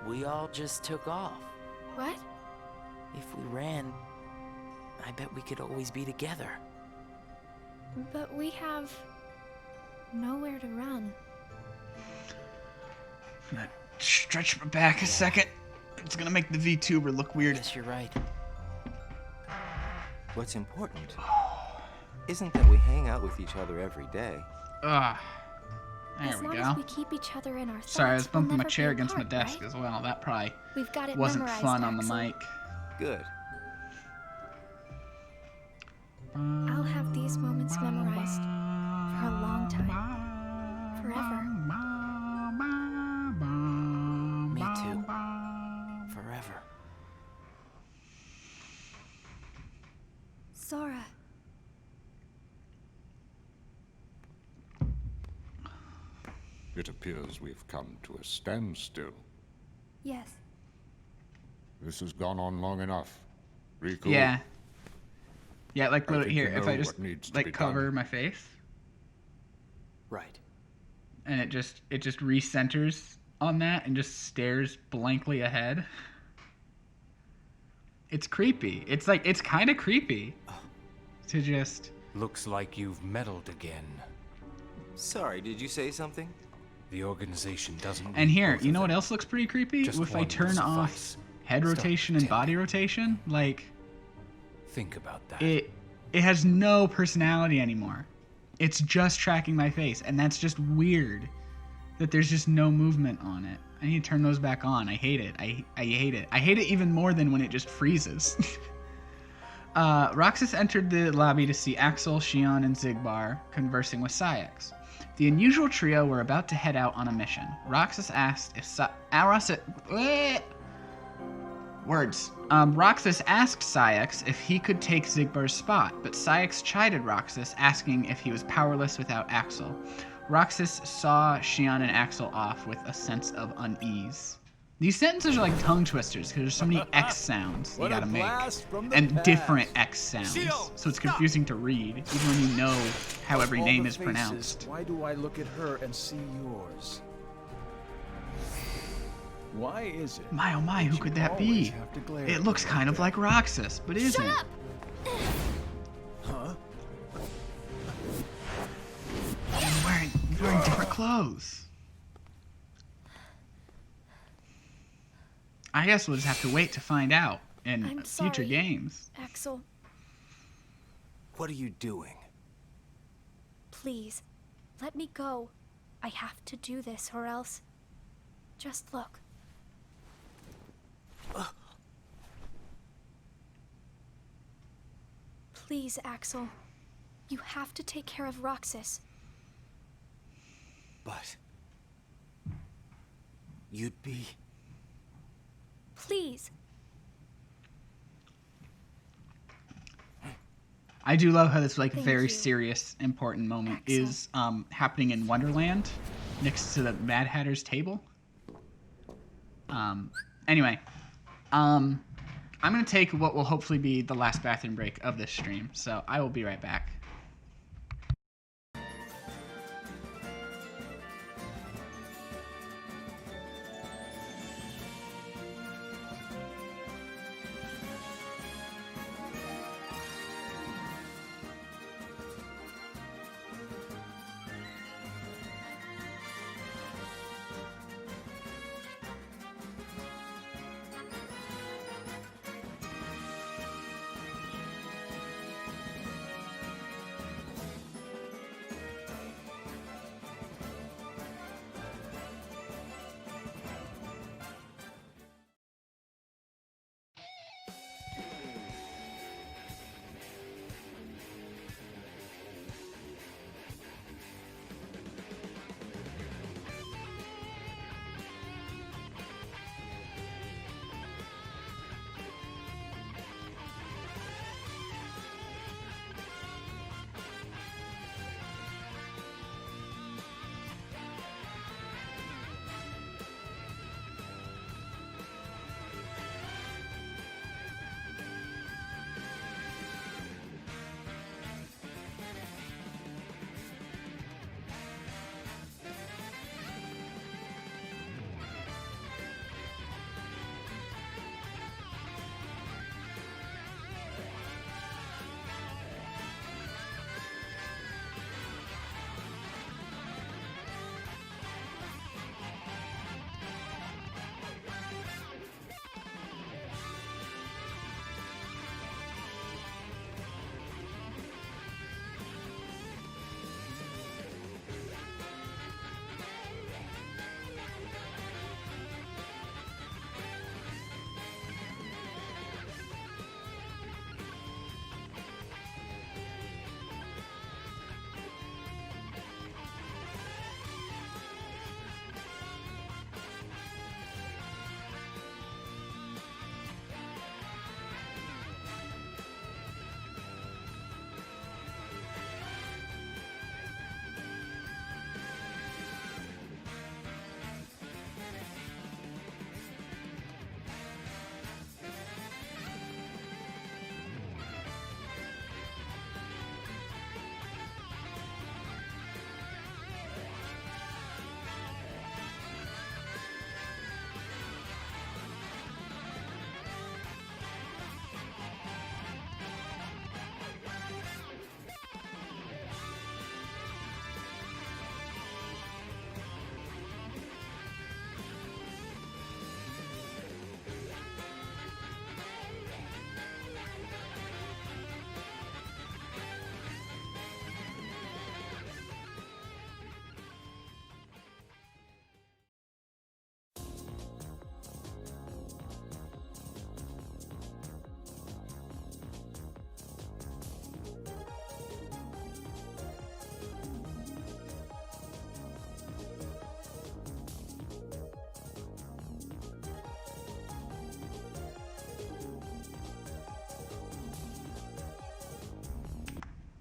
we all just took off? What? If we ran, I bet we could always be together. But we have nowhere to run. I'm gonna stretch my back a second. It's gonna make the VTuber look weird. Yes, you're right. What's important isn't that we hang out with each other every day. There As we long go. as we keep each other in our Sorry, I was thoughts, we'll bumping my never chair be against my apart, desk right? as well. That probably We've got it wasn't memorized, fun on the Axel. mic. Good. I'll have these moments memorized for a long time. Forever. Me too. Forever. Sora. It appears we've come to a standstill. Yes. This has gone on long enough. Riku? Yeah. Yeah, like I literally think here, you if I know just what needs to like be cover done. my face Right. and it just recenters on that and just stares blankly ahead. It's creepy. It's like it's kind of creepy to just. Looks like you've meddled again. Sorry, did you say something? The organization doesn't. And need here, both you of know what them. else looks pretty creepy? Just If I one will turn off suffice. head Stop rotation and body rotation, like Think about that. it has no personality anymore. It's just tracking my face, and that's just weird. That there's just no movement on it. I need to turn those back on. I hate it. I hate it. I hate it even more than when it just freezes. Roxas entered the lobby to see Axel, Shion, and Zigbar conversing with Sayax. The unusual trio were about to head out on a mission. Roxas asked if Roxas asked Sayax if he could take Zigbar's spot, but Sayax chided Roxas, asking if he was powerless without Axel. Roxas saw Shion and Axel off with a sense of unease. These sentences are like tongue twisters because there's so many X sounds you gotta make. And different X sounds. So it's confusing to read, even when you know how every name is pronounced. Why do I look at her and see yours? Why is it? My oh my, who could that be? It looks kind of like Roxas, but isn't. Shut up! Huh? He's wearing different clothes. I guess we'll just have to wait to find out in I'm future sorry, games. Axel, What are you doing? please, let me go. I have to do this or else... Just look. Please, Axel. You have to take care of Roxas. But... you'd be... Please. I do love how this like Thank very you. serious, important moment Axel. is happening in Wonderland, next to the Mad Hatter's table. Anyway, I'm gonna take what will hopefully be the last bathroom break of this stream, so I will be right back.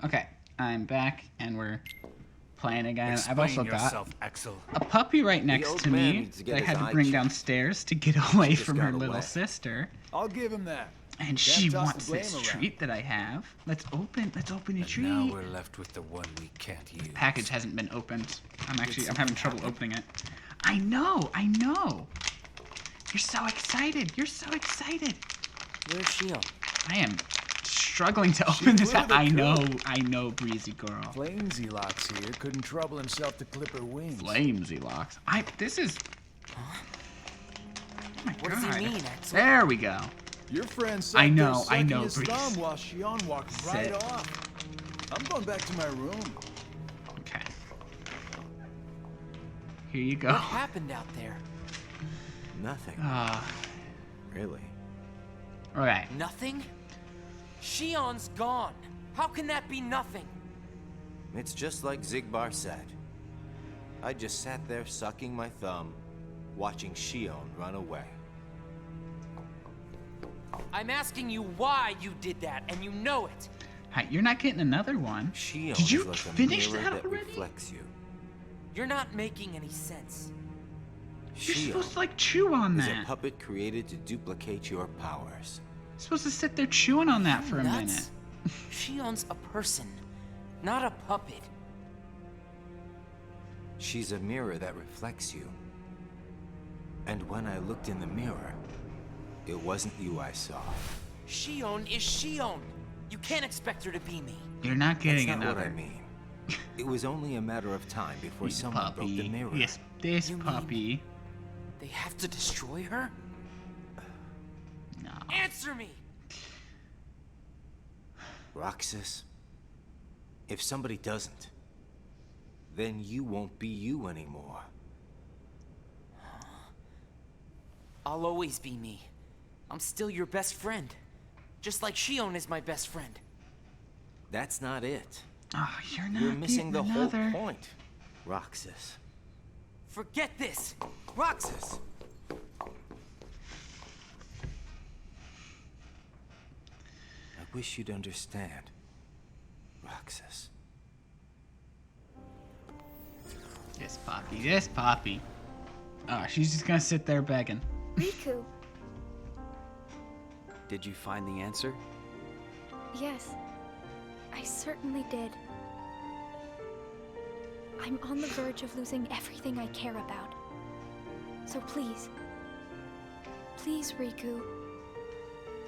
Okay, I'm back and we're playing again. Explain I've also yourself, got Axel. a puppy right The next old to man me needs to get that I his had to eye bring checked. downstairs to get away Just from her got little away. sister. I'll give him that. And Can't she toss wants the blame this around. treat that I have. Let's open the treat. Now we're left with the one we can't use. Package hasn't been opened. I'm having trouble opening it. I know. You're so excited. Where's Shion? I am struggling to open this. I know, Breezy Girl. Flamesy Locks here couldn't trouble himself to clip her wings. Flamesy Locks. This is. Oh my What God. does he mean, Axel? There we go. Your friend sat I there know, sucking his Breeze. thumb while Shion walked right Sit. off. I'm going back to my room. Okay. Here you go. What happened out there? Nothing. Really? Okay. Nothing? Shion's gone. How can that be nothing? It's just like Zigbar said. I just sat there sucking my thumb, watching Shion run away. I'm asking you why you did that, and you know it. Hi, you're not getting another one. Shion Did you is like a finish mirror that that already? reflects you. You're not making any sense. You're Shion supposed to like chew on is that. a puppet created to duplicate your powers. You're supposed to sit there chewing on that for a minute. Nuts? Shion's a person, not a puppet. She's a mirror that reflects you. And when I looked in the mirror, it wasn't you I saw. Shion is Shion. You can't expect her to be me. You're not getting That's not another. what I mean. It was only a matter of time before someone broke the mirror. Yes, this You mean- puppy. They have to destroy her? No. Answer me! Roxas, if somebody doesn't, then you won't be you anymore. I'll always be me. I'm still your best friend. Just like Shion is my best friend. That's not it. Oh, you're not You're missing the getting whole another. point, Roxas. Forget this! Roxas! I wish you'd understand, Roxas. This puppy. Oh, she's just gonna sit there begging. Riku. Did you find the answer? Yes, I certainly did. I'm on the verge of losing everything I care about. So please, Riku,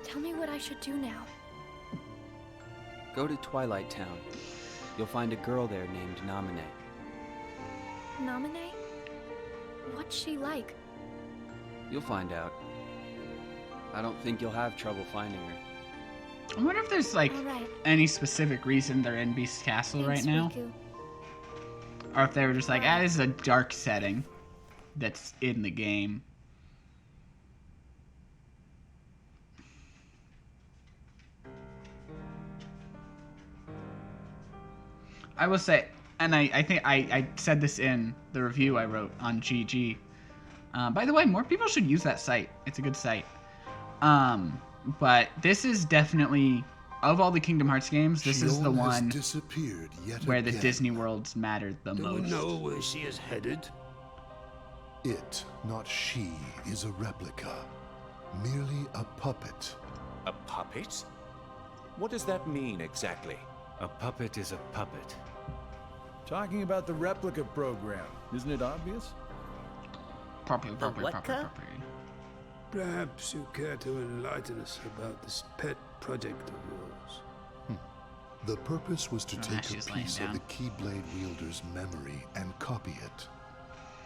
tell me what I should do now. Go to Twilight Town. You'll find a girl there named Namine. Namine? What's she like? You'll find out. I don't think you'll have trouble finding her. I wonder if there's like All right. any specific reason they're in Beast Castle Thanks, right now, Riku. or if they were just like, ah, this is a dark setting that's in the game. I will say, and I think I said this in the review I wrote on GG. By the way, more people should use that site. It's a good site. But this is definitely, of all the Kingdom Hearts games, this is the Shion has one disappeared yet where the again. Disney worlds mattered the Do we most. know where she is headed? It, not she, is a replica. Merely a puppet. A puppet? What does that mean exactly? A puppet is a puppet. Talking about the replica program, isn't it obvious? Puppy. Perhaps you care to enlighten us about this pet project of yours. The purpose was to take she's a laying piece of down. the Keyblade wielder's memory and copy it,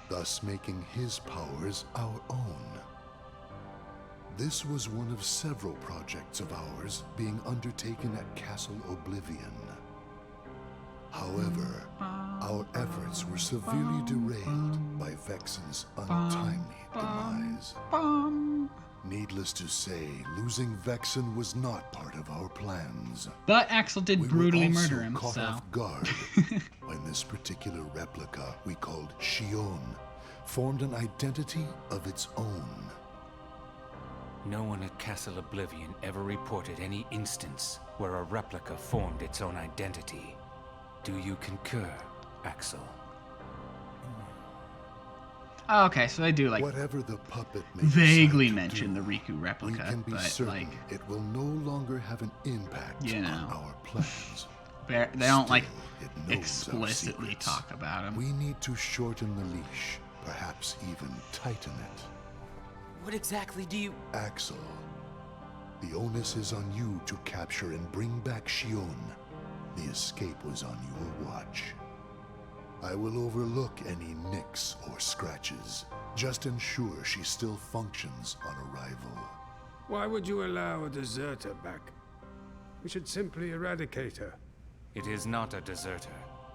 thus making his powers our own. This was one of several projects of ours being undertaken at Castle Oblivion. However, our efforts were severely derailed by Vexen's untimely demise. Needless to say, losing Vexen was not part of our plans. But Axel did We brutally were also murder him, caught so. off guard when this particular replica we called Shion formed an identity of its own. No one at Castle Oblivion ever reported any instance where a replica formed its own identity. Do you concur, Axel? Oh, okay, so they do like whatever the puppet may vaguely decide to mention do, the Riku replica, we can be but certain like it will no longer have an impact on our plans. they don't like Still, it knows explicitly our secrets. talk about him. We need to shorten the leash, perhaps even tighten it. What exactly do you... Axel, the onus is on you to capture and bring back Shion. The escape was on your watch. I will overlook any nicks or scratches. Just ensure she still functions on arrival. Why would you allow a deserter back? We should simply eradicate her. It is not a deserter.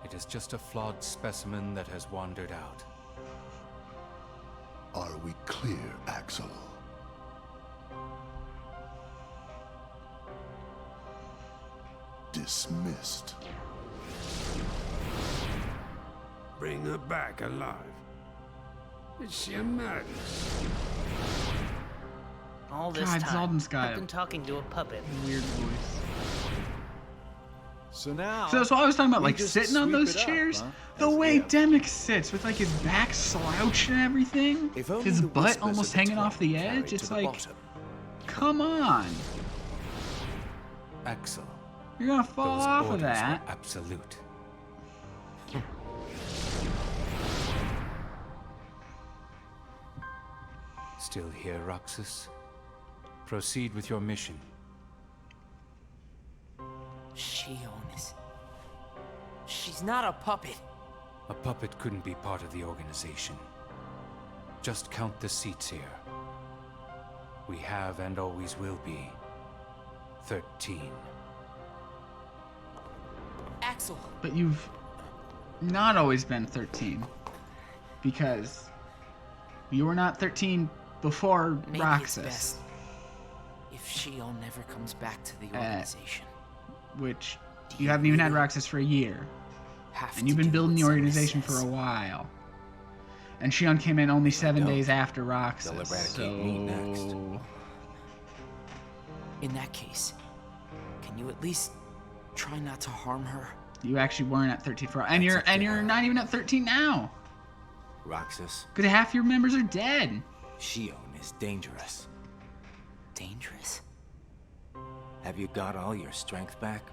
It is just a flawed specimen that has wandered out. Are we clear, Axel? Dismissed. Bring her back alive. Is she a madness? All this God, time, Zaldan's got I've been talking to a puppet. Weird voice. So now. So that's what I was talking about, we like just sitting on sweep those it up, chairs. huh? The As way if. Demick sits with like his back slouched and everything, If only his the butt whispers almost of the hanging top off the carried edge. to It's the like, bottom. come on, Axel, you're gonna fall those off of orders that. were absolute. Still here, Roxas? Proceed with your mission. Shion is... She's not a puppet. A puppet couldn't be part of the organization. Just count the seats here. We have and always will be 13. Axel. But you've not always been 13, because you were not 13 before Maybe Roxas. it's best if Shion never comes back to the organization. Which you haven't even had Roxas for a year. Have And you've to been do building what the somebody organization for says. a while. And Shion came in only 7 don't, days after Roxas. they'll eradicate so... me next. In that case, can you at least try not to harm her? You actually weren't at 13 for, and you're not even at 13 now. Roxas, Because half your members are dead. Shion is dangerous. Dangerous? Have you got all your strength back?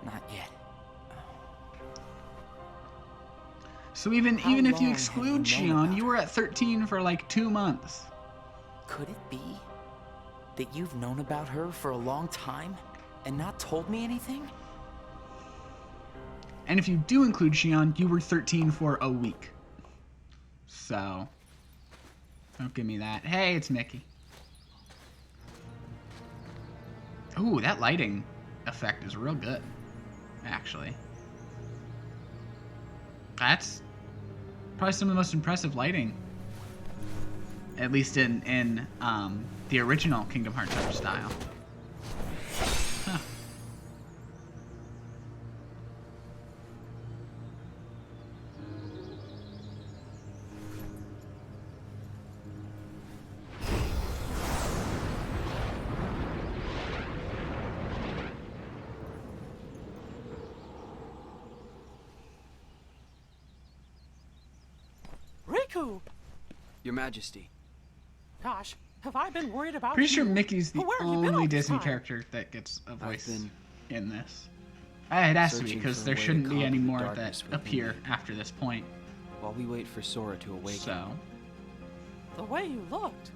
Not yet. So even How if you long have exclude you known Shion, about you were at 13 for like 2 months. Could it be that you've known about her for a long time and not told me anything? And if you do include Shion, you were 13 for a week. So, don't give me that. Hey, it's Mickey. Ooh, that lighting effect is real good, actually. That's probably some of the most impressive lighting, at least in the original Kingdom Hearts art style. Huh. Riku! Your Majesty. Gosh, have I been worried about Pretty sure you? Mickey's the Where have you been all only this Disney time? character that gets a voice been in this. It has to be, searching because for a there way to shouldn't be conquer any the more that darkness within appear me. after this point. While we wait for Sora to awaken. So, The way you looked.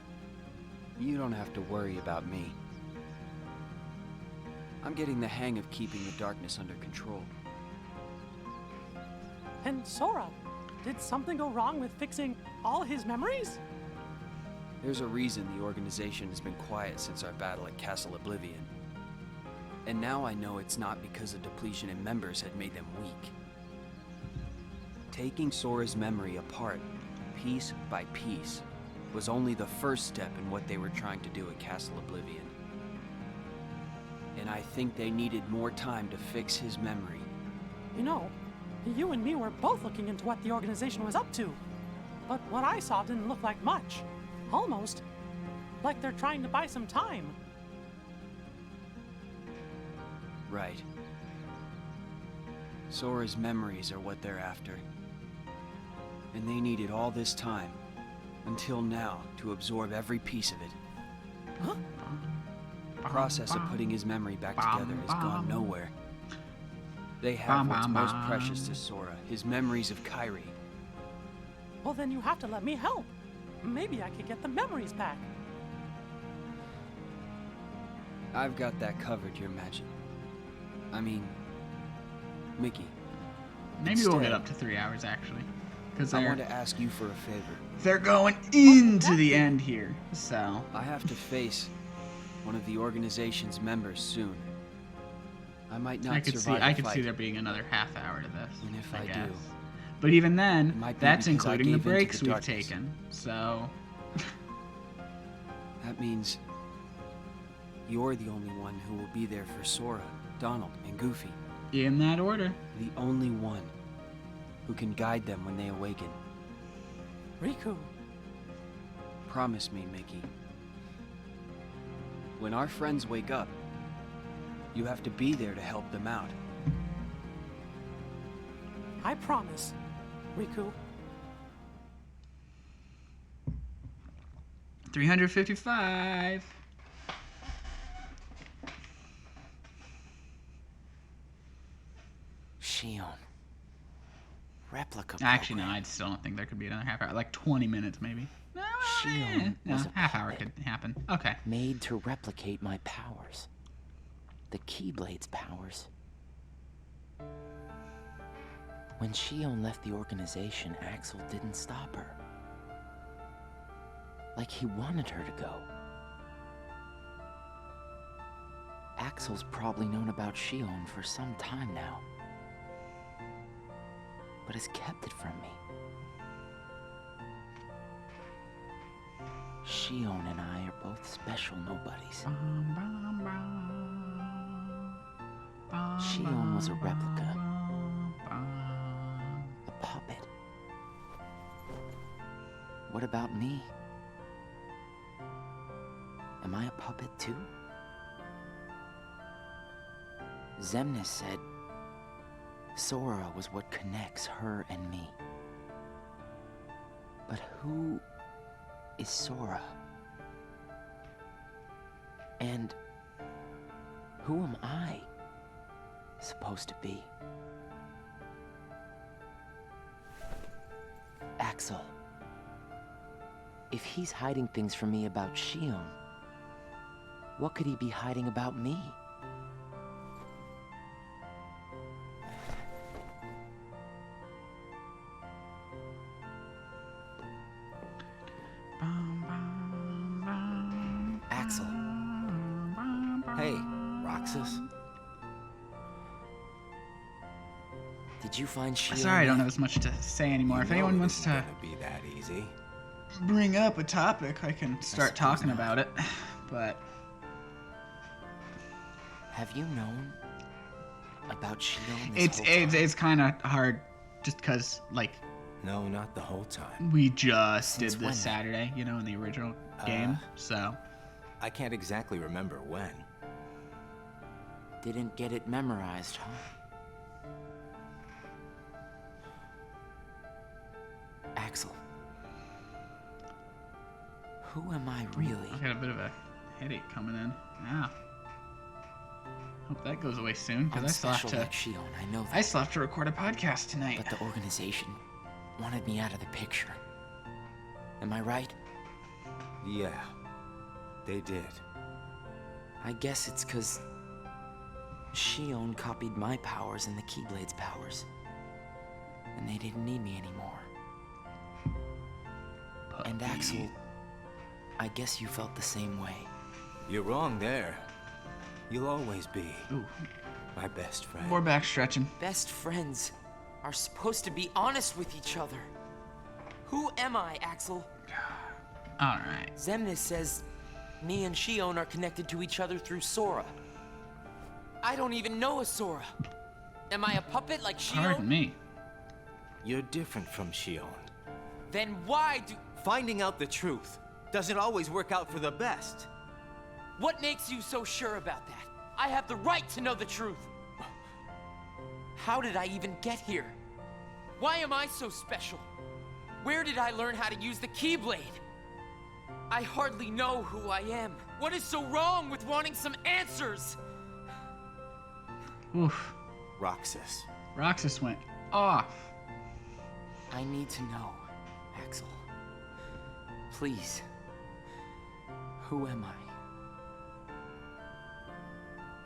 You don't have to worry about me. I'm getting the hang of keeping the darkness under control. And Sora, did something go wrong with fixing all his memories? There's a reason the organization has been quiet since our battle at Castle Oblivion. And now I know it's not because a depletion in members had made them weak. Taking Sora's memory apart, piece by piece, was only the first step in what they were trying to do at Castle Oblivion. And I think they needed more time to fix his memory. You know, you and me were both looking into what the organization was up to. But what I saw didn't look like much. Almost Like they're trying to buy some time. Right. Sora's memories are what they're after. And they needed all this time, until now, to absorb every piece of it. Huh? The process of putting his memory back together has gone nowhere. They have what's most precious to Sora, his memories of Kairi. Well, then you have to let me help. Maybe I could get the memories back. I've got that covered, your magic. I mean, Mickey. Maybe we'll get up to 3 hours, actually. Because I want to ask you for a favor. They're going into the end here, so... I have to face one of the organization's members soon. I might not survive I could see there being another half hour to this. And if I guess. do... But even then, that's because including the I gave in to breaks the we've darkness. taken, so... That means you're the only one who will be there for Sora, Donald, and Goofy. In that order. The only one who can guide them when they awaken. Riku. Promise me, Mickey. When our friends wake up, you have to be there to help them out. I promise, Riku. 355. Shion. Replica Actually, no, I still don't think there could be another half hour. Like 20 minutes, maybe. Shion No, was a half hour puppet could happen. Okay. made to replicate my powers. The Keyblade's powers. When Shion left the organization, Axel didn't stop her. Like he wanted her to go. Axel's probably known about Shion for some time now, but has kept it from me. Shion and I are both special nobodies. Shion was a replica. A puppet. What about me? Am I a puppet too? Xemnas said Sora was what connects her and me. But who is Sora? And who am I supposed to be? Axel. If he's hiding things from me about Shion, what could he be hiding about me? Axel. Hey, Roxas. Did you find Shion? Sorry, I don't have as much to say anymore. If anyone wants to be that easy. bring up a topic, I can start talking about it. But have you known about Shion? It's kind of hard, just because like. No, not the whole time. We just did Since this when? Saturday, you know, in the original game. So I can't exactly remember when. Didn't get it memorized, huh? Axel. Who am I really? I got a bit of a headache coming in. Yeah. Hope that goes away soon, because I'm I still have special to. like Shion, I know that. I still have to record a podcast tonight. But the organization wanted me out of the picture. Am I right? Yeah, they did. I guess it's because Shion copied my powers and the Keyblade's powers. And they didn't need me anymore. And Axel, I guess you felt the same way. You're wrong there. You'll always be my best friend. More back stretching. Best friends are supposed to be honest with each other. Who am I, Axel? Alright. Xemnas says me and Shion are connected to each other through Sora. I don't even know a Sora. Am I a puppet like Shion? Pardon me. You're different from Shion. Then why do... Finding out the truth doesn't always work out for the best. What makes you so sure about that? I have the right to know the truth. How did I even get here? Why am I so special? Where did I learn how to use the Keyblade? I hardly know who I am. What is so wrong with wanting some answers? Oof. Roxas. Roxas went off. I need to know, Axel. Please. Who am I?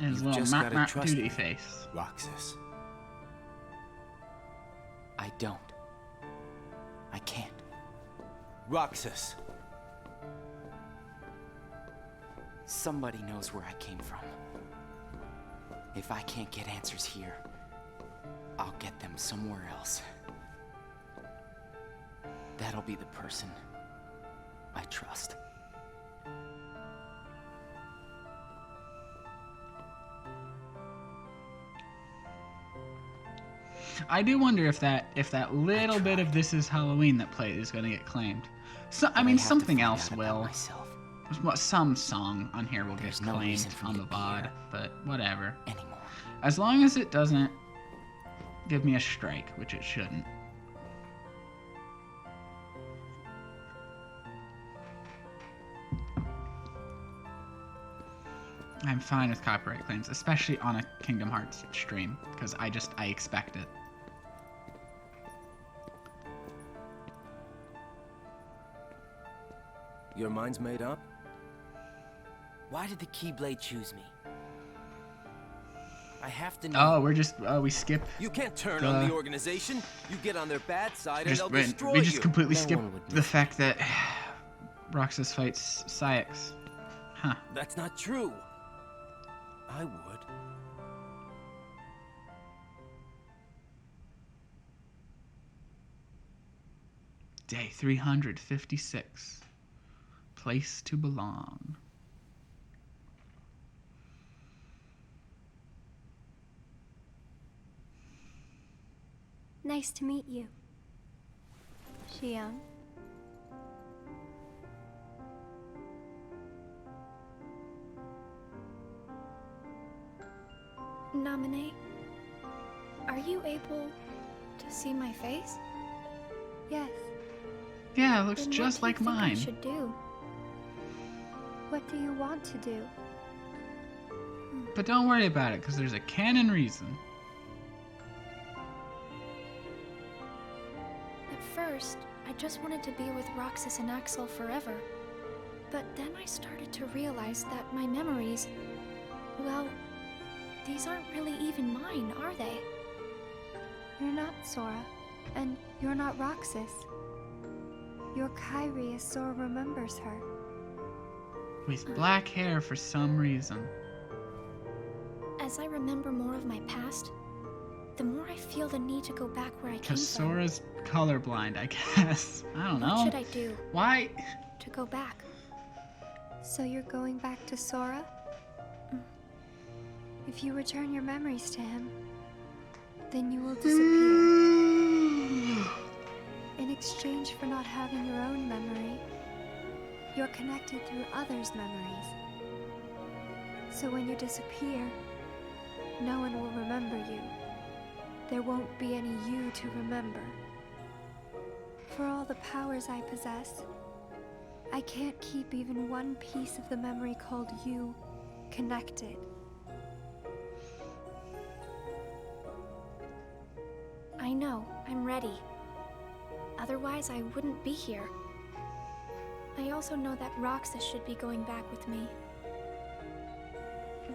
And his You've little just gotta mop trust duty me, face. Roxas. I don't. I can't. Roxas. Somebody knows where I came from. If I can't get answers here, I'll get them somewhere else. That'll be the person I trust. I do wonder if that little bit of This Is Halloween that played is going to get claimed. So I mean, something else will. Some song on here will get claimed on the VOD, but whatever. As long as it doesn't give me a strike, which it shouldn't. I'm fine with copyright claims, especially on a Kingdom Hearts stream, because I expect it. Your mind's made up? Why did the Keyblade choose me? I have to know. Oh, we skip. You can't turn on the organization. You get on their bad side and they'll destroy we you. just completely skip the fact that Roxas fights Saix. Huh. That's not true. I would. Day 356. Place to belong. Nice to meet you. Xiang. Namine, are you able to see my face? Yes. Yeah, it looks Then just like what do you mine. think I should do? What do you want to do? But don't worry about it, because there's a canon reason. At first, I just wanted to be with Roxas and Axel forever. But then I started to realize that my memories, well, these aren't really even mine, are they? You're not Sora, and you're not Roxas. You're Kairi as Sora remembers her. With black hair for some reason. As I remember more of my past, the more I feel the need to go back where I came Because from. Sora's colorblind, I guess. I don't know. What should I do? Why? To go back. So you're going back to Sora? If you return your memories to him, then you will disappear. In exchange for not having your own memory, you're connected through others' memories. So when you disappear, no one will remember you. There won't be any you to remember. For all the powers I possess, I can't keep even one piece of the memory called you connected. I know, I'm ready. Otherwise, I wouldn't be here. I also know that Roxas should be going back with me.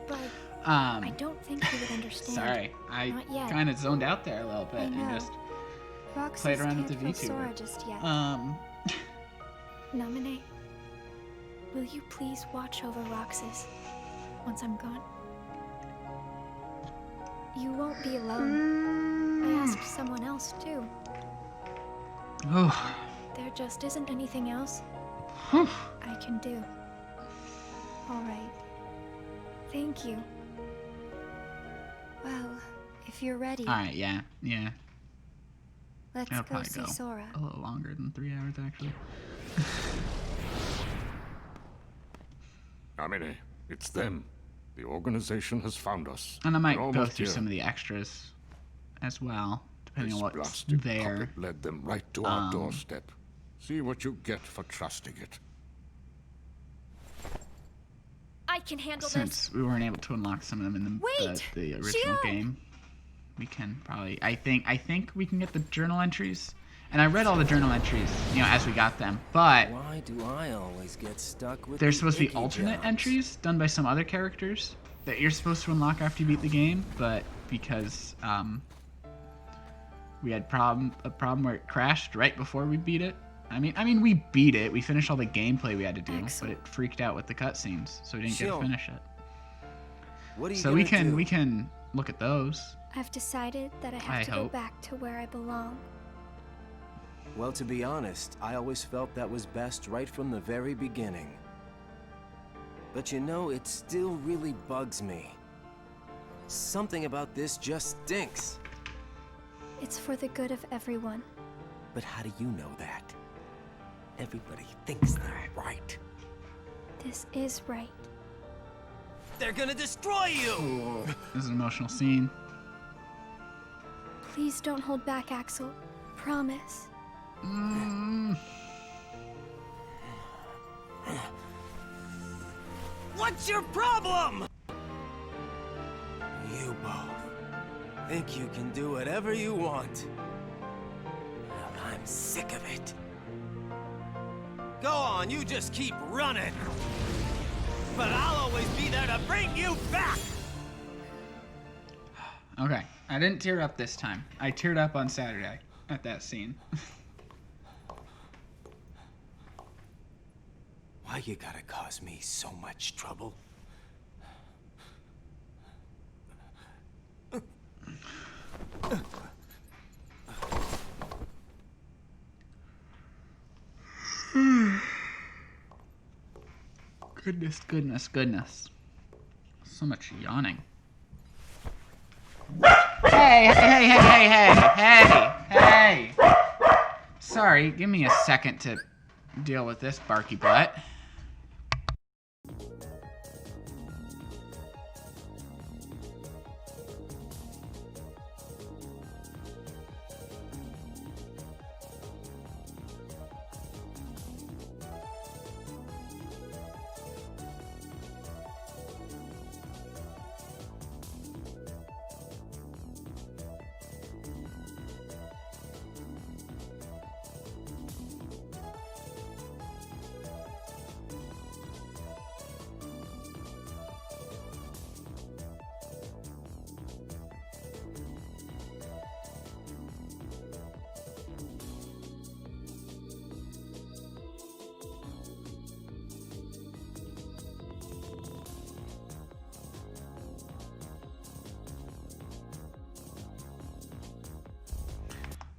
But I don't think he would understand. Sorry, I Not yet. kind of zoned out there a little bit I and know. just Roxas played around can't with the feel VTuber. Sora just yet. Namine, will you please watch over Roxas once I'm gone? You won't be alone. I asked someone else too. Oh. There just isn't anything else I can do. All right. Thank you. Well, if you're ready, Alright, yeah. let's It'll go probably see go Sora. a little longer than 3 hours, actually. Namine, it's them. The organization has found us. And I might They're go almost through here. some of the extras as well, depending This on what's blasted there. puppet led them right to our doorstep. See what you get for trusting it. I can handle Since we weren't able to unlock some of them in the original game, we can probably. I think we can get the journal entries. And I read all the journal entries, as we got them. But why do I always get stuck with there's the supposed to be icky alternate jobs? entries done by some other characters that you're supposed to unlock after you beat the game. But because we had a problem where it crashed right before we beat it. I mean, we beat it. We finished all the gameplay we had to do, but it freaked out with the cutscenes, so we didn't get to finish it. What are you So we can look at those. I've decided that I have to go back to where I belong. Well, to be honest, I always felt that was best right from the very beginning. But it still really bugs me. Something about this just stinks. It's for the good of everyone. But how do you know that? Everybody thinks they're right. This is right. They're gonna destroy you! This is an emotional scene. Please don't hold back, Axel. Promise. What's your problem? You both think you can do whatever you want. Well, I'm sick of it. Go on, you just keep running. But I'll always be there to bring you back! Okay, I didn't tear up this time. I teared up on Saturday at that scene. Why you gotta cause me so much trouble? Goodness. So much yawning. Hey! Sorry, give me a second to deal with this barky butt.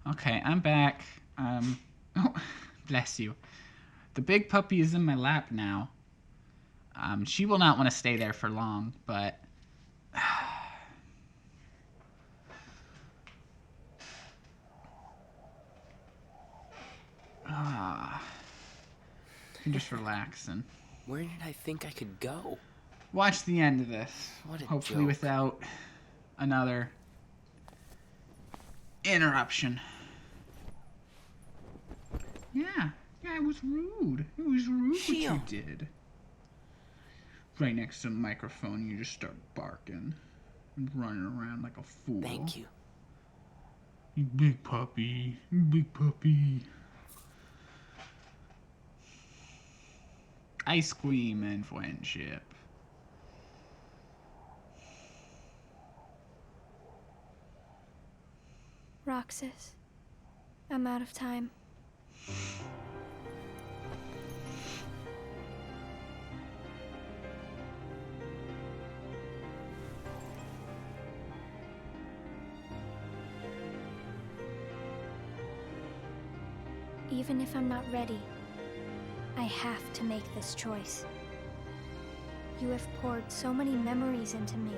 Okay, I'm back. Oh, bless you. The big puppy is in my lap now. She will not want to stay there for long, but... I'm just relaxing. Where did I think I could go? Watch the end of this. What a Hopefully joke. without another interruption. Yeah, it was rude. It was rude what you did. Right next to the microphone, you just start barking and running around like a fool. Thank you. You big puppy. You big puppy. Ice cream and friendship. Roxas, I'm out of time. Even if I'm not ready, I have to make this choice. You have poured so many memories into me,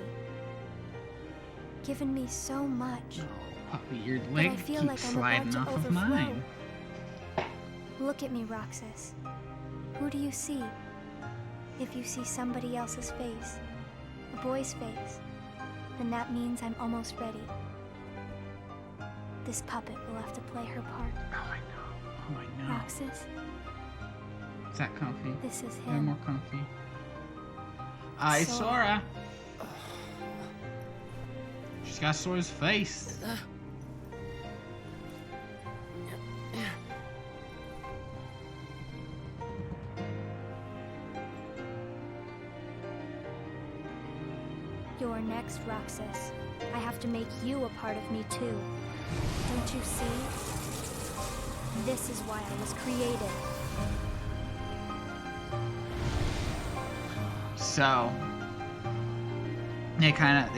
given me so much. Puppy, your But I leg feel keeps like I'm sliding about off to of overflow. mine. Look at me, Roxas. Who do you see? If you see somebody else's face, a boy's face, then that means I'm almost ready. This puppet will have to play her part. Oh, I know. Oh, I know. Roxas. Is that comfy? This is Yeah, him. more comfy. It's Sora. She's got Sora's face. You're next, Roxas. I have to make you a part of me too. Don't you see? This is why I was created. So they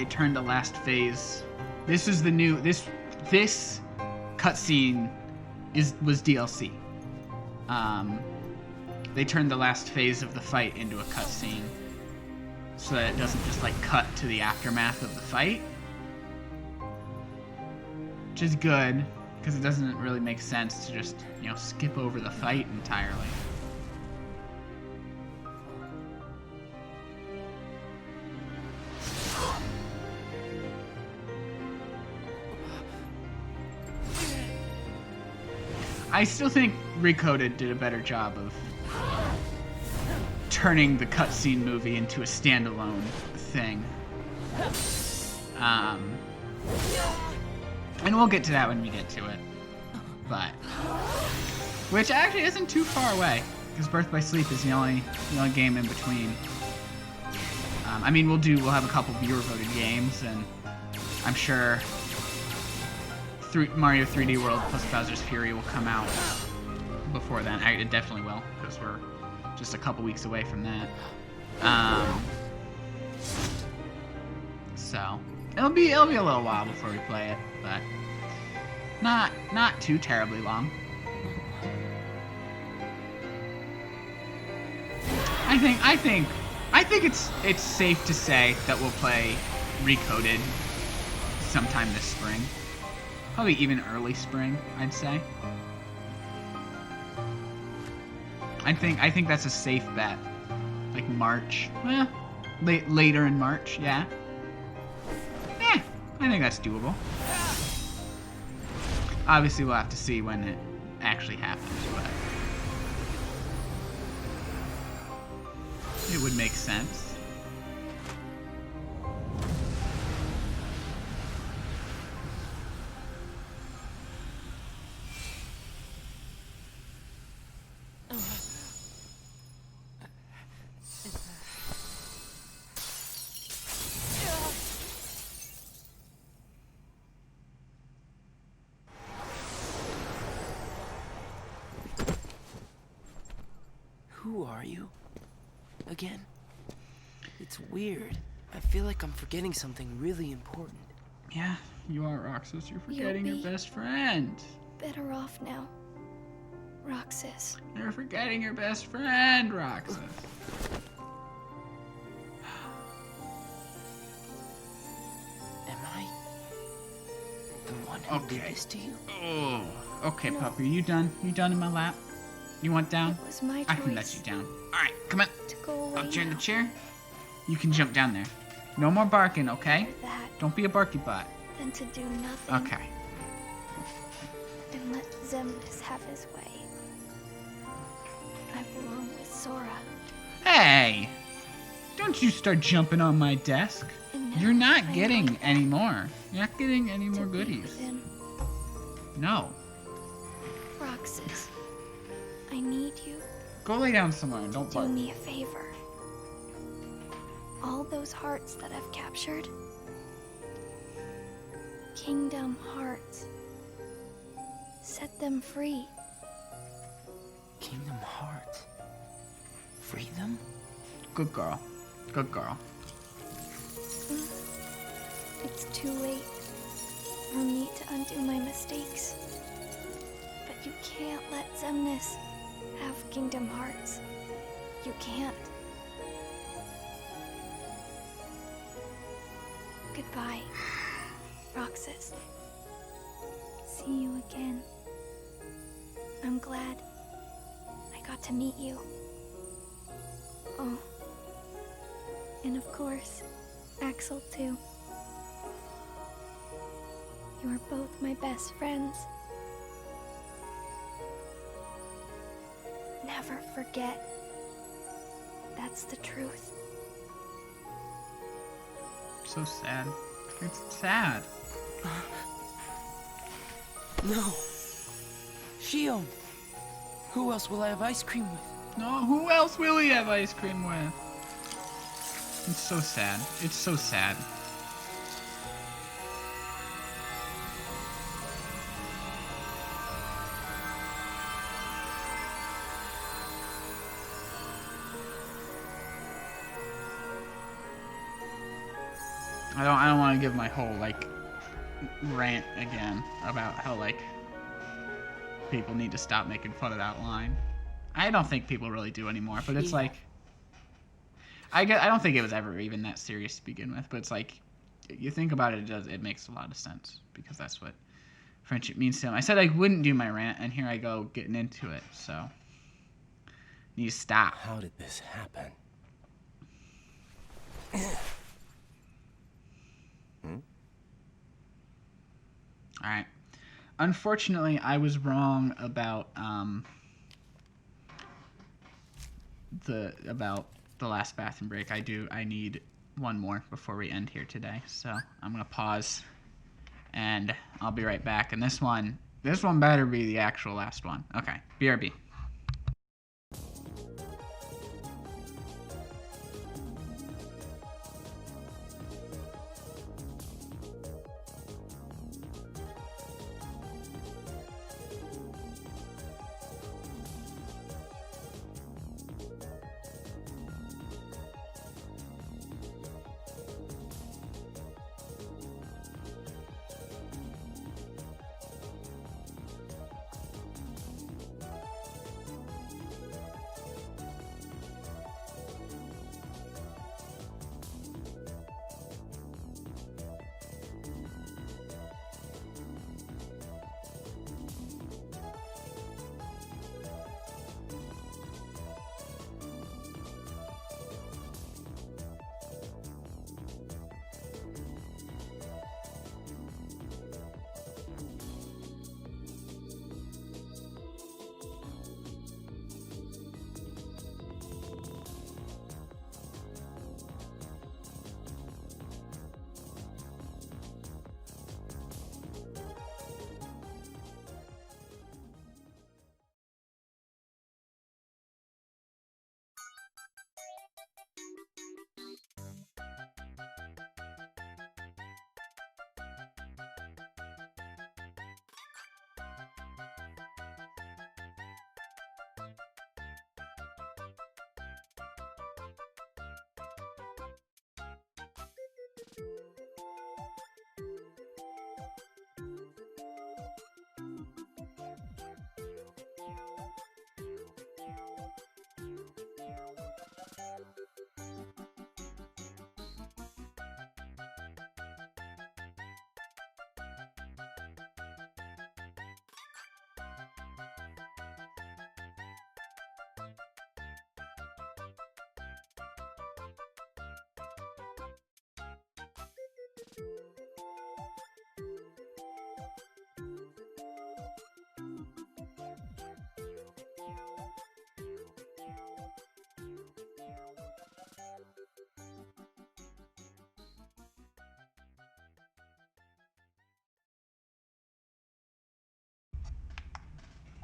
turned the last phase. This is the new this cutscene was DLC. They turned the last phase of the fight into a cutscene, so that it doesn't just like cut to the aftermath of the fight, which is good because it doesn't really make sense to just skip over the fight entirely. I still think Recoded did a better job of turning the cutscene movie into a standalone thing. And we'll get to that when we get to it. But which actually isn't too far away, because Birth by Sleep is the only game in between. I mean, we'll have a couple viewer voted games, and I'm sure Mario 3D World plus Bowser's Fury will come out before then. It definitely will, because we're just a couple weeks away from that. So it'll be a little while before we play it, but not too terribly long. I think it's safe to say that we'll play Recoded sometime this spring. Probably even early spring, I'd say. I think that's a safe bet. Like March. Later in March, yeah. I think that's doable. Obviously, we'll have to see when it actually happens, but it would make sense. Who are you? Again? It's weird. I feel like I'm forgetting something really important. Yeah, you are, Roxas. You're forgetting your best friend. Better off now, Roxas. You're forgetting your best friend, Roxas. Am I the one who did this to you? Oh, okay, puppy. Are you done? You done in my lap? You want down? It was my choice. I can let you down. All right, come on. To go away Up chair in the now. chair. You can jump down there. No more barking, okay? That, Don't be a barky butt. than to do nothing. Okay. And let Xemnas have his way. I belong with Sora. Hey! Don't you start jumping on my desk. And You're now not I getting want any more. You're not getting any more to be goodies. with him. No. Roxas, I need you. Go lay down somewhere and don't Do bark. me a favor. All those hearts that I've captured. Kingdom hearts. Set them free. Kingdom Hearts. Free them? Good girl. Good girl. It's too late. I'll need to undo my mistakes. But you can't let Xemnas have Kingdom Hearts. You can't. Goodbye, Roxas. See you again. I'm glad I got to meet you. Oh, And of course, Axel too. You are both my best friends. Never forget. That's the truth. So sad. It's sad. No. Shield. Who else will I have ice cream with? No, who else will he have ice cream with? It's so sad. It's so sad. I don't want to give my whole like rant again about how like people need to stop making fun of that line. I don't think people really do anymore, but it's like I don't think it was ever even that serious to begin with, but it's like you think about it, it makes a lot of sense because that's what friendship means to him. I said I wouldn't do my rant, and here I go getting into it. So need to stop. How did this happen? All right. Unfortunately, I was wrong about the last bathroom break. I need one more before we end here today. So I'm gonna pause, and I'll be right back. And this one better be the actual last one. Okay. BRB.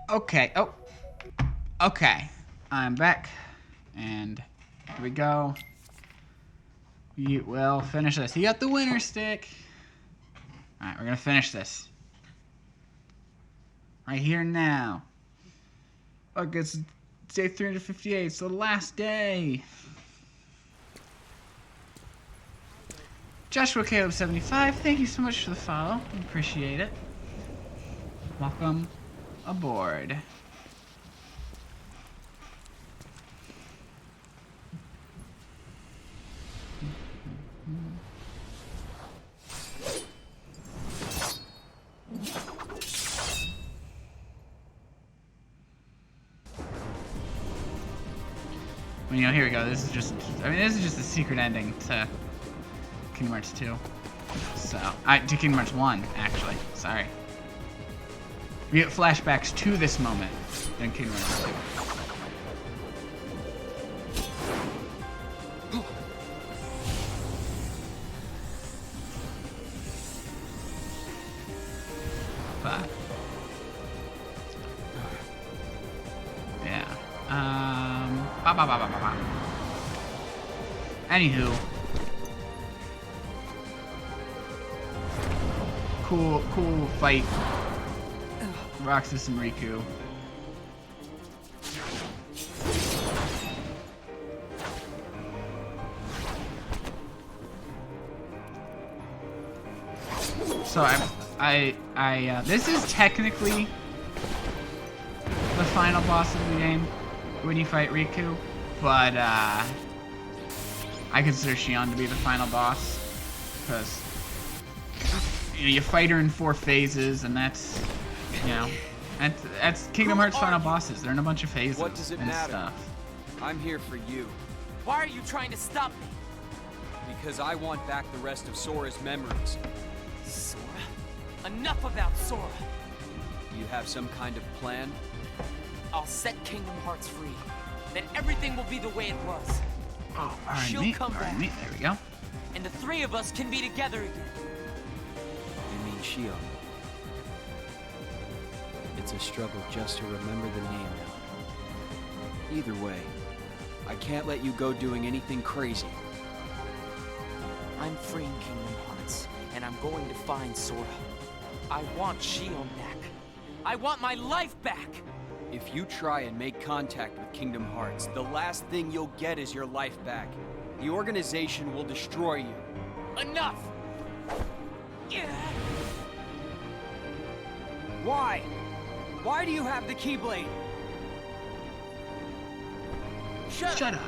Okay. Oh. Okay. I'm back. And here we go. We will finish this. He got the winner stick. Alright, we're going to finish this. Right here now. Look, it's day 358. It's the last day. Joshua Caleb 75, thank you so much for the follow. We appreciate it. Welcome aboard. Well, you know, here we go. This is just, I mean, this is just the secret ending to Kingdom Hearts 2. So, to Kingdom Hearts 1, actually. Sorry. We get flashbacks to this moment in Kingdom Hearts 2. But, yeah. Anywho. Cool fight. Roxas and Riku. So this is technically the final boss of the game when you fight Riku, but I consider Xion to be the final boss because you fight her in 4 phases, and that's that's Kingdom Hearts final bosses. They're in a bunch of phases What does it and matter? stuff. I'm here for you. Why are you trying to stop me? Because I want back the rest of Sora's memories. Sora? Enough about Sora. Do you have some kind of plan? I'll set Kingdom Hearts free. Then everything will be the way it was. Oh, She'll come back. There we go. And the 3 of us can be together again. You mean Xion? It's a struggle just to remember the name now. Either way, I can't let you go doing anything crazy. I'm freeing Kingdom Hearts, and I'm going to find Sora. I want Xion back. I want my life back! If you try and make contact with Kingdom Hearts, the last thing you'll get is your life back. The organization will destroy you. Enough! Why? Why do you have the Keyblade? Shut up.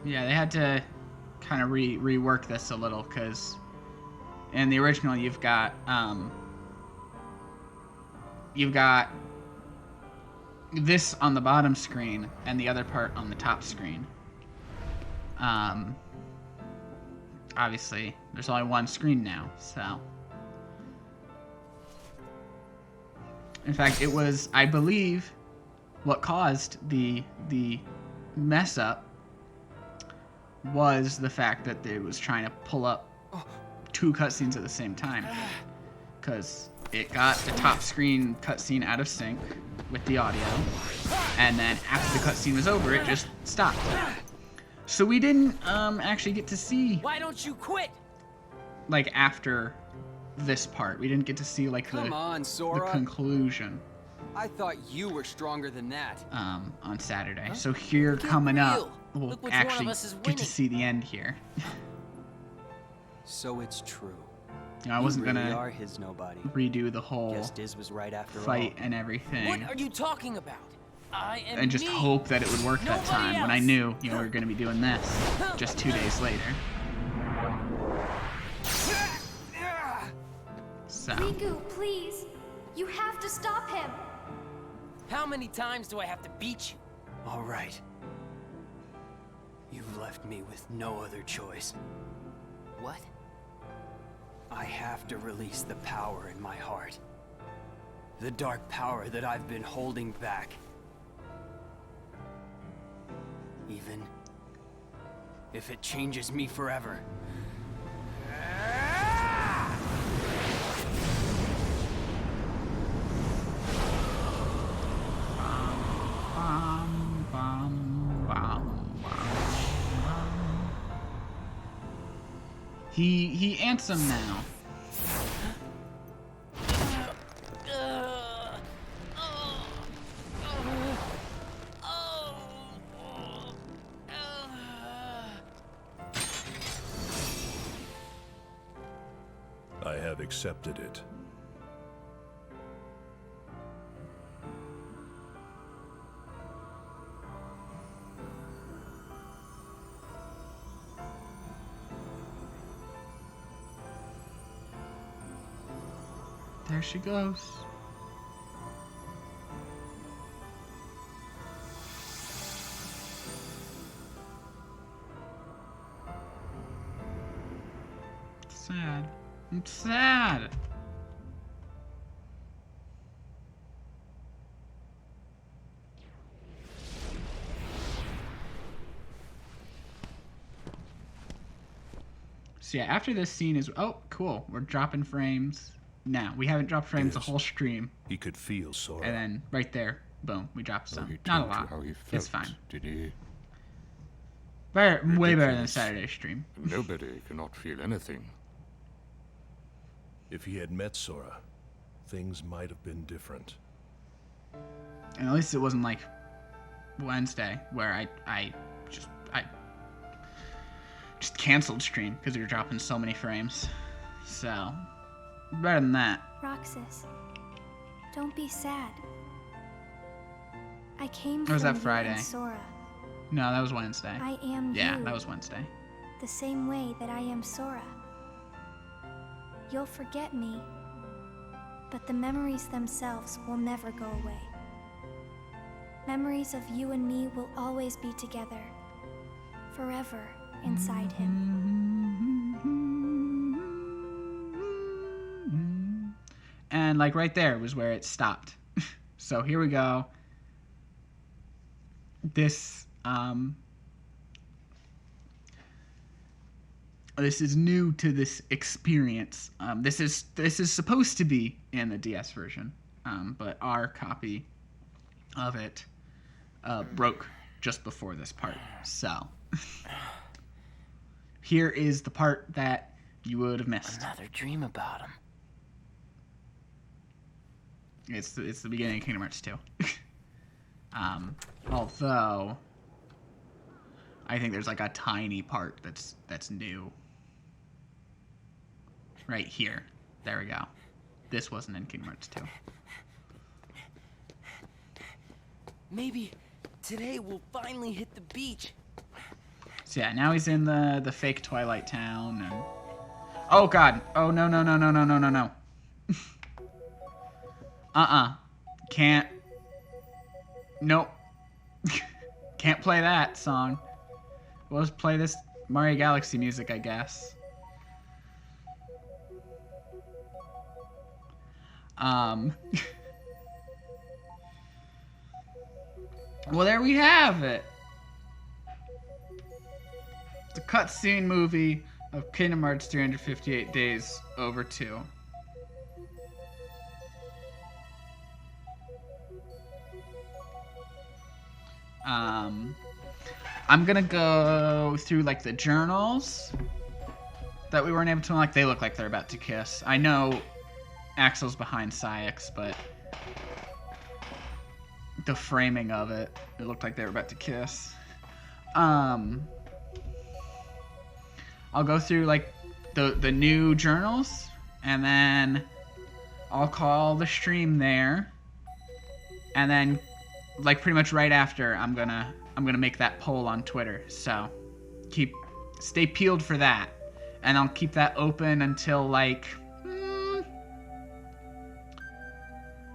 Yeah, they had to kind of rework this a little, because in the original you've got this on the bottom screen and the other part on the top screen. Obviously there's only one screen now, so in fact it was, I believe, what caused the mess up was the fact that it was trying to pull up 2 cutscenes at the same time, because it got the top screen cutscene out of sync with the audio, and then after the cutscene was over, it just stopped. So we didn't actually get to see. Why don't you quit? Like after this part, we didn't get to see like Come on, Sora. the conclusion. I thought you were stronger than that. On Saturday. So here coming up, we'll actually get to see the end here. So it's true. You know, I wasn't really gonna are his nobody. redo the whole Guess Diz was right after fight all. and everything. What are you talking about? I am And just me. hope that it would work that Nobody time when I else. knew, we were gonna be doing this just 2 days later. So. Riku, please. You have to stop him. How many times do I have to beat you? All right. You've left me with no other choice. What? I have to release the power in my heart. The dark power that I've been holding back. Even if it changes me forever. He ants him now. I have accepted it. There she goes. Sad. I'm sad. So yeah, after this scene is... Oh, cool. We're dropping frames. Now, we haven't dropped frames the whole stream. He could feel Sora. And then, right there, boom, we dropped some. He Not a told you lot. how he felt, It's fine. Did he? Way better than Ridiculous. Saturday's stream. Nobody cannot feel anything. If he had met Sora, things might have been different. And at least it wasn't like Wednesday where I just canceled stream because we were dropping so many frames. So, better than that. Roxas, don't be sad. I came Or from was that you Friday? and Sora. No, that was Wednesday. I am Yeah, you. that was Wednesday. The same way that I am Sora. You'll forget me, but the memories themselves will never go away. Memories of you and me will always be together, forever inside him. And like right there was where it stopped. So here we go. This is new to this experience. This is supposed to be in the DS version, but our copy of it broke just before this part. So here is the part that you would have missed. Another dream about him. It's the beginning of Kingdom Hearts 2. Although I think there's like a tiny part that's new. Right here. There we go. This wasn't in Kingdom Hearts 2. Maybe today we'll finally hit the beach. So yeah, now he's in the fake Twilight Town and... Oh god. Oh no. Can't. Nope. Can't play that song. We'll just play this Mario Galaxy music, I guess. Well, there we have it. The cutscene movie of Kingdom Hearts 358 Days Over 2. I'm gonna go through like the journals that we weren't able to unlock. They look like they're about to kiss. I know Axel's behind Syx, but the framing of it looked like they were about to kiss. I'll go through like the new journals, and then I'll call the stream there, and then like pretty much right after I'm gonna make that poll on Twitter. So stay peeled for that, and I'll keep that open until like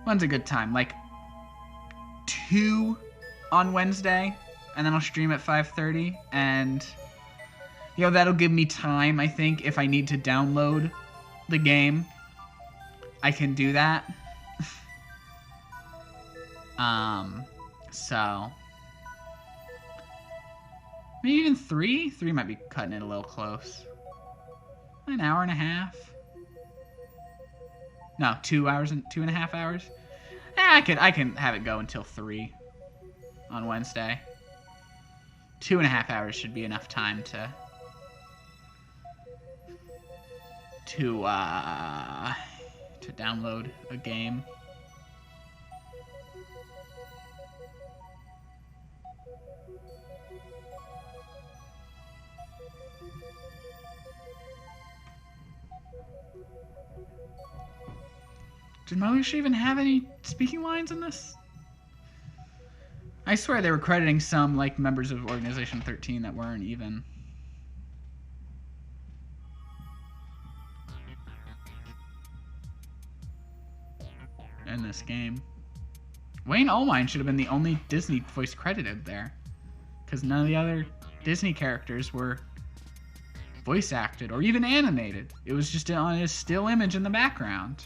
when's a good time? Like 2 on Wednesday, and then I'll stream at 5:30, and you know that'll give me time. I think if I need to download the game, I can do that. So maybe even 3? 3 might be cutting it a little close. An hour and a half? No, 2 hours and 2.5 hours. I can have it go until 3 on Wednesday. 2.5 hours should be enough time to download a game. Did Moesha even have any speaking lines in this? I swear they were crediting some like members of Organization 13 that weren't even. in this game. Wayne Allwine should have been the only Disney voice credited there, because none of the other Disney characters were voice acted or even animated. It was just on a still image in the background.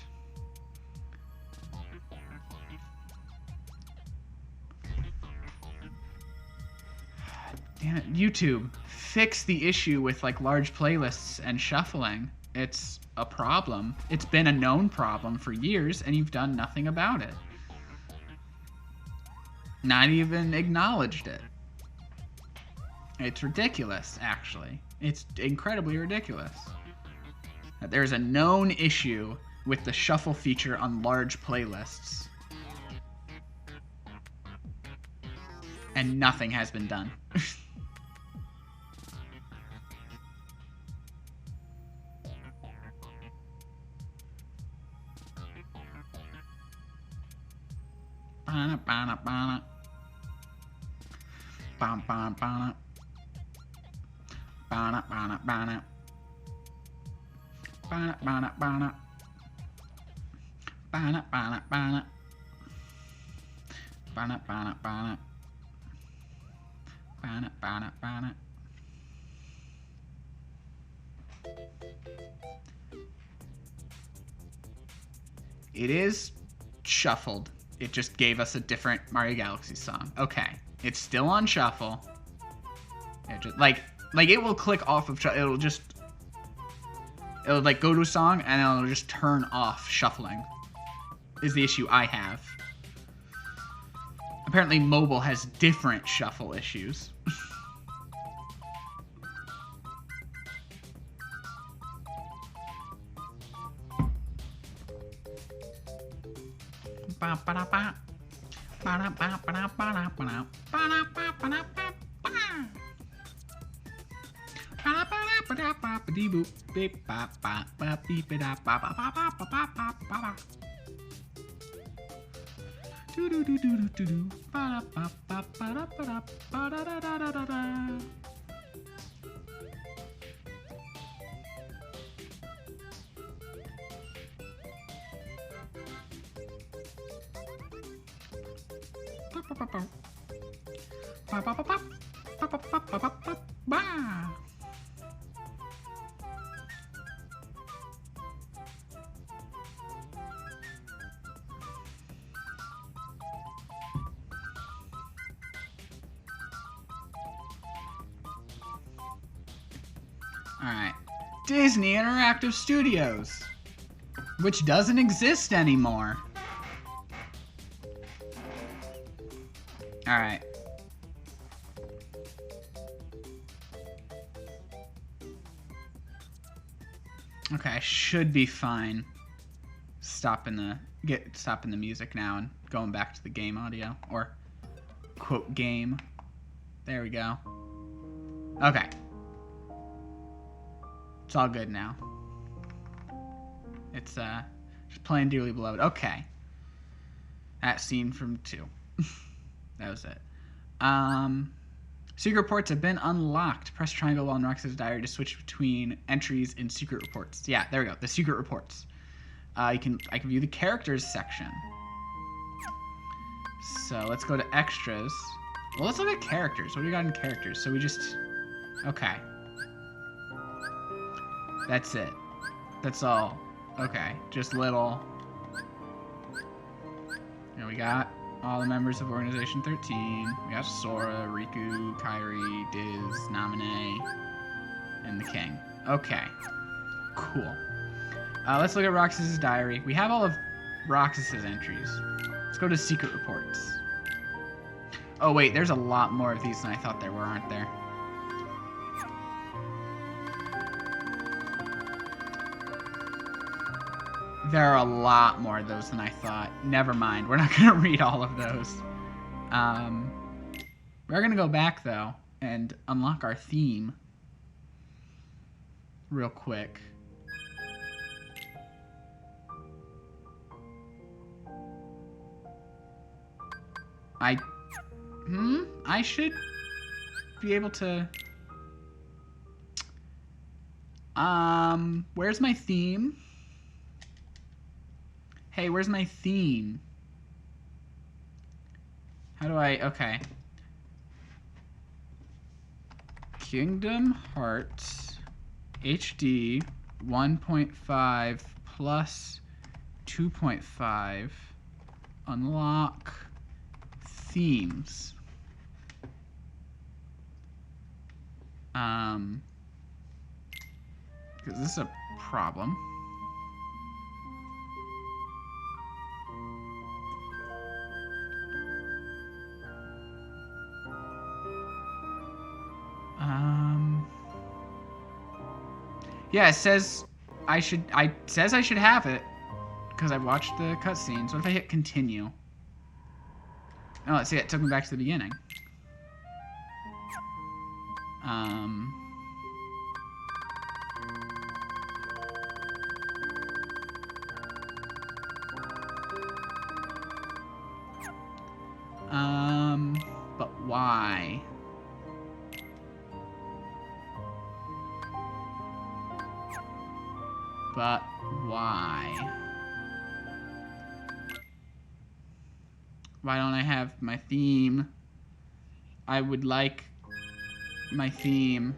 Damn it, YouTube, fix the issue with like large playlists and shuffling. It's a problem. It's been a known problem for years and you've done nothing about it. Not even acknowledged it. It's ridiculous, actually. It's incredibly ridiculous. There's a known issue with the shuffle feature on large playlists. And nothing has been done. Bana bana bana. Bana bana bana. Bana bana bana. Bana bana bana. Bana bana bana. Bana bana bana. Bana bana bana. It is shuffled. It just gave us a different Mario Galaxy song. Okay, it's still on shuffle. It just, like it will click off of it'll like go to a song and it'll just turn off shuffling. Is the issue I have. Apparently mobile has different shuffle issues. Alright. Disney Interactive Studios, which doesn't exist anymore. Alright. Okay, I should be fine. Stopping the music now and going back to the game audio, or quote game. There we go. Okay. It's all good now. It's just playing Dearly Beloved. Okay. That scene from 2. That was it. Secret reports have been unlocked. Press triangle while in Roxas' diary to switch between entries in secret reports. Yeah, there we go. The secret reports. I can view the characters section. So let's go to extras. Well, let's look at characters. What do we got in characters? So we just... Okay. That's it. That's all. Okay. Just little... Here we got all the members of Organization 13. We got Sora, Riku, Kairi, Diz, Naminé, and the King. Okay. Cool. Let's look at Roxas' diary. We have all of Roxas' entries. Let's go to secret reports. Oh wait, there's a lot more of these than I thought there were, aren't there? There are a lot more of those than I thought. Never mind. We're not going to read all of those. We're going to go back, though, and unlock our theme real quick. I should be able to... Where's my theme? Hey, where's my theme? How do I... Okay. Kingdom Hearts HD 1.5 plus 2.5 unlock themes. Because this is a problem. Yeah, it says I should have it because I watched the cutscenes. What if I hit continue? Oh, let's see, it took me back to the beginning. But why? But why? Why don't I have my theme? I would like my theme.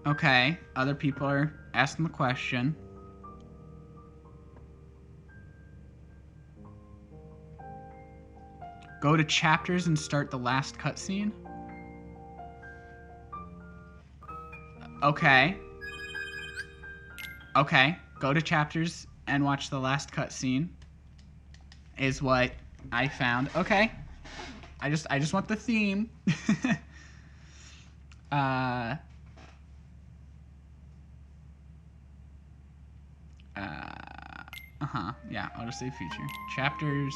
Okay, other people are asking the question. Go to chapters and start the last cutscene. Okay. Okay, go to chapters and watch the last cutscene. Is what I found. Okay. I just want the theme. Yeah, I'll just say feature. Chapters.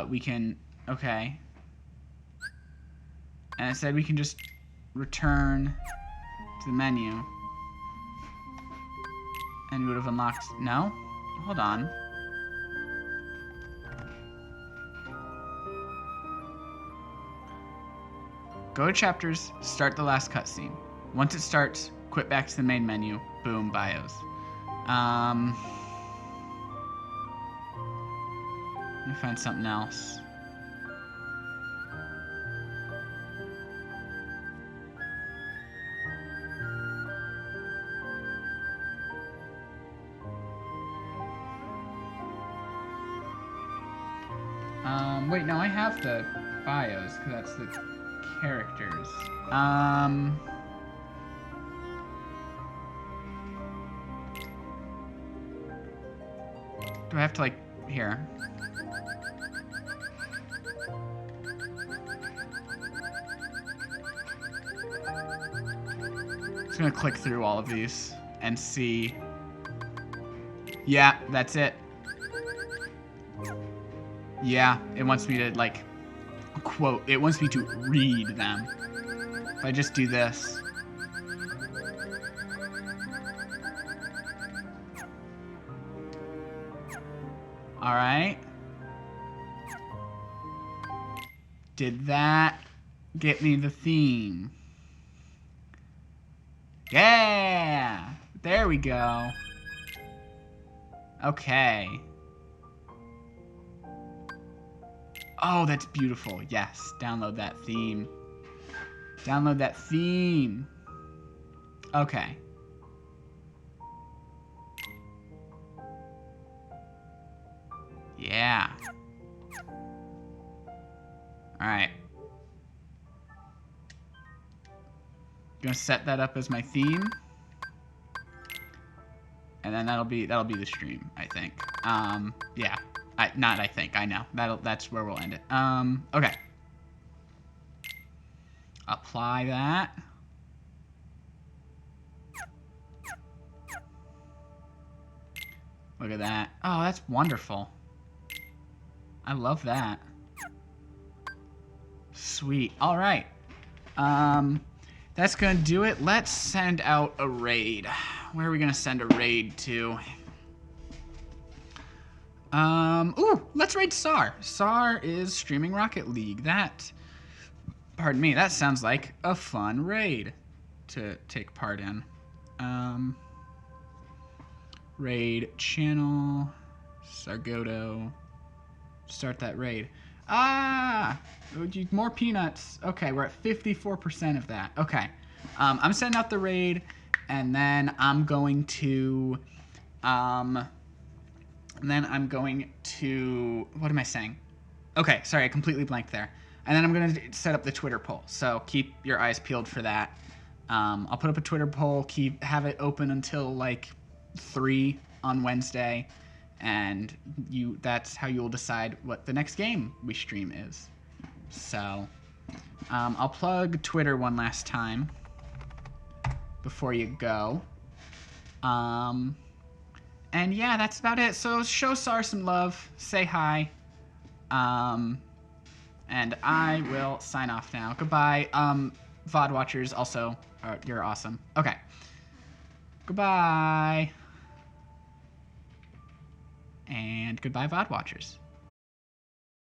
We can, okay. And it said we can just return to the menu. And we would have unlocked, no? Hold on. Go to chapters, start the last cutscene. Once it starts, quit back to the main menu. Boom, bios. Let me find something else. Wait, no, I have the bios, because that's the characters. Do I have to, like, here? Just gonna click through all of these and see. Yeah, that's it. Yeah, it wants me to, like, quote, it wants me to read them. If I just do this. Alright. Did that get me the theme? Yeah! There we go. Okay. Oh, that's beautiful. Yes, download that theme. Download that theme. Okay. Yeah. Alright. Gonna set that up as my theme. And then that'll be the stream, I think. Yeah. I know. That's where we'll end it. Okay. Apply that. Look at that. Oh, that's wonderful. I love that. Sweet. All right. That's gonna do it. Let's send out a raid. Where are we gonna send a raid to? Ooh, let's raid SAR. SAR is streaming Rocket League. Pardon me, that sounds like a fun raid to take part in. Raid channel, Sargoto, start that raid. More peanuts. Okay, we're at 54% of that. Okay, I'm sending out the raid, and then I'm going to, what am I saying? Okay, sorry, I completely blanked there. And then I'm going to set up the Twitter poll, so keep your eyes peeled for that. I'll put up a Twitter poll, have it open until like 3 on Wednesday, and that's how you'll decide what the next game we stream is. So, I'll plug Twitter one last time before you go. And yeah, that's about it. So show SAR some love, say hi, and I will sign off now. Goodbye. VOD watchers also, you're awesome. Okay. Goodbye. And goodbye, VOD watchers.